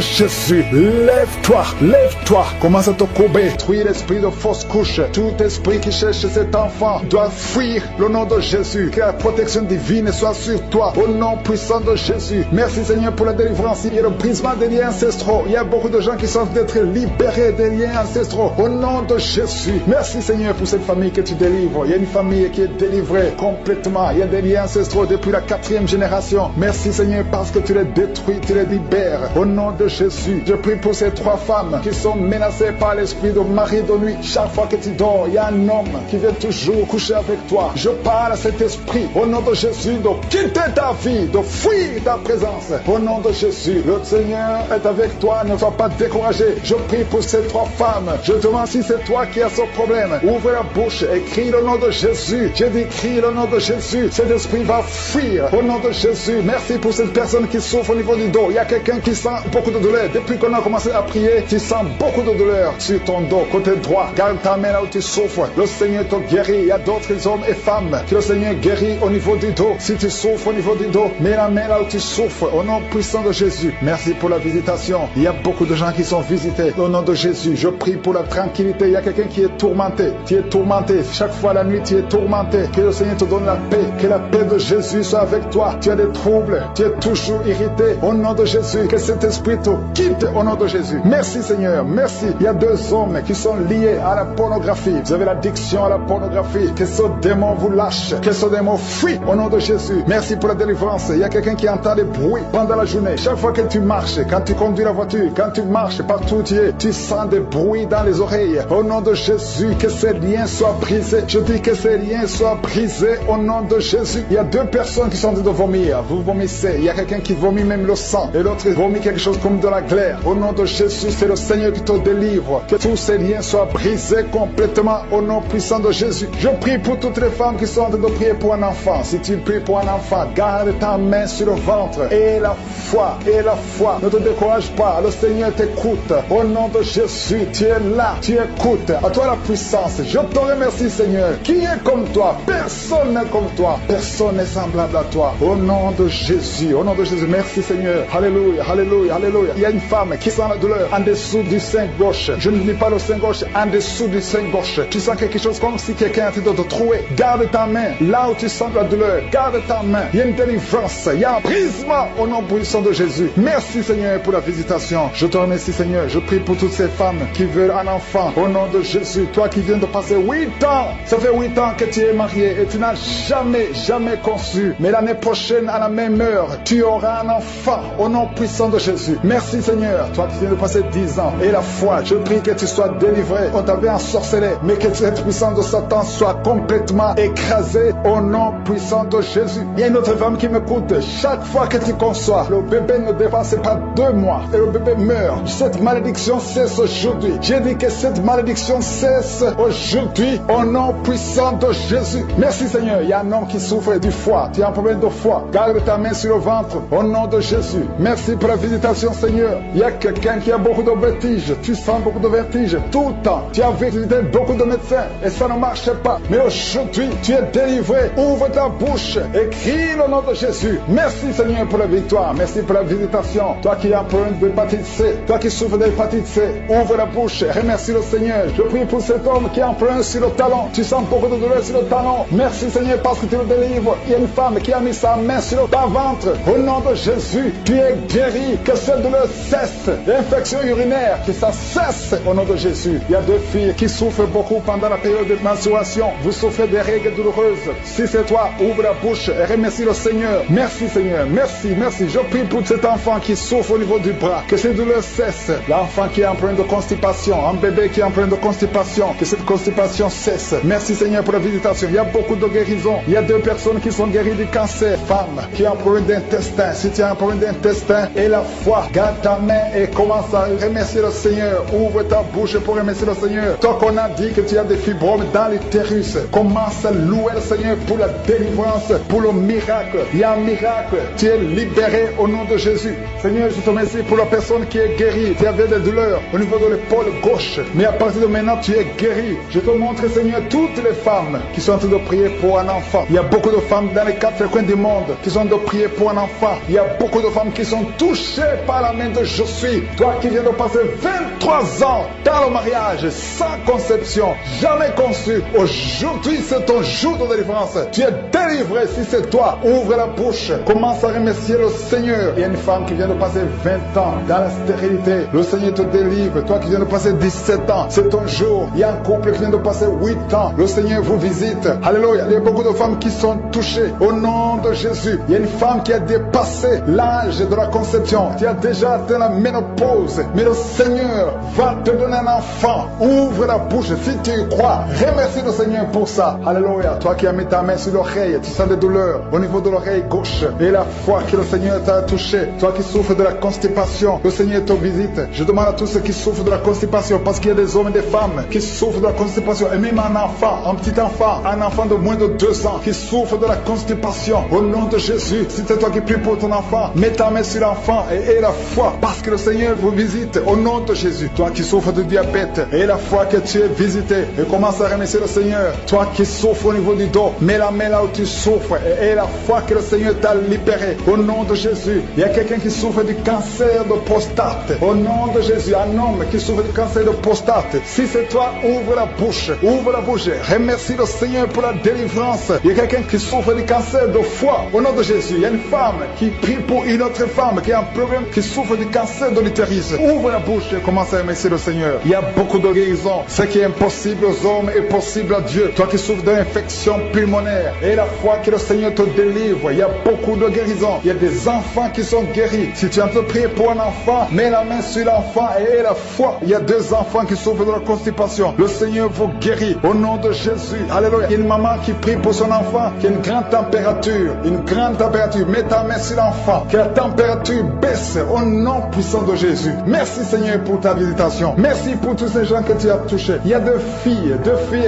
Speaker 1: Jésus, lève-toi, lève-toi. Commence à te courber. Détruis l'esprit de fausse couche. Tout esprit qui cherche cet enfant doit fuir le nom de Jésus. Que la protection divine soit sur toi. Au nom puissant de Jésus. Merci, Seigneur, pour la délivrance. Il y a le brisement des liens ancestraux. Il y a beaucoup de gens qui sont d'être libérés des liens ancestraux. Au nom de Jésus. Merci, Seigneur, pour cette famille que tu délivres. Il y a une famille qui est délivrée complètement. Il y a des liens ancestraux depuis la 4e génération. Merci, Seigneur, parce que tu les détruis, tu les libères. Au nom de Jésus, je prie pour ces 3 femmes qui sont menacées par l'esprit de mari de nuit. Chaque fois que tu dors, il y a un homme qui vient toujours coucher avec toi. Je parle à cet esprit, au nom de Jésus, de quitter ta vie, de fuir ta présence. Au nom de Jésus, le Seigneur est avec toi, ne sois pas découragé. Je prie pour ces 3 femmes. Je te demande si c'est toi qui as ce problème. Ouvre la bouche et crie le nom de Jésus. J'ai dit crie le nom de Jésus. Cet esprit va fuir au nom de Jésus. Merci pour cette personne qui souffre au niveau du dos. Il y a quelqu'un qui sent beaucoup de douleur. Depuis qu'on a commencé à prier, tu sens beaucoup de douleur sur ton dos, côté droit. Garde ta main là où tu souffres. Le Seigneur te guérit. Il y a d'autres hommes et femmes que le Seigneur guérit au niveau du dos. Si tu souffres au niveau du dos, mets la main là où tu souffres au nom puissant de Jésus. Merci pour la visitation. Il y a beaucoup de gens qui sont visités au nom de Jésus. Je prie pour la tranquillité. Il y a quelqu'un qui est tourmenté. Tu es tourmenté. Chaque fois la nuit, tu es tourmenté. Que le Seigneur te donne la paix. Que la paix de Jésus soit avec toi. Tu as des troubles. Tu es toujours irrité. Au nom de Jésus. Que cet esprit te quitte au nom de Jésus. Merci, Seigneur. Merci. Il y a 2 hommes qui sont liés à la pornographie. Vous avez l'addiction à la pornographie. Que ce démon vous lâche. Que ce démon fuit au nom de Jésus. Merci pour la délivrance. Il y a quelqu'un qui entend des bruits pendant la journée. Chaque fois que tu marches, quand tu conduis la voiture, quand tu marches partout où tu es, tu sens des bruits dans les oreilles. Au nom de Jésus, que ces liens soient brisés. Je dis que ces liens soient brisés au nom de Jésus. Il y a 2 personnes qui sont en train de vomir. Vous vomissez. Il y a quelqu'un qui vomit même le sang. Et l'autre vomit quelque chose comme de la glaire. Au nom de Jésus, c'est le Seigneur qui te délivre. Que tous ces liens soient brisés complètement au nom puissant de Jésus. Je prie pour toutes les femmes qui sont en train de prier pour un enfant. Si tu pries pour un enfant, garde ta main sur le ventre. Et la foi, et la foi. Ne te décourage pas. Le Seigneur t'écoute. Au nom de Jésus, tu es là. Tu écoutes. À toi la puissance. Je te remercie, Seigneur. Qui est comme toi? Personne n'est comme toi. Personne n'est semblable à toi. Au nom de Jésus. Au nom de Jésus. Merci, Seigneur. Alléluia, alléluia, alléluia. Il y a une femme qui sent la douleur en dessous du sein gauche. Je ne dis pas le sein gauche, en dessous du sein gauche. Tu sens quelque chose comme si quelqu'un a été de te trouver. Garde ta main là où tu sens la douleur. Garde ta main. Il y a une délivrance. Il y a un brisement au nom puissant de Jésus. Merci, Seigneur, pour la visitation. Je te remercie, Seigneur. Je prie pour toutes ces femmes qui veulent un enfant. Au nom de Jésus. Toi qui viens de passer 8 ans. Ça fait 8 ans que tu es marié et tu n'as jamais conçu. Mais l'année prochaine, à la même heure, tu auras un enfant. Au nom puissant de Jésus. Merci, Seigneur. Toi qui viens de passer 10 ans. Et la foi, je prie que tu sois délivré. On t'avait ensorcelé. Mais que cette puissance de Satan soit complètement écrasée. Au nom puissant de Jésus. Il y a une autre femme qui m'écoute. Chaque fois que tu conçois, le bébé ne dépasse pas 2 mois. Et le bébé meurt. Cette malédiction cesse aujourd'hui. J'ai dit que cette malédiction cesse aujourd'hui. Au nom puissant de Jésus. Merci, Seigneur. Il y a un homme qui souffre du foie. Tu as un problème de foie. Garde ta main sur le ventre. Au nom de Jésus. Merci pour la visitation, Seigneur. Il y a quelqu'un qui a beaucoup de vertiges. Tu sens beaucoup de vertiges tout le temps. Tu as visité beaucoup de médecins et ça ne marche pas. Mais aujourd'hui, tu es délivré. Ouvre ta bouche et crie le nom de Jésus. Merci, Seigneur, pour la victoire. Merci pour la visitation. Toi qui as un problème d'hépatite C, toi qui souffres d'hépatite C, ouvre la bouche et remercie le Seigneur. Je prie pour cet homme qui a un problème sur le talon. Tu sens beaucoup de douleur sur le talon. Merci, Seigneur, parce que tu le délivres. Il y a une femme qui a mis sa main sur ton ventre. Au nom de Jésus, tu es guéri. Que cette douleur cesse. L'infection urinaire, que ça cesse au nom de Jésus. Il y a 2 filles qui souffrent beaucoup pendant la période de menstruation. Vous souffrez des règles douloureuses. Si c'est toi, ouvre la bouche et remercie le Seigneur. Merci, Seigneur. Merci, merci. Je prie pour ces cet enfant qui souffre au niveau du bras, que ces douleurs cessent. L'enfant qui est en problème de constipation, un bébé qui est en problème de constipation, que cette constipation cesse. Merci Seigneur pour la visitation. Il y a beaucoup de guérisons. Il y a 2 personnes qui sont guéries du cancer. Femme qui a un problème d'intestin. Si tu as un problème d'intestin et la foi, garde ta main et commence à remercier le Seigneur. Ouvre ta bouche pour remercier le Seigneur. Toi qu'on a dit que tu as des fibromes dans l'utérus, commence à louer le Seigneur pour la délivrance, pour le miracle. Il y a un miracle. Tu es libéré au nom de Jésus. Seigneur, je te remercie pour la personne qui est guérie. Tu avais des douleurs au niveau de l'épaule gauche, mais à partir de maintenant, tu es guéri. Je te montre, Seigneur, toutes les femmes qui sont en train de prier pour un enfant. Il y a beaucoup de femmes dans les 4 coins du monde qui sont en train de prier pour un enfant. Il y a beaucoup de femmes qui sont touchées par la main de Je suis. Toi qui viens de passer 23 ans dans le mariage, sans conception, jamais conçu. Aujourd'hui, c'est ton jour de délivrance. Tu es délivré si c'est toi. Ouvre la bouche. Commence à remercier le Seigneur. Il y a une femme qui vient de passer 20 ans dans la stérilité. Le Seigneur te délivre. Toi qui viens de passer 17 ans, c'est ton jour. Il y a un couple qui vient de passer 8 ans. Le Seigneur vous visite. Alléluia. Il y a beaucoup de femmes qui sont touchées au nom de Jésus. Il y a une femme qui a dépassé l'âge de la conception. Tu as déjà atteint la ménopause. Mais le Seigneur va te donner un enfant. Ouvre la bouche si tu y crois. Remercie le Seigneur pour ça. Alléluia. Toi qui as mis ta main sur l'oreille, tu sens des douleurs au niveau de l'oreille gauche. Et la foi que le Seigneur t'a touché. Toi qui souffres de la constipation, le Seigneur te visite. Je demande à tous ceux qui souffrent de la constipation, parce qu'il y a des hommes et des femmes qui souffrent de la constipation, et même un enfant, un petit enfant, un enfant de moins de 2 ans qui souffre de la constipation. Au nom de Jésus, si c'est toi qui pries pour ton enfant, mets ta main sur l'enfant et aie la foi, parce que le Seigneur vous visite. Au nom de Jésus, toi qui souffres de diabète, aie la foi que tu es visité et commence à remercier le Seigneur. Toi qui souffres au niveau du dos, mets la main là où tu souffres et aie la foi que le Seigneur t'a libéré. Au nom de Jésus, il y a quelqu'un qui souffre du cancer de prostate. Au nom de Jésus, un homme qui souffre du cancer de prostate. Si c'est toi, ouvre la bouche. Ouvre la bouche. Remercie le Seigneur pour la délivrance. Il y a quelqu'un qui souffre du cancer de foie. Au nom de Jésus, il y a une femme qui prie pour une autre femme qui a un problème, qui souffre du cancer de l'utérus. Ouvre la bouche et commence à remercier le Seigneur. Il y a beaucoup de guérisons. Ce qui est impossible aux hommes est possible à Dieu. Toi qui souffres d'infection pulmonaire, et la foi que le Seigneur te délivre. Il y a beaucoup de guérisons. Il y a des enfants qui sont guéris. Si tu es en train de prier pour un enfant, mets la main sur l'enfant et aie la foi. Il y a 2 enfants qui souffrent de la constipation. Le Seigneur vous guérit au nom de Jésus. Alléluia. Il y a une maman qui prie pour son enfant qui a une grande température. Une grande température. Mets ta main sur l'enfant. Que la température baisse au nom puissant de Jésus. Merci Seigneur pour ta visitation. Merci pour tous ces gens que tu as touchés. Il y a 2 filles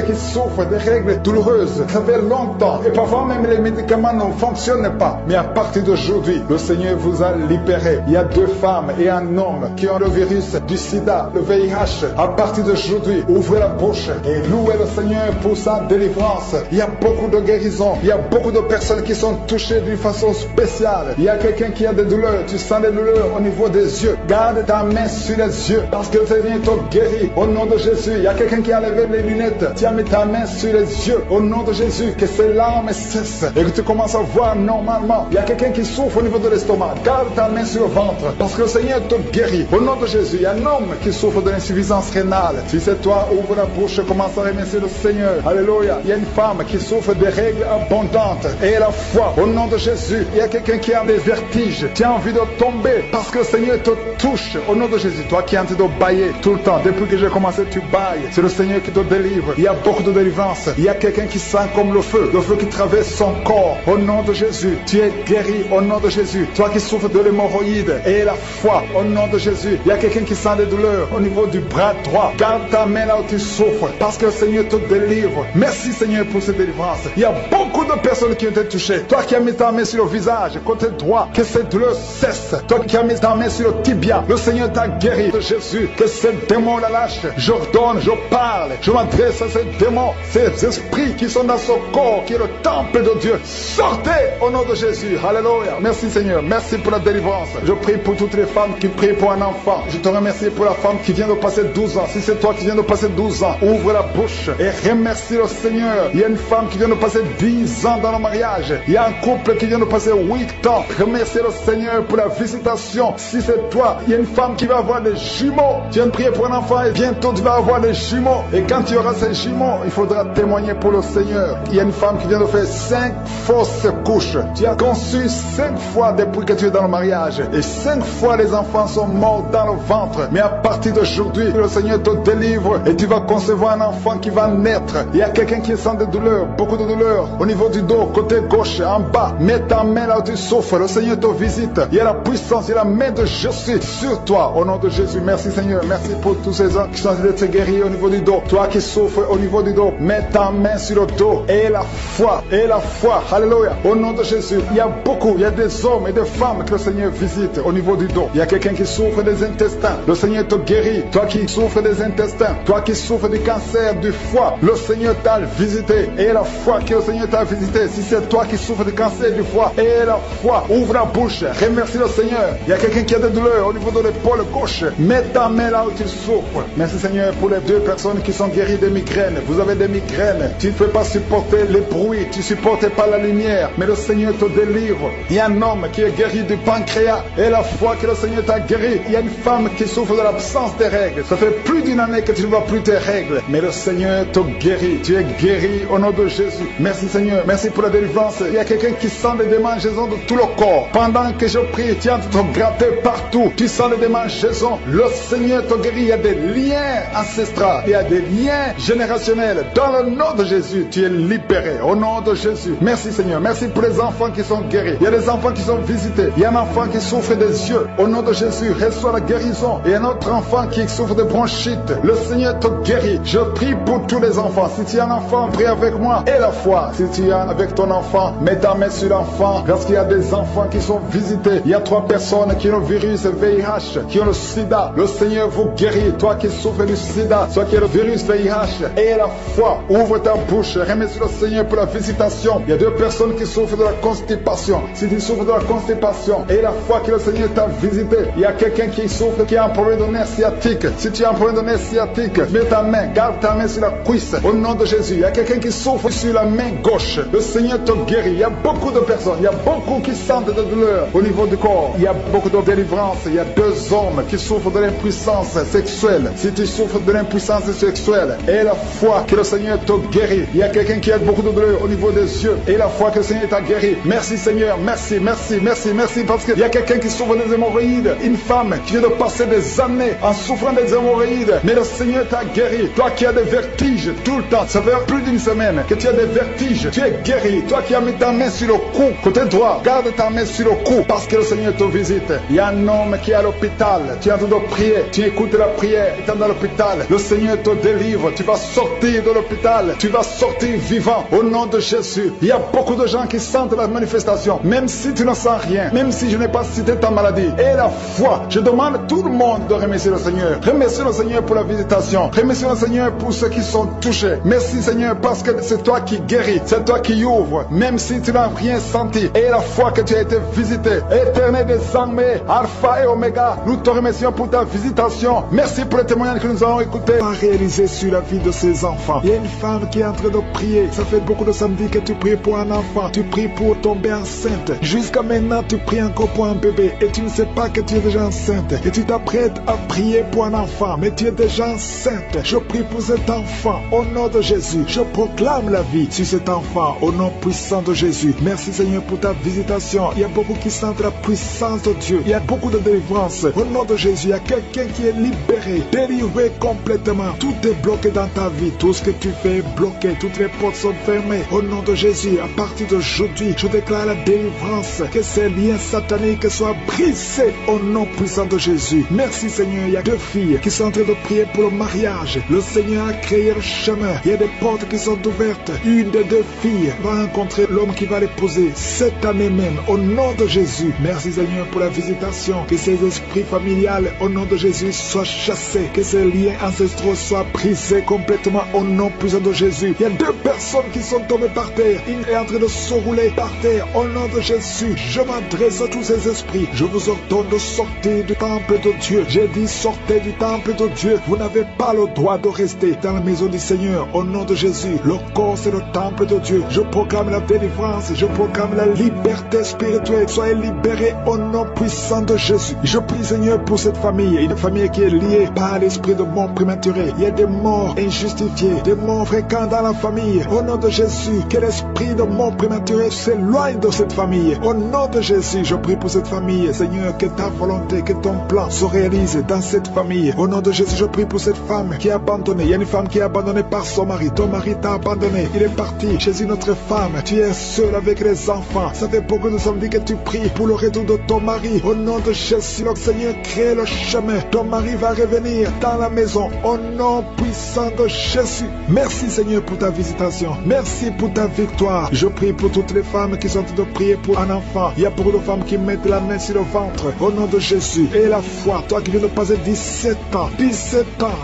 Speaker 1: qui souffrent des règles douloureuses. Ça fait longtemps. Et parfois même les médicaments ne fonctionnent pas. Mais à partir d'aujourd'hui, le Seigneur vous a libéré. Il y a 2 femmes et un homme qui ont le virus du sida, le VIH. À partir d'aujourd'hui, ouvrez la bouche et louez le Seigneur pour sa délivrance. Il y a beaucoup de guérisons. Il y a beaucoup de personnes qui sont touchées d'une façon spéciale. Il y a quelqu'un qui a des douleurs. Tu sens des douleurs au niveau des yeux. Garde ta main sur les yeux parce que le Seigneur te guérit. Au nom de Jésus, il y a quelqu'un qui a levé les lunettes. Tu as mis ta main sur les yeux. Au nom de Jésus, que ces larmes cessent et que tu commences à voir normalement. Il y a quelqu'un qui souffre au niveau de l'estomac. Garde ta main sur le ventre parce que le Seigneur te guérit. Au nom de Jésus, il y a un homme qui souffre de l'insuffisance rénale. Si c'est toi, ouvre la bouche et commence à remercier le Seigneur. Alléluia. Il y a une femme qui souffre de règles abondantes et la foi. Au nom de Jésus, il y a quelqu'un qui a des vertiges. Tu as envie de tomber parce que le Seigneur te touche. Au nom de Jésus, toi qui es en train de bailler tout le temps. Depuis que j'ai commencé, tu bailles. C'est le Seigneur qui te délivre. Il y a beaucoup de délivrance. Il y a quelqu'un qui sent comme le feu qui traverse son corps. Au nom de Jésus, tu es guéri. Au nom de Jésus, toi qui souffres de l'hémorroïde et la foi. Au nom de Jésus, il y a quelqu'un qui sent des douleurs au niveau du bras droit. Garde ta main là où tu souffres parce que le Seigneur te délivre. Merci Seigneur pour cette délivrance. Il y a beaucoup de personnes qui ont été touchées. Toi qui as mis ta main sur le visage, côté droit, que cette douleur cesse. Toi qui as mis ta main sur le tibia, le Seigneur t'a guéri. De Jésus, que ces démons la lâchent. J'ordonne, je parle, je m'adresse à ces démons, ces esprits qui sont dans ce corps, qui est le temple de Dieu. Sortez au nom de Jésus. Alléluia. Merci Seigneur. Merci pour la délivrance. Je prie pour toutes les femmes qui prient pour un enfant. Je te remercie pour la femme qui vient de passer 12 ans. Si c'est toi qui viens de passer 12 ans, ouvre la bouche et remercie le Seigneur. Il y a une femme qui vient de passer 10 ans dans le mariage. Il y a un couple qui vient de passer 8 ans. Remercie le Seigneur pour la visitation. Si c'est toi, il y a une femme qui va avoir des jumeaux. Tu viens de prier pour un enfant et bientôt tu vas avoir des jumeaux. Et quand tu auras ces jumeaux, il faudra témoigner pour le Seigneur. Il y a une femme qui vient de faire 5 fausses couches. Tu as conçu 5 fois depuis que tu es dans le mariage. Et 5 fois les enfants sont morts dans le ventre. Mais à partir d'aujourd'hui, le Seigneur te délivre et tu vas concevoir un enfant qui va naître. Il y a quelqu'un qui sent de douleur, beaucoup de douleur au niveau du dos, côté gauche, en bas. Mets ta main là où tu souffres. Le Seigneur te visite. Il y a la puissance, il y a la main de Jésus sur toi. Au nom de Jésus, merci Seigneur. Merci pour tous ces gens qui sont en train de te guérir au niveau du dos. Toi qui souffres au niveau du dos, mets ta main sur le dos. Et la foi, et la foi. Alléluia. Au nom de Jésus, il y a beaucoup, il y a des hommes et des femmes que le Seigneur visite au niveau du dos. Il y a quelqu'un qui souffre des intestins. Le Seigneur te guérit. Toi qui souffres des intestins, toi qui souffres du cancer du foie, le Seigneur t'a visité. Et la foi que le Seigneur t'a visité. Si c'est toi qui souffres du cancer du foie, et la foi, ouvre la bouche, remercie le Seigneur. Il y a quelqu'un qui a des douleurs au niveau de l'épaule gauche. Mets ta main là où tu souffres. Merci Seigneur pour les 2 personnes qui sont guéries de migraines. Vous avez des migraines. Tu ne peux pas supporter les bruits. Tu ne supportes pas la lumière. Mais le Seigneur te délivre. Il y a un homme qui est guéri du pancréas. Et la foi que le Seigneur t'a guéri. Il y a une femme qui souffre de l'absence des règles. Ça fait plus d'1 année que tu ne vois plus tes règles. Mais le Seigneur te guérit. Tu es guéri au nom de Jésus. Merci Seigneur. Merci pour la délivrance. Il y a quelqu'un qui sent des démangeaisons de tout le corps. Pendant que je prie, tu es en train de te gratter partout. Tu sens des démangeaisons. Le Seigneur te guérit. Il y a des liens ancestraux. Il y a des liens générationnels. Dans le nom de Jésus, tu es libéré. Au nom de Jésus. Merci Seigneur. Merci pour les enfants qui sont guéris. Il y a des enfants qui sont visités. Il y a un enfant qui souffre des yeux. Au nom de Jésus, reçois la guérison. Et un autre enfant qui souffre de bronchite. Le Seigneur te guérit. Je prie pour tous les enfants. Si tu as un enfant, prie avec moi. Et la foi. Si tu es avec ton enfant, mets ta main sur l'enfant. Parce qu'il y a des enfants qui sont visités. Il y a 3 personnes qui ont le virus VIH, qui ont le sida. Le Seigneur vous guérit. Toi qui souffres du sida, toi qui as le virus VIH. Et la foi. Ouvre ta bouche. Remercie le Seigneur pour la visitation. Il y a 2 personnes qui souffrent de la constipation. Si tu souffres de la constipation, et la foi que le Seigneur t'a visité. Il y a quelqu'un qui souffre, qui a un problème de nerf sciatique. Si tu as un problème de nerf sciatique, mets ta main, garde ta main sur la cuisse. Au nom de Jésus, il y a quelqu'un qui souffre sur la main gauche. Le Seigneur te guérit. Il y a beaucoup de personnes, il y a beaucoup qui sentent de douleur au niveau du corps. Il y a beaucoup de délivrance. Il y a 2 hommes qui souffrent de l'impuissance sexuelle. Si tu souffres de l'impuissance sexuelle, et la foi que le Seigneur te guérit. Il y a quelqu'un qui a beaucoup de douleur au niveau des yeux, et la foi que le Seigneur t'a guéri. Merci Seigneur, merci, merci, merci, merci, parce qu'il y a quelqu'un qui souffre des hémorroïdes. Une femme qui vient de passer des années en souffrant des hémorroïdes, mais le Seigneur t'a guéri. Toi qui as des vertiges tout le temps, ça fait plus d'1 semaine que tu as des vertiges, tu es guéri. Toi qui as mis ta main sur le cou, côté droit, garde ta main sur le cou, parce que le Seigneur te visite. Il y a un homme qui est à l'hôpital, tu es en train de prier, tu écoutes la prière, tu es dans l'hôpital, le Seigneur te délivre, tu vas sortir de l'hôpital, tu vas sortir vivant, au nom de Jésus. Il y a beaucoup de gens qui sentent la manifestation, même si tu ne sens rien, même si je n'ai pas cité ta maladie. Et la foi, je demande à tout le monde de remercier le Seigneur. Remercie le Seigneur pour la visitation, remercie le Seigneur pour ceux qui sont touchés. Merci Seigneur parce que c'est toi qui guéris, c'est toi qui ouvres, même si tu n'as rien senti. Et la foi que tu as été visité, Éternel des armées, Alpha et Oméga, nous te remercions pour ta visitation. Merci pour les témoignages que nous avons écoutés. Pas réalisé sur la vie de ces enfants. Il y a une femme qui est en train de prier. Ça fait beaucoup de samedis que tu pries pour un enfant, tu pries pour tomber enceinte. Jusqu'à maintenant, tu pries encore pour un bébé et tu ne sais pas que tu es déjà enceinte. Et tu t'apprêtes à prier pour un enfant, mais tu es déjà enceinte. Je prie pour cet enfant au nom de Jésus. Je proclame la vie sur cet enfant au nom puissant de Jésus. Merci Seigneur pour ta visitation. Il y a beaucoup qui sentent la puissance de Dieu. Il y a beaucoup de délivrance. Au nom de Jésus, il y a quelqu'un qui est libéré, délivré complètement. Tout est bloqué dans ta vie. Tout ce que tu fais est bloqué. Toutes les portes sont fermées. Au nom de Jésus, à partir d'aujourd'hui, je déclare la délivrance. Que ces liens sataniques soient brisés au nom puissant de Jésus. Merci Seigneur. Il y a 2 filles qui sont en train de prier pour le mariage. Le Seigneur a créé le chemin. Il y a des portes qui sont ouvertes. Une des 2 filles va rencontrer l'homme qui va l'épouser cette année même. Au nom de Jésus. Merci Seigneur pour la visitation. Que ces esprits familiales au nom de Jésus soient chassés. Que ces liens ancestraux soient brisés complètement au nom puissant de Jésus. Il y a 2 personnes qui sont tombées par terre. Une est en train de se rouler par terre. Au nom de Jésus, je m'adresse à tous ces esprits. Je vous ordonne de sortir du temple de Dieu. J'ai dit sortez du temple de Dieu. Vous n'avez pas le droit de rester dans la maison du Seigneur. Au nom de Jésus, le corps c'est le temple de Dieu. Je proclame la délivrance. Je proclame la liberté spirituelle. Soyez libérés au nom puissant de Jésus. Je prie Seigneur pour cette famille. Une famille qui est liée par l'esprit de mort prématuré. Il y a des morts injustifiées, des morts fréquents dans la famille. Au nom de Jésus, que l'esprit de mort prématuré s'éloigne de cette famille. Au nom de Jésus,
Speaker 2: Jésus, je prie pour cette famille. Seigneur, que ta volonté, que ton plan se réalise dans cette famille. Au nom de Jésus, je prie pour cette femme qui est abandonnée. Il y a une femme qui est abandonnée par son mari. Ton mari t'a abandonné. Il est parti chez une autre femme. Tu es seul avec les enfants. Ça fait beaucoup de samedis que tu pries pour le retour de ton mari. Au nom de Jésus, le Seigneur, crée le chemin. Ton mari va revenir dans la maison. Au nom puissant de Jésus. Merci Seigneur pour ta visitation. Merci pour ta victoire. Je prie pour toutes les femmes qui sont en train de prier pour un enfant. Il y a beaucoup de femmes qui mettent la main sur le ventre. Au nom de Jésus. Et la foi, toi qui viens de passer 17 ans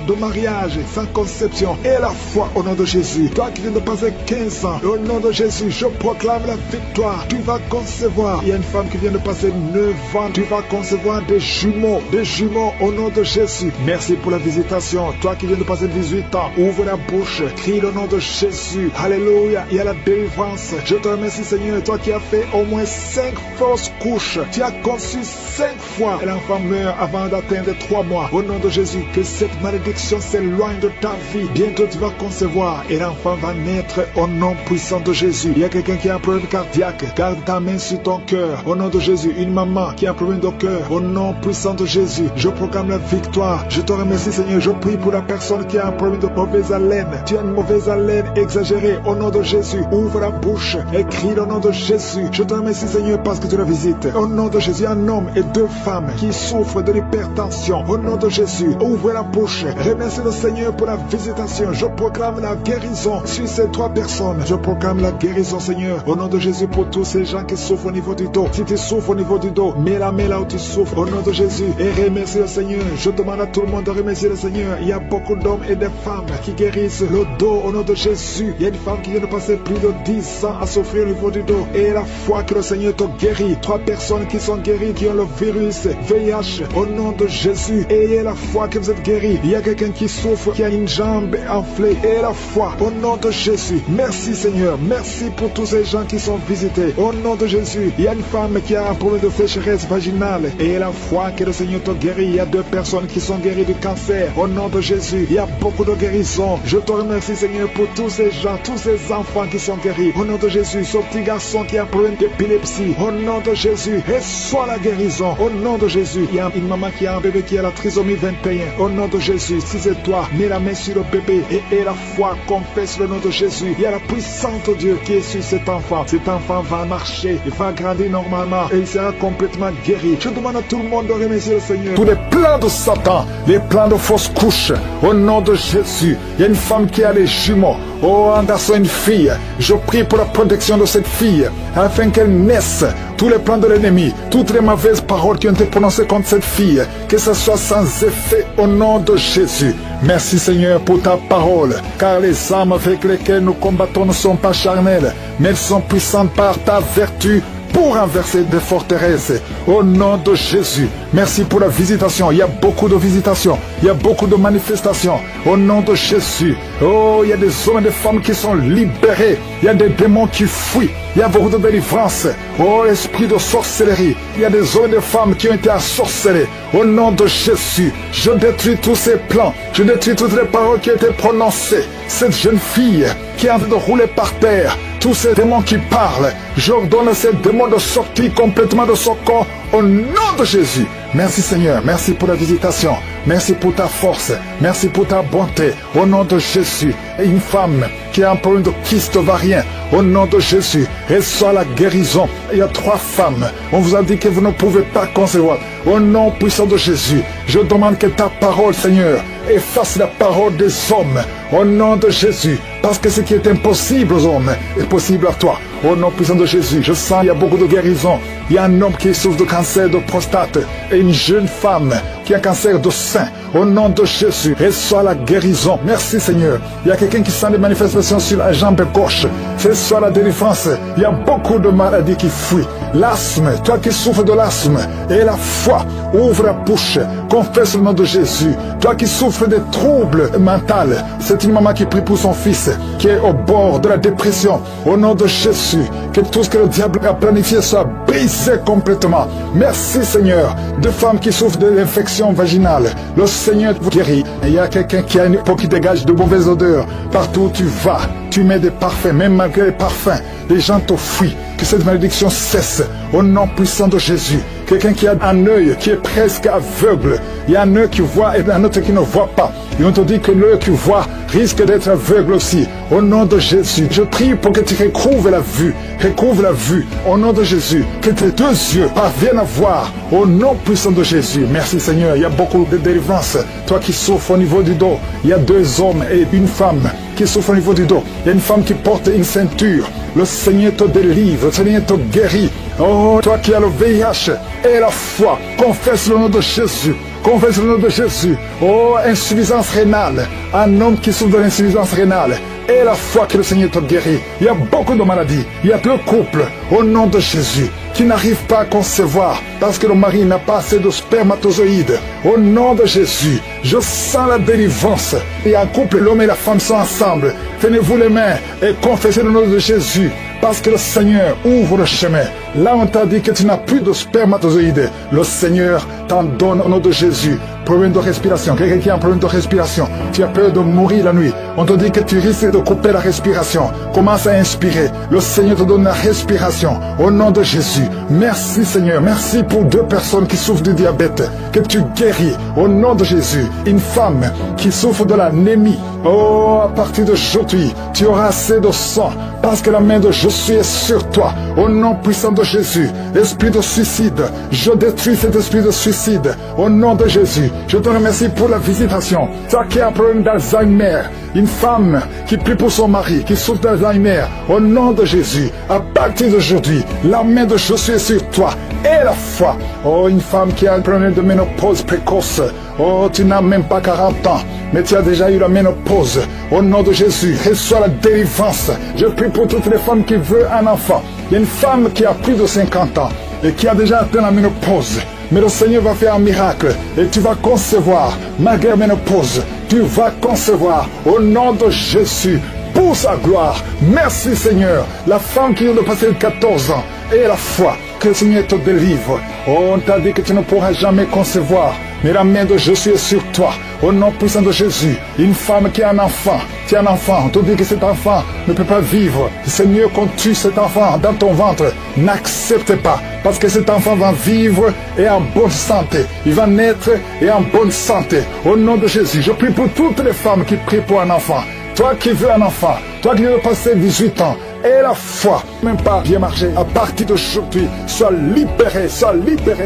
Speaker 2: de mariage sans conception. Et la foi au nom de Jésus. Toi qui viens de passer 15 ans. Au nom de Jésus, je proclame la victoire. Tu vas concevoir. Il y a une femme qui vient de passer 9 ans. Tu vas concevoir des jumeaux. Des jumeaux au nom de Jésus. Merci pour la visitation. Toi qui viens de passer 18 ans. Ouvre la bouche. Crie le nom de Jésus. Alléluia. Il y a la délivrance. Je te remercie Seigneur. Toi qui as fait au moins 5 fausses couches. Tu as conçu 5 fois. Et l'enfant meurt avant d'atteindre 3 mois. Au nom de Jésus. Que cette malédiction s'éloigne de ta vie. Bientôt tu vas concevoir. Et l'enfant va naître au nom puissant de Jésus. Il y a quelqu'un qui a un problème cardiaque. Garde ta main sur ton cœur. Au nom de Jésus. Une maman qui a un problème de cœur. Au nom puissant de Jésus. Je proclame la victoire. Je te remercie Seigneur. Je prie pour la personne qui a un problème de mauvaise haleine. Tu as une mauvaise haleine exagérée. Au nom de Jésus. Ouvre la bouche. Et crie le nom de Jésus. Je te remercie Seigneur parce que tu la visites. Au nom de Jésus. Un homme et 2 femmes qui souffrent de l'hypertension. Au nom de Jésus. Ouvre la bouche. Remercie le Seigneur pour la visitation. Je proclame la guérison sur ces 3 personnes. Je proclame la guérison Seigneur. Au nom de Jésus pour tous ces gens qui souffrent au niveau du dos. Si tu souffres au niveau du dos, mets la main là où tu souffres. Au nom de Jésus. Et remercie le Seigneur. Je demande à tout le monde de remercier le Seigneur. Il y a beaucoup d'hommes et de femmes qui guérissent le dos au nom de Jésus. Il y a une femme qui vient de passer plus de 10 ans à souffrir au niveau du dos. Et la foi que le Seigneur te guérit. 3 personnes qui sont guéries, qui ont le virus VIH au nom de Jésus. Ayez la foi que vous êtes guéris. Il y a quelqu'un qui souffre, qui a une jambe enflée. Et la foi au nom de Jésus. Merci Seigneur. Merci pour tous ces gens qui sont visités. Au nom de Jésus. Il y a une femme qui a un problème de sécheresse vaginale. Et la foi que le Seigneur te guérit. Il y a 2 personnes qui sont guéries du cancer. Au nom de Jésus. Il y a beaucoup de guérisons. Je te remercie Seigneur pour tous ces gens, tous ces enfants qui sont guéris. Au nom de Jésus. Ce petit garçon qui a un problème d'épilepsie. Au nom de Jésus. Reçois la guérison. Au nom de Jésus. Il y a une maman qui a un bébé qui a la trisomie 21. Au nom de Jésus. Si c'est toi, mets la main sur le bébé et la foi, confesse le nom de Jésus. Il y a la puissance de Dieu qui est sur cet enfant. Cet enfant va marcher, il va grandir normalement et il sera complètement guéri. Je demande à tout le monde de remercier le Seigneur.
Speaker 1: Tous les plans de Satan, les plans de fausses couches, au nom de Jésus. Il y a une femme qui a les jumeaux. Oh, un garçon, une fille. Je prie pour la protection de cette fille, afin qu'elle naisse. Tous les plans de l'ennemi, toutes les mauvaises paroles qui ont été prononcées contre cette fille, que ce soit sans effet au nom de Jésus. Merci Seigneur pour ta parole, car les armes avec lesquelles nous combattons ne sont pas charnelles, mais elles sont puissantes par ta vertu pour renverser des forteresses. Au nom de Jésus, merci pour la visitation. Il y a beaucoup de visitations, il y a beaucoup de manifestations. Au nom de Jésus, oh, il y a des hommes et des femmes qui sont libérés. Il y a des démons qui fuient. Il y a beaucoup de délivrance. Oh, l'esprit de sorcellerie. Il y a des hommes et des femmes qui ont été ensorcelés. Au nom de Jésus, je détruis tous ces plans. Je détruis toutes les paroles qui ont été prononcées. Cette jeune fille qui est en train de rouler par terre, tous ces démons qui parlent, j'ordonne à ces démons de sortir complètement de son corps au nom de Jésus. Merci Seigneur, merci pour la visitation, merci pour ta force, merci pour ta bonté, au nom de Jésus. Et une femme qui a un problème de kyste ovarien, au nom de Jésus, reçoit la guérison. Il y a 3 femmes, on vous a dit que vous ne pouvez pas concevoir. Au nom puissant de Jésus, je demande que ta parole Seigneur efface la parole des hommes, au nom de Jésus, parce que ce qui est impossible aux hommes est possible à toi. Au nom puissant de Jésus, je sens qu'il y a beaucoup de guérisons. Il y a un homme qui souffre de cancer de prostate et une jeune femme qui a un cancer de sein. Au nom de Jésus, reçois la guérison. Merci Seigneur. Il y a quelqu'un qui sent des manifestations sur la jambe gauche. Reçois la délivrance. Il y a beaucoup de maladies qui fuient. L'asthme, toi qui souffres de l'asthme, et la foi, ouvre la bouche, confesse le nom de Jésus. Toi qui souffres des troubles mentaux, ce C'est une maman qui prie pour son fils, qui est au bord de la dépression. Au nom de Jésus, que tout ce que le diable a planifié soit brisé complètement. Merci Seigneur. De femmes qui souffrent de l'infection vaginale, le Seigneur vous guérit. Il y a quelqu'un qui a une peau qui dégage de mauvaises odeurs. Partout où tu vas, tu mets des parfums, même malgré les parfums, les gens te fuient. Que cette malédiction cesse au nom puissant de Jésus. Quelqu'un qui a un œil qui est presque aveugle. Il y a un œil qui voit et un autre qui ne voit pas. Et on te dit que l'œil qui voit risque d'être aveugle aussi. Au nom de Jésus, je prie pour que tu recouvres la vue. Recouvre la vue. Au nom de Jésus, que tes deux yeux parviennent à voir. Au nom puissant de Jésus. Merci Seigneur. Il y a beaucoup de délivrance. Toi qui souffres au niveau du dos, il y a 2 hommes et une femme qui souffrent au niveau du dos. Il y a une femme qui porte une ceinture. Le Seigneur te délivre. Le Seigneur te guérit. Oh, toi qui as le VIH et la foi, confesse le nom de Jésus. Confesse le nom de Jésus. Oh, insuffisance rénale. Un homme qui souffre de l'insuffisance rénale. Et la foi que le Seigneur te guérit. Il y a beaucoup de maladies. Il y a 2 couples, au nom de Jésus, qui n'arrivent pas à concevoir parce que le mari n'a pas assez de spermatozoïdes. Au nom de Jésus, je sens la délivrance. Il y a un couple, l'homme et la femme sont ensemble. Tenez-vous les mains et confessez le nom de Jésus. Parce que le Seigneur ouvre le chemin. Là, on t'a dit que tu n'as plus de spermatozoïdes. Le Seigneur t'en donne au nom de Jésus. Problème de respiration. Quelqu'un qui a un problème de respiration. Tu as peur de mourir la nuit. On te dit que tu risques de couper la respiration. Commence à inspirer. Le Seigneur te donne la respiration. Au nom de Jésus. Merci Seigneur. Merci pour 2 personnes qui souffrent du diabète. Que tu guéris. Au nom de Jésus. Une femme qui souffre de l'anémie. Oh, à partir d'aujourd'hui, tu auras assez de sang. Parce que la main de Jésus est sur toi. Au nom puissant de Jésus. Esprit de suicide. Je détruis cet esprit de suicide. Au nom de Jésus. Je te remercie pour la visitation. Toi qui as un problème d'Alzheimer. Une femme qui prie pour son mari, qui souffre d'Alzheimer. Au nom de Jésus. À partir d'aujourd'hui, la main de Jésus est sur toi. Et la foi. Oh, une femme qui a un problème de ménopause précoce. Oh, tu n'as même pas 40 ans, mais tu as déjà eu la ménopause. Au nom de Jésus, reçois la délivrance. Je prie pour toutes les femmes qui veulent un enfant. Il y a une femme qui a plus de 50 ans et qui a déjà atteint la ménopause. Mais le Seigneur va faire un miracle et tu vas concevoir, malgré la ménopause. Tu vas concevoir au nom de Jésus. Pour sa gloire. Merci Seigneur. La femme qui vient de passer 14 ans et la foi. Que le Seigneur te délivre. Oh, on t'a dit que tu ne pourras jamais concevoir. Mais la main de Jésus est sur toi. Au nom puissant de Jésus. Une femme qui a un enfant. Tu as un enfant. On te dit que cet enfant ne peut pas vivre. C'est mieux qu'on tue cet enfant dans ton ventre. N'accepte pas. Parce que cet enfant va vivre et en bonne santé. Il va naître et en bonne santé. Au nom de Jésus. Je prie pour toutes les femmes qui prient pour un enfant. Toi qui veux un enfant, toi qui veux passer 18 ans, et la foi, même pas bien marcher, à partir d'aujourd'hui, sois libéré,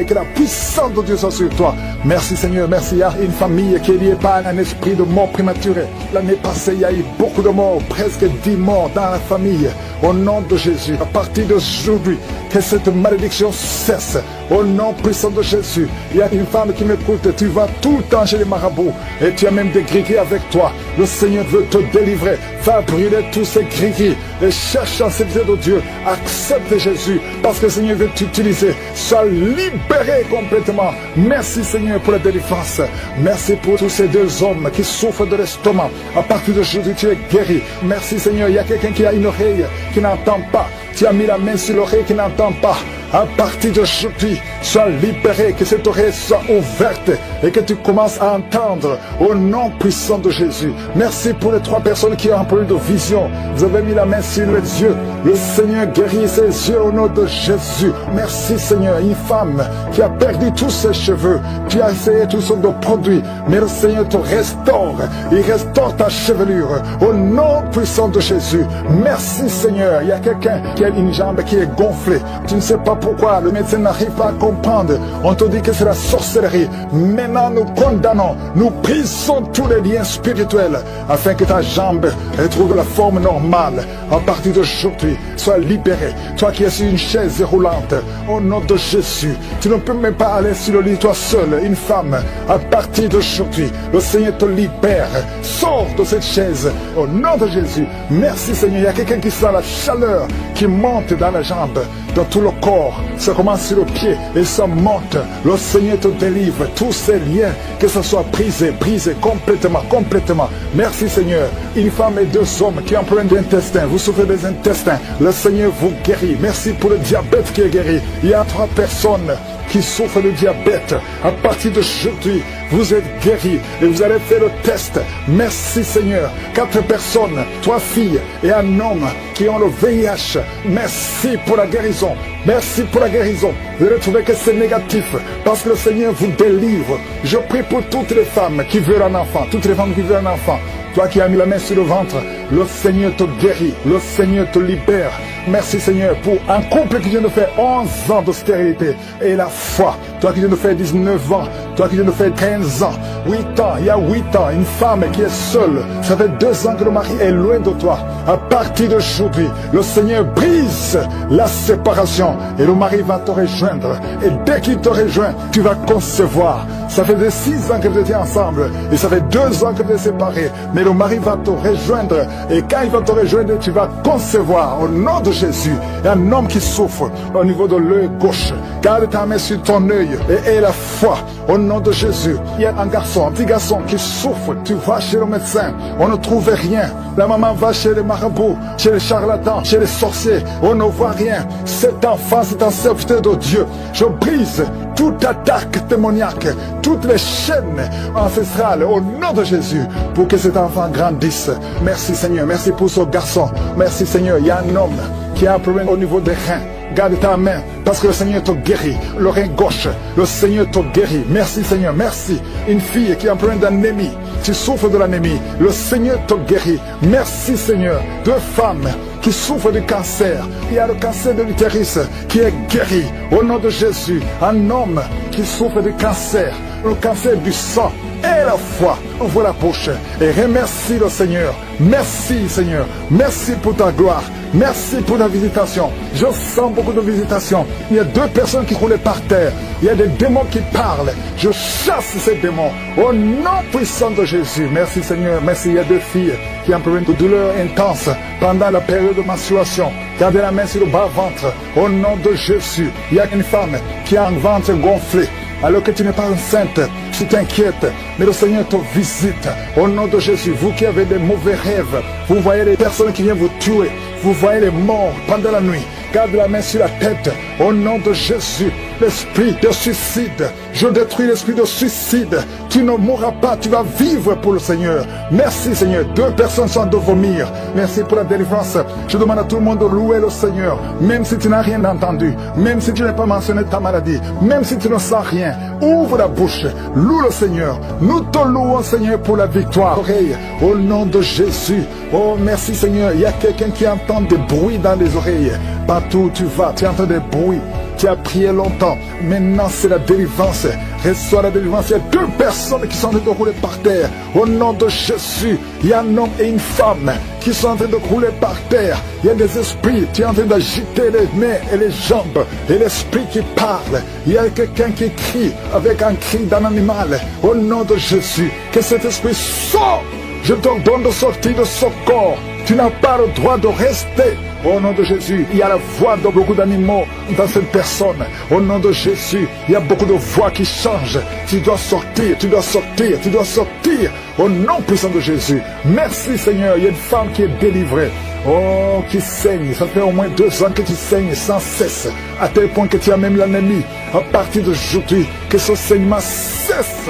Speaker 1: que la puissance de Dieu soit sur toi. Merci Seigneur, merci. Il y a une famille qui est liée par un esprit de mort prématurée. L'année passée, il y a eu beaucoup de morts, presque 10 morts dans la famille. Au nom de Jésus, à partir d'aujourd'hui, que cette malédiction cesse. Au nom puissant de Jésus, il y a une femme qui m'écoute, tu vas tout le temps chez les marabouts et tu as même des gris-gris avec toi. Le Seigneur veut te délivrer. Va brûler tous ces gris-gris et cherche en service de Dieu. Accepte Jésus parce que le Seigneur veut t'utiliser. Sois libéré complètement. Merci Seigneur pour la délivrance. Merci pour tous ces 2 hommes qui souffrent de l'estomac. À partir d'aujourd'hui, tu es guéri. Merci Seigneur. Il y a quelqu'un qui a une oreille qui n'entend pas. Tu as mis la main sur l'oreille qui n'entend pas. À partir d'aujourd'hui, sois libéré, que cette oreille soit ouverte et que tu commences à entendre au nom puissant de Jésus. Merci pour les 3 personnes qui ont un problème de vision. Vous avez mis la main sur les yeux. Le Seigneur guérit ses yeux au nom de Jésus. Merci Seigneur. Une femme qui a perdu tous ses cheveux. Tu as essayé toutes sortes de produits, mais le Seigneur te restaure. Il restaure ta chevelure au nom puissant de Jésus. Merci Seigneur. Il y a quelqu'un qui a une jambe qui est gonflée. Tu ne sais pas pourquoi le médecin n'arrive pas à comprendre. On te dit que c'est la sorcellerie. Maintenant nous condamnons, nous brisons tous les liens spirituels afin que ta jambe retrouve la forme normale. À partir d'aujourd'hui, sois libéré. Toi qui es sur une chaise roulante, au nom de Jésus, tu ne peux même pas aller sur le lit toi seul, une femme. À partir d'aujourd'hui, le Seigneur te libère. Sors de cette chaise au nom de Jésus. Merci Seigneur. Il y a quelqu'un qui sent la chaleur qui monte dans la jambe. dans tout le corps. Ça commence sur le pied et ça monte. Le Seigneur te délivre. Tous ces liens, que ce soit brisé complètement. Merci Seigneur. Une femme et 2 hommes qui ont un problème d'intestin. Vous souffrez des intestins. Le Seigneur vous guérit. Merci pour le diabète qui est guéri. Il y a 3 personnes qui souffrent de diabète. À partir d'aujourd'hui, vous êtes guéris et vous allez faire le test. Merci Seigneur. 4 personnes, 3 filles et un homme qui ont le VIH. Merci pour la guérison. Merci pour la guérison. Vous allez trouver que c'est négatif parce que le Seigneur vous délivre. Je prie pour toutes les femmes qui veulent un enfant. Toutes les femmes qui veulent un enfant. Toi qui as mis la main sur le ventre, le Seigneur te guérit, le Seigneur te libère. Merci Seigneur pour un couple qui vient de faire 11 ans de stérilité et la foi. Toi qui viens de faire 19 ans, toi qui viens de faire 15 ans, 8 ans, il y a 8 ans, une femme qui est seule. Ça fait 2 ans que le mari est loin de toi. À partir d'aujourd'hui, le Seigneur brise la séparation et le mari va te rejoindre. Et dès qu'il te rejoint, tu vas concevoir. Ça fait 6 ans que vous étiez ensemble et ça fait 2 ans que vous êtes séparés. Mais le mari va te rejoindre et quand il va te rejoindre, tu vas concevoir au nom de Jésus. Il y a un homme qui souffre au niveau de l'œil gauche. Garde ta main sur ton œil et aie la foi au nom de Jésus. Il y a un garçon, un petit garçon qui souffre. Tu vas chez le médecin, on ne trouve rien. La maman va chez les marabouts, chez les charlatans, chez les sorciers. On ne voit rien. Cet enfant, c'est un serviteur de Dieu. Je brise toute attaque démoniaque, toutes les chaînes ancestrales au nom de Jésus pour que cet enfant grandisse. Merci Seigneur, merci pour ce garçon. Merci Seigneur, il y a un homme qui a un problème au niveau des reins. Garde ta main parce que le Seigneur te guérit. Le rein gauche, le Seigneur te guérit. Merci Seigneur, merci. Une fille qui a un problème d'anémie, tu souffres de l'anémie, le Seigneur te guérit. Merci Seigneur. 2 femmes qui souffrent du cancer. Il y a le cancer de l'utérus qui est guéri au nom de Jésus. Un homme qui souffre du cancer, le cancer du sang. Et la foi, ouvre la bouche et remercie le Seigneur. Merci Seigneur, merci pour ta gloire, merci pour ta visitation. Je sens beaucoup de visitations. Il y a 2 personnes qui roulaient par terre. Il y a des démons qui parlent. Je chasse ces démons au nom puissant de Jésus. Merci Seigneur, merci. Il y a 2 filles qui ont un problème de douleur intense pendant la période de menstruation. Gardez la main sur le bas-ventre au nom de Jésus. Il y a une femme qui a un ventre gonflé. Alors que tu n'es pas enceinte, tu t'inquiètes, mais le Seigneur te visite au nom de Jésus. Vous qui avez des mauvais rêves, vous voyez les personnes qui viennent vous tuer, vous voyez les morts pendant la nuit. Garde la main sur la tête au nom de Jésus. L'esprit de suicide, je détruis l'esprit de suicide. Tu ne mourras pas, tu vas vivre pour le Seigneur. Merci Seigneur. 2 personnes sont de vomir. Merci pour la délivrance. Je demande à tout le monde de louer le Seigneur, même si tu n'as rien entendu, même si tu n'as pas mentionné ta maladie, même si tu ne sens rien. Ouvre la bouche, loue le Seigneur. Nous te louons Seigneur pour la victoire. Oreille, au nom de Jésus. Oh merci Seigneur. Il y a quelqu'un qui entend des bruits dans les oreilles. Partout où tu vas, tu entends des bruits. Tu as prié longtemps. Maintenant, c'est la délivrance. Reçois la délivrance. Il y a 2 personnes qui sont en train de rouler par terre. Au nom de Jésus, il y a un homme et une femme qui sont en train de rouler par terre. Il y a des esprits. Tu es en train d'agiter les mains et les jambes. Et l'esprit qui parle. Il y a quelqu'un qui crie avec un cri d'un animal. Au nom de Jésus, que cet esprit sorte. Je te donne de sortir de ce corps. Tu n'as pas le droit de rester. Au nom de Jésus, il y a la voix de beaucoup d'animaux dans cette personne. Au nom de Jésus, il y a beaucoup de voix qui changent. Tu dois sortir, tu dois sortir, tu dois sortir. Au nom puissant de Jésus. Merci Seigneur, il y a une femme qui est délivrée. Oh, qui saigne. Ça fait au moins 2 ans que tu saignes sans cesse. À tel point que tu as même l'anémie. À partir d'aujourd'hui, que ce saignement cesse.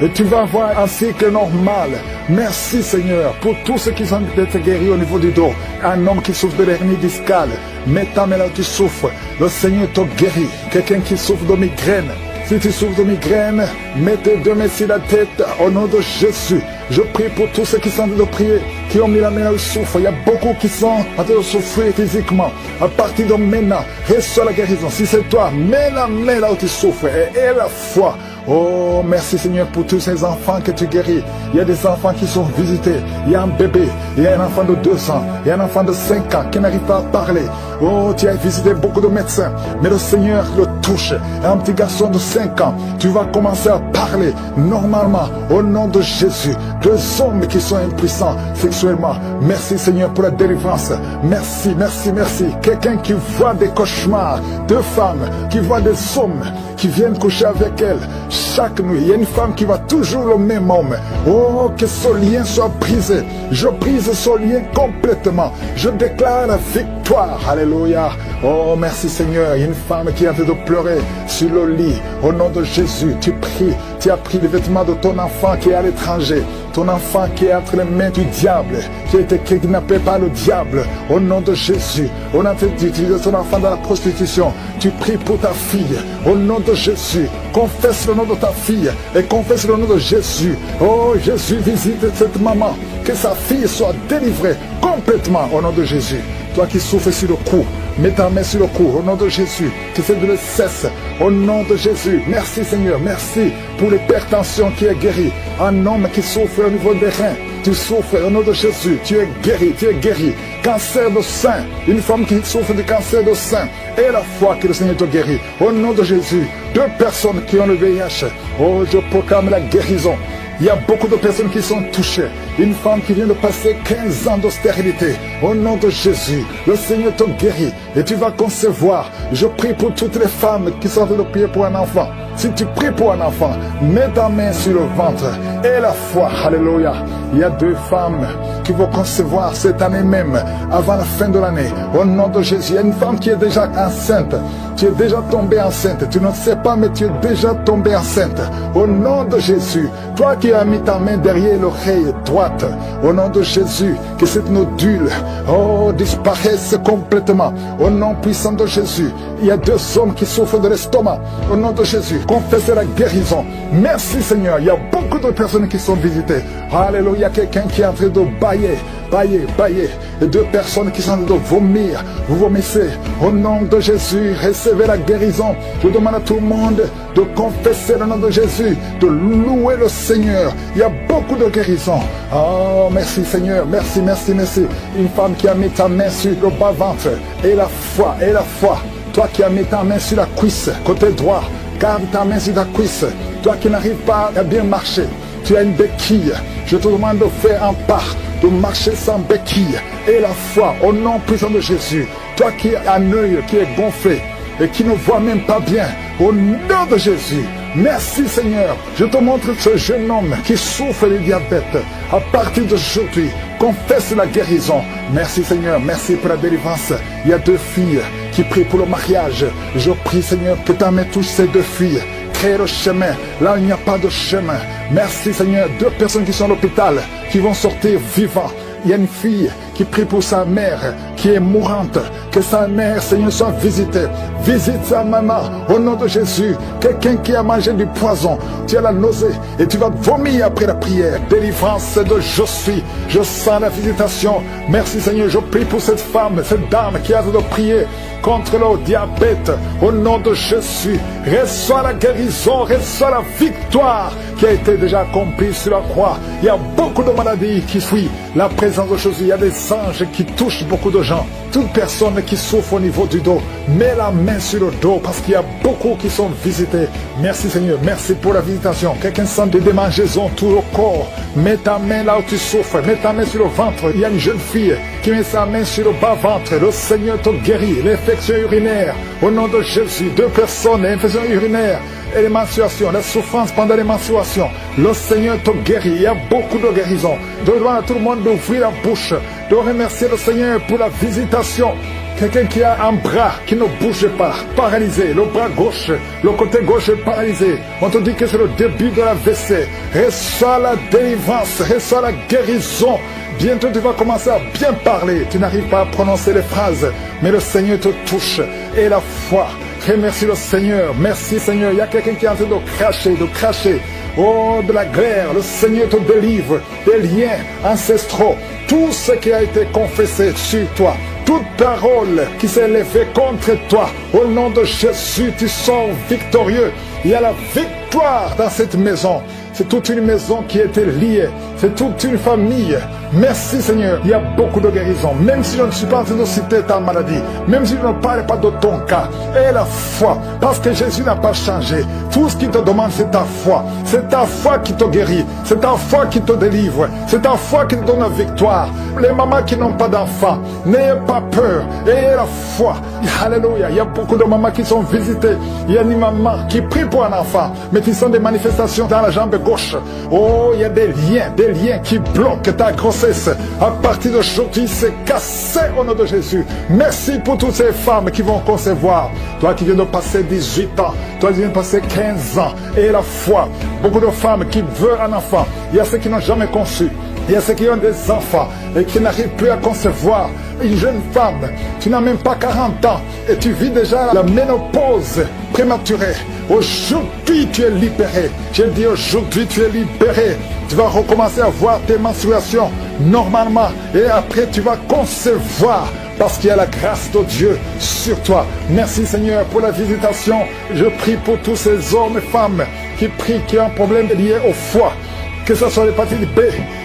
Speaker 1: Et tu vas avoir un cycle normal. Merci Seigneur pour tous ceux qui sont d'être guéris au niveau du dos. Un homme qui souffre de l'hernie discale. Mets ta main là où tu souffres. Le Seigneur te guérit. Quelqu'un qui souffre de migraine. Si tu souffres de migraine, mets tes 2 mains sur la tête au nom de Jésus. Je prie pour tous ceux qui sont en train de prier, qui ont mis la main là où ils souffrent. Il y a beaucoup qui sont en train de souffrir physiquement. À partir de maintenant, reçois la guérison. Si c'est toi, mets la main là où tu souffres et aie la foi. Oh, merci Seigneur pour tous ces enfants que tu guéris. Il y a des enfants qui sont visités. Il y a un bébé, il y a un enfant de 2 ans, il y a un enfant de 5 ans qui n'arrive pas à parler. Oh, tu as visité beaucoup de médecins, mais le Seigneur le touche. Un petit garçon de 5 ans, tu vas commencer à parler normalement au nom de Jésus. 2 hommes qui sont impuissants sexuellement. Merci Seigneur pour la délivrance. Merci, merci, merci. Quelqu'un qui voit des cauchemars de femmes, qui voit des hommes qui viennent coucher avec elle chaque nuit. Il y a une femme qui voit toujours le même homme. Oh, que ce lien soit brisé. Je brise ce lien complètement. Je déclare la victoire. Alléluia. Oh, merci Seigneur. Il y a une femme qui est en train de pleurer sur le lit. Au nom de Jésus, tu pries. Tu as pris les vêtements de ton enfant qui est à l'étranger. Ton enfant qui est entre les mains du diable, qui a été kidnappé par le diable. Au nom de Jésus, on a fait d'utiliser ton enfant dans la prostitution. Tu pries pour ta fille. Au nom de Jésus, confesse le nom de ta fille et confesse le nom de Jésus. Oh, Jésus, visite cette maman. Que sa fille soit délivrée complètement au nom de Jésus. Toi qui souffres sur le cou, mets ta main sur le cou, au nom de Jésus, que cette douleur cesse, au nom de Jésus. Merci Seigneur, merci pour l'hypertension qui est guérie. Un homme qui souffre au niveau des reins, tu souffres au nom de Jésus, tu es guéri, tu es guéri. Cancer de sein, une femme qui souffre de cancer de sein, et la foi que le Seigneur te guérit, au nom de Jésus. 2 personnes qui ont le VIH, oh, je proclame la guérison. Il y a beaucoup de personnes qui sont touchées. Une femme qui vient de passer 15 ans de stérilité. Au nom de Jésus, le Seigneur te guérit et tu vas concevoir. Je prie pour toutes les femmes qui sont en train de prier pour un enfant. Si tu pries pour un enfant, mets ta main sur le ventre et la foi. Alléluia. Il y a 2 femmes qui vont concevoir cette année même, avant la fin de l'année. Au nom de Jésus, il y a une femme qui est déjà enceinte. Tu es déjà tombée enceinte. Tu ne sais pas, mais tu es déjà tombée enceinte. Au nom de Jésus, toi qui as mis ta main derrière l'oreille droite, au nom de Jésus, que cette nodule, oh, disparaisse complètement. Au nom puissant de Jésus, il y a 2 hommes qui souffrent de l'estomac. Au nom de Jésus, confesse la guérison. Merci Seigneur, il y a beaucoup de personnes qui sont visitées. Alléluia, il y a quelqu'un qui est en train de bailler. Et 2 personnes qui sont en train de vomir. Vous vomissez. Au nom de Jésus, recevez la guérison. Je demande à tout le monde de confesser le nom de Jésus, de louer le Seigneur. Il y a beaucoup de guérison. Oh, merci Seigneur. Merci, merci, merci. Une femme qui a mis ta main sur le bas-ventre. Et la foi. Toi qui as mis ta main sur la cuisse, côté droit, garde ta main sur la cuisse. Toi qui n'arrives pas à bien marcher, tu as une béquille. Je te demande de faire un pas, de marcher sans béquille. Et la foi, au nom puissant de Jésus. Toi qui as un œil qui est gonflé et qui ne voit même pas bien, au nom de Jésus. Merci Seigneur. Je te montre ce jeune homme qui souffre du diabète. À partir d'aujourd'hui, confesse la guérison. Merci Seigneur, merci pour la délivrance. Il y a 2 filles qui prient pour le mariage. Je prie Seigneur que ta main touche ces 2 filles. Crée le chemin, là il n'y a pas de chemin. Merci Seigneur, 2 personnes qui sont à l'hôpital, qui vont sortir vivants. Il y a une fille qui prie pour sa mère qui est mourante. Que sa mère, Seigneur, soit visitée. Visite sa maman au nom de Jésus. Quelqu'un qui a mangé du poison, tu as la nausée et tu vas vomir après la prière. Délivrance de je suis. Je sens la visitation. Merci Seigneur, je prie pour cette femme, cette dame qui a de prier contre le diabète. Au nom de Jésus, reçois la guérison, reçois la victoire qui a été déjà accomplie sur la croix. Il y a beaucoup de maladies qui fuient la présence de Jésus. Il y a des anges qui touchent beaucoup de gens. Toute personne qui souffre au niveau du dos, mets la main sur le dos parce qu'il y a beaucoup qui sont visités. Merci Seigneur, merci pour la visitation. Quelqu'un sent des démangeaisons tout le corps, mets ta main là où tu souffres, mets ta main sur le ventre. Il y a une jeune fille qui met sa main sur le bas-ventre. Le Seigneur te guérit. L'infection urinaire, au nom de Jésus. 2 personnes, l'infection urinaire et les menstruations, la souffrance pendant les menstruations. Le Seigneur te guérit. Il y a beaucoup de guérisons. Je demande à tout le monde d'ouvrir la bouche, de remercier le Seigneur pour la visitation. Quelqu'un qui a un bras qui ne bouge pas, paralysé, le bras gauche, le côté gauche est paralysé. On te dit que c'est le début de la WC. Reçois la délivrance, reçois la guérison. Bientôt tu vas commencer à bien parler. Tu n'arrives pas à prononcer les phrases, mais le Seigneur te touche. Et la foi. Remercie le Seigneur. Merci Seigneur. Il y a quelqu'un qui est en train de cracher. Oh, de la glaire. Le Seigneur te délivre des liens ancestraux. Tout ce qui a été confessé sur toi. Toute parole qui s'est élevée contre toi, au nom de Jésus, tu sors victorieux. Il y a la victoire dans cette maison. C'est toute une maison qui a été liée. C'est toute une famille. Merci Seigneur. Il y a beaucoup de guérisons. Même si je ne suis pas en train de citer ta maladie, même si je ne parle pas de ton cas, et la foi, parce que Jésus n'a pas changé. Tout ce qu'il te demande, c'est ta foi. C'est ta foi qui te guérit. C'est ta foi qui te délivre. C'est ta foi qui te donne la victoire. Les mamans qui n'ont pas d'enfants, n'ayez pas peur. Ayez la foi. Alléluia. Il y a beaucoup de mamans qui sont visitées. Il y a une maman qui prie pour un enfant, mais qui sont des manifestations dans la jambe gauche. Oh, il y a des liens qui bloquent ta grossesse. À partir d'aujourd'hui, c'est cassé au nom de Jésus. Merci pour toutes ces femmes qui vont concevoir. Toi qui viens de passer 18 ans, toi qui viens de passer 15 ans, et la foi. Beaucoup de femmes qui veulent un enfant. Il y a ceux qui n'ont jamais conçu. Il y a ceux qui ont des enfants et qui n'arrivent plus à concevoir. Une jeune femme, tu n'as même pas 40 ans et tu vis déjà la ménopause prématurée. Aujourd'hui, tu es libéré. Je dis aujourd'hui, tu es libéré. Tu vas recommencer à voir tes menstruations normalement et après tu vas concevoir. Parce qu'il y a la grâce de Dieu sur toi. Merci Seigneur pour la visitation. Je prie pour tous ces hommes et femmes qui prient, qui ont un problème lié au foie. Que ce soit l'hépatite B,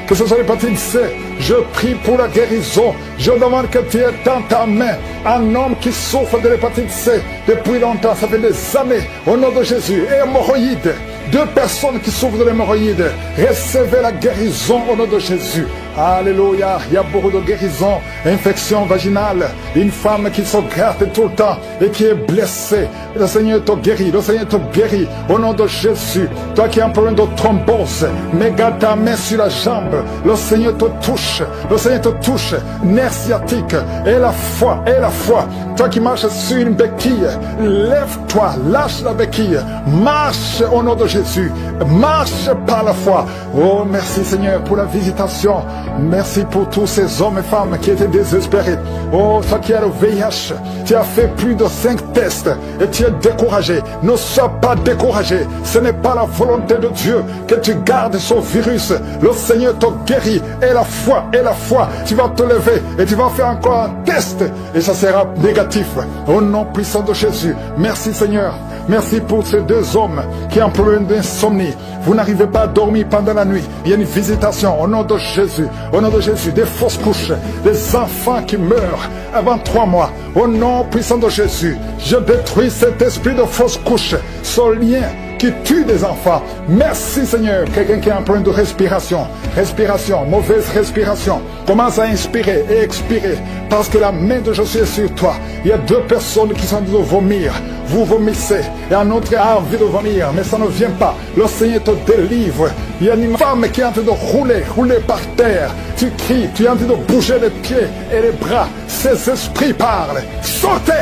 Speaker 1: que ce soit l'hépatite C, je prie pour la guérison. Je demande que tu aies dans ta main un homme qui souffre de l'hépatite C depuis longtemps, ça fait des années, au nom de Jésus. Et hémorroïdes, 2 personnes qui souffrent de l'hémorroïde, recevez la guérison au nom de Jésus. Alléluia, il y a beaucoup de guérisons, infection vaginale, une femme qui se gratte tout le temps et qui est blessée. Le Seigneur te guérit, le Seigneur te guérit au nom de Jésus. Toi qui as un problème de thrombose, mets ta main sur la jambe, le Seigneur te touche, le Seigneur te touche, nerf sciatique, et la foi. Toi qui marches sur une béquille, lève-toi, lâche la béquille, marche au nom de Jésus, marche par la foi. Oh merci Seigneur pour la visitation. Merci pour tous ces hommes et femmes qui étaient désespérés. Oh, toi qui as le VIH, tu as fait plus de 5 tests et tu es découragé. Ne sois pas découragé. Ce n'est pas la volonté de Dieu que tu gardes ce virus. Le Seigneur te guérit. Et la foi, tu vas te lever et tu vas faire encore un test et ça sera négatif. Au nom puissant de Jésus. Merci Seigneur. Merci pour ces 2 hommes qui ont un problème d'insomnie. Vous n'arrivez pas à dormir pendant la nuit. Il y a une visitation au nom de Jésus. Au nom de Jésus, des fausses couches, des enfants qui meurent avant 3 mois. Au nom puissant de Jésus, je détruis cet esprit de fausses couches, ce lien qui tue des enfants. Merci Seigneur. Quelqu'un qui a un problème de respiration, mauvaise respiration, commence à inspirer et expirer parce que la main de Jésus est sur toi. Il y a 2 personnes qui sont en train de vomir. Vous vomissez et un autre a envie de vomir, mais ça ne vient pas. Le Seigneur te délivre. Il y a une femme qui est en train de rouler par terre. Tu cries, tu es en train de bouger les pieds et les bras. Ces esprits parlent. Sortez!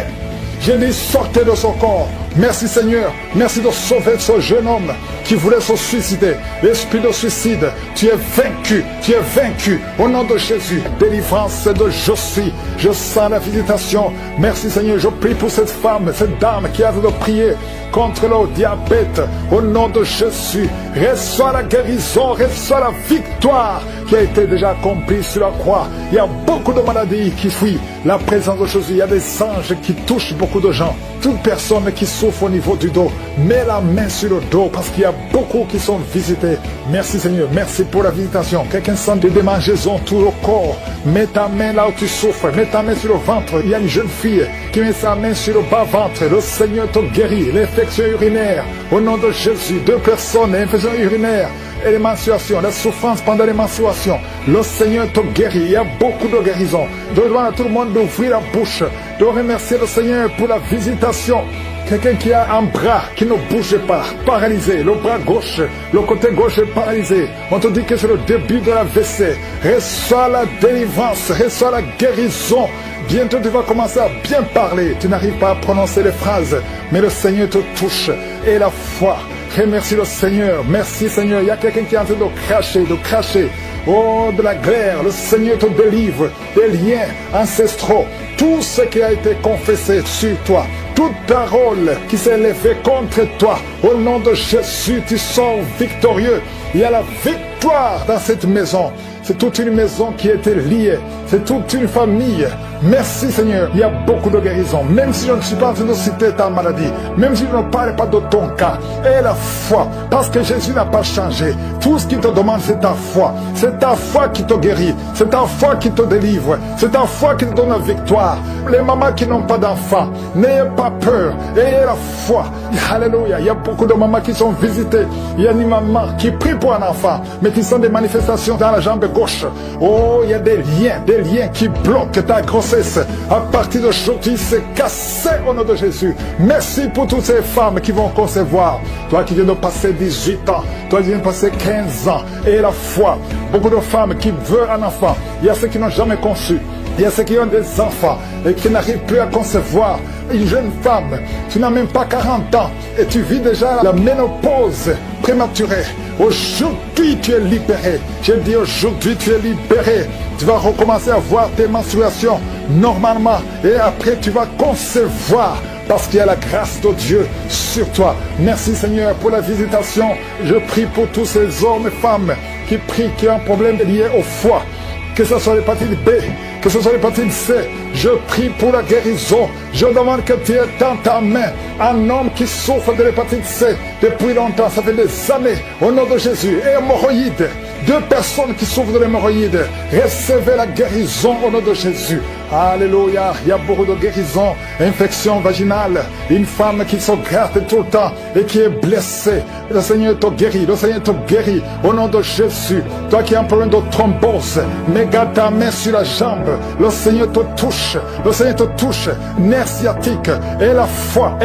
Speaker 1: J'ai dit sortez de son corps. Merci Seigneur, merci de sauver ce jeune homme qui voulait se suicider. L'esprit de suicide, tu es vaincu au nom de Jésus. Délivrance de je sens la visitation. Merci Seigneur, je prie pour cette femme, cette dame qui a de prier contre le diabète au nom de Jésus. Reçois la guérison, reçois la victoire qui a été déjà accomplie sur la croix. Il y a beaucoup de maladies qui fuient la présence de Jésus. Il y a des anges qui touchent beaucoup de gens. Toute personne qui souffre au niveau du dos, mets la main sur le dos parce qu'il y a beaucoup qui sont visités. Merci Seigneur, merci pour la visitation. Quelqu'un sent des démangeaisons tout le corps, mets ta main là où tu souffres, mets ta main sur le ventre. Il y a une jeune fille qui met sa main sur le bas-ventre. Le Seigneur te guérit. L'infection urinaire, au nom de Jésus. 2 personnes, infection urinaire et les menstruations, la souffrance pendant les menstruations. Le Seigneur te guérit. Il y a beaucoup de guérisons. Je demande à tout le monde d'ouvrir la bouche, de remercier le Seigneur pour la visitation. Quelqu'un qui a un bras qui ne bouge pas, paralysé, le bras gauche, le côté gauche est paralysé. On te dit que c'est le début de la WC. Reçois la délivrance, reçois la guérison. Bientôt tu vas commencer à bien parler. Tu n'arrives pas à prononcer les phrases, mais le Seigneur te touche. Et la foi. Remercie le Seigneur. Merci Seigneur. Il y a quelqu'un qui est en train de cracher. Oh, de la glaire. Le Seigneur te délivre des liens ancestraux. Tout ce qui a été confessé sur toi, toute parole qui s'est levée contre toi, au nom de Jésus, tu sors victorieux. Il y a la victoire dans cette maison. C'est toute une maison qui était liée. C'est toute une famille. Merci Seigneur. Il y a beaucoup de guérisons. Même si je ne suis pas en train de citer ta maladie, même si je ne parle pas de ton cas, et la foi, parce que Jésus n'a pas changé. Tout ce qu'il te demande, c'est ta foi. C'est ta foi qui te guérit. C'est ta foi qui te délivre. C'est ta foi qui te donne la victoire. Les mamans qui n'ont pas d'enfants, n'ayez pas peur. Ayez la foi. Alléluia. Il y a beaucoup de mamans qui sont visitées. Il y a une maman qui prie pour un enfant, mais qui sont des manifestations dans la jambe gauche. Oh, il y a des liens qui bloquent ta grossesse. À partir d'aujourd'hui, c'est cassé au nom de Jésus. Merci pour toutes ces femmes qui vont concevoir. Toi qui viens de passer 18 ans, toi qui viens de passer 15 ans, et la foi. Beaucoup de femmes qui veulent un enfant. Il y a ceux qui n'ont jamais conçu. Il y a ceux qui ont des enfants et qui n'arrivent plus à concevoir. Une jeune femme, tu n'as même pas 40 ans et tu vis déjà la ménopause prématurée. Aujourd'hui, tu es libéré. Je dis aujourd'hui, tu es libéré. Tu vas recommencer à voir tes menstruations normalement et après tu vas concevoir parce qu'il y a la grâce de Dieu sur toi. Merci Seigneur pour la visitation. Je prie pour tous ces hommes et femmes qui prient, qui ont un problème lié au foie. Que ce soit l'hépatite B, que ce soit l'hépatite C, je prie pour la guérison. Je demande que tu aies dans ta main un homme qui souffre de l'hépatite C depuis longtemps, ça fait des années, au nom de Jésus. Et hémorroïdes, 2 personnes qui souffrent de l'hémorroïde, recevez la guérison au nom de Jésus. Alléluia, il y a beaucoup de guérisons, infection vaginale, une femme qui se gratte tout le temps et qui est blessée. Le Seigneur te guérit, le Seigneur te guérit au nom de Jésus. Toi qui as un problème de thrombose, mets ta main sur la jambe, le Seigneur te touche, le Seigneur te touche, nerf sciatique, et la foi.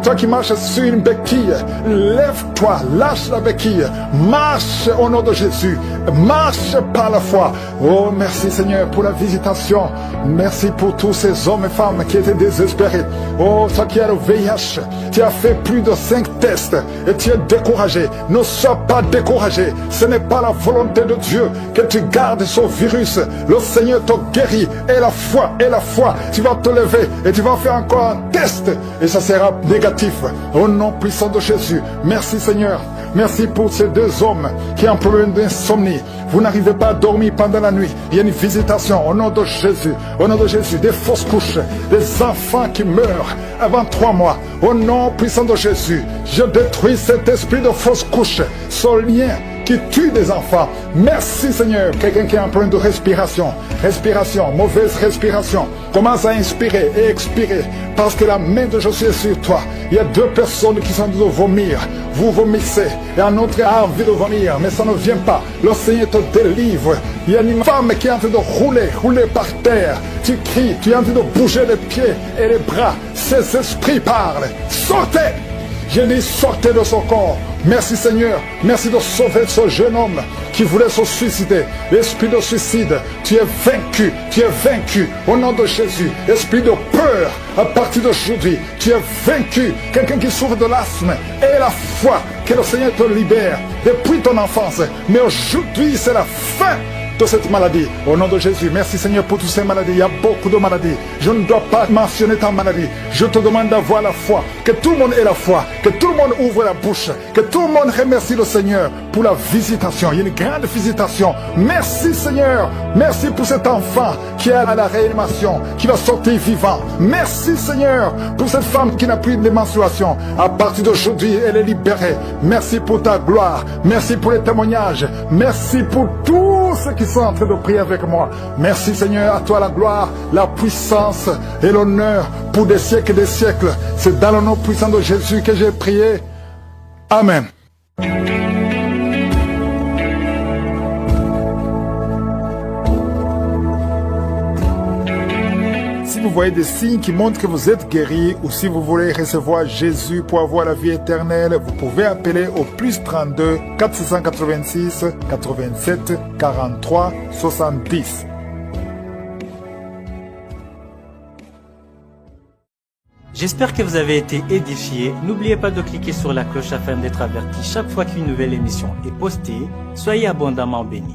Speaker 1: Toi qui marches sur une béquille, lève-toi, lâche la béquille, marche au nom de Jésus, marche par la foi. Oh, merci Seigneur pour la visitation. Merci pour tous ces hommes et femmes qui étaient désespérés. Oh, toi qui as le VIH, tu as fait plus de 5 tests et tu es découragé. Ne sois pas découragé. Ce n'est pas la volonté de Dieu que tu gardes ce virus. Le Seigneur te guérit. Et la foi, tu vas te lever et tu vas faire encore un test et ça sera négatif. Au nom puissant de Jésus. Merci Seigneur. Merci pour ces 2 hommes qui ont un problème d'insomnie. Vous n'arrivez pas à dormir pendant la nuit. Il y a une visitation au nom de Jésus. Au nom de Jésus, des fausses couches, des enfants qui meurent avant 3 mois. Au nom puissant de Jésus, je détruis cet esprit de fausses couches, ce lien qui tue des enfants. Merci Seigneur. Quelqu'un qui a un problème de respiration, mauvaise respiration, commence à inspirer et expirer parce que la main de Jésus est sur toi. Il y a 2 personnes qui sont en train de vomir. Vous vomissez et un autre a envie de vomir, mais ça ne vient pas. Le Seigneur te délivre. Il y a une femme qui est en train de rouler par terre. Tu cries, tu es en train de bouger les pieds et les bras. Ces esprits parlent. Sortez! Je dis sortez de son corps. Merci Seigneur. Merci de sauver ce jeune homme qui voulait se suicider. L'esprit de suicide, tu es vaincu. Tu es vaincu au nom de Jésus. Esprit de peur, à partir d'aujourd'hui, tu es vaincu. Quelqu'un qui souffre de l'asthme, et la foi que le Seigneur te libère depuis ton enfance. Mais aujourd'hui, c'est la fin de cette maladie. Au nom de Jésus, merci Seigneur pour toutes ces maladies. Il y a beaucoup de maladies. Je ne dois pas mentionner ta maladie. Je te demande d'avoir la foi. Que tout le monde ait la foi. Que tout le monde ouvre la bouche. Que tout le monde remercie le Seigneur pour la visitation. Il y a une grande visitation. Merci Seigneur. Merci pour cet enfant qui est à la réanimation, qui va sortir vivant. Merci Seigneur pour cette femme qui n'a plus de menstruation. À partir d'aujourd'hui, elle est libérée. Merci pour ta gloire. Merci pour les témoignages. Merci pour tous ceux qui sont en train de prier avec moi. Merci Seigneur, à toi la gloire, la puissance et l'honneur pour des siècles et des siècles. C'est dans le nom puissant de Jésus que j'ai prié. Amen. Si vous voyez des signes qui montrent que vous êtes guéri ou si vous voulez recevoir Jésus pour avoir la vie éternelle, vous pouvez appeler au +32 486 87 43 70.
Speaker 3: J'espère que vous avez été édifiés. N'oubliez pas de cliquer sur la cloche afin d'être averti chaque fois qu'une nouvelle émission est postée. Soyez abondamment bénis.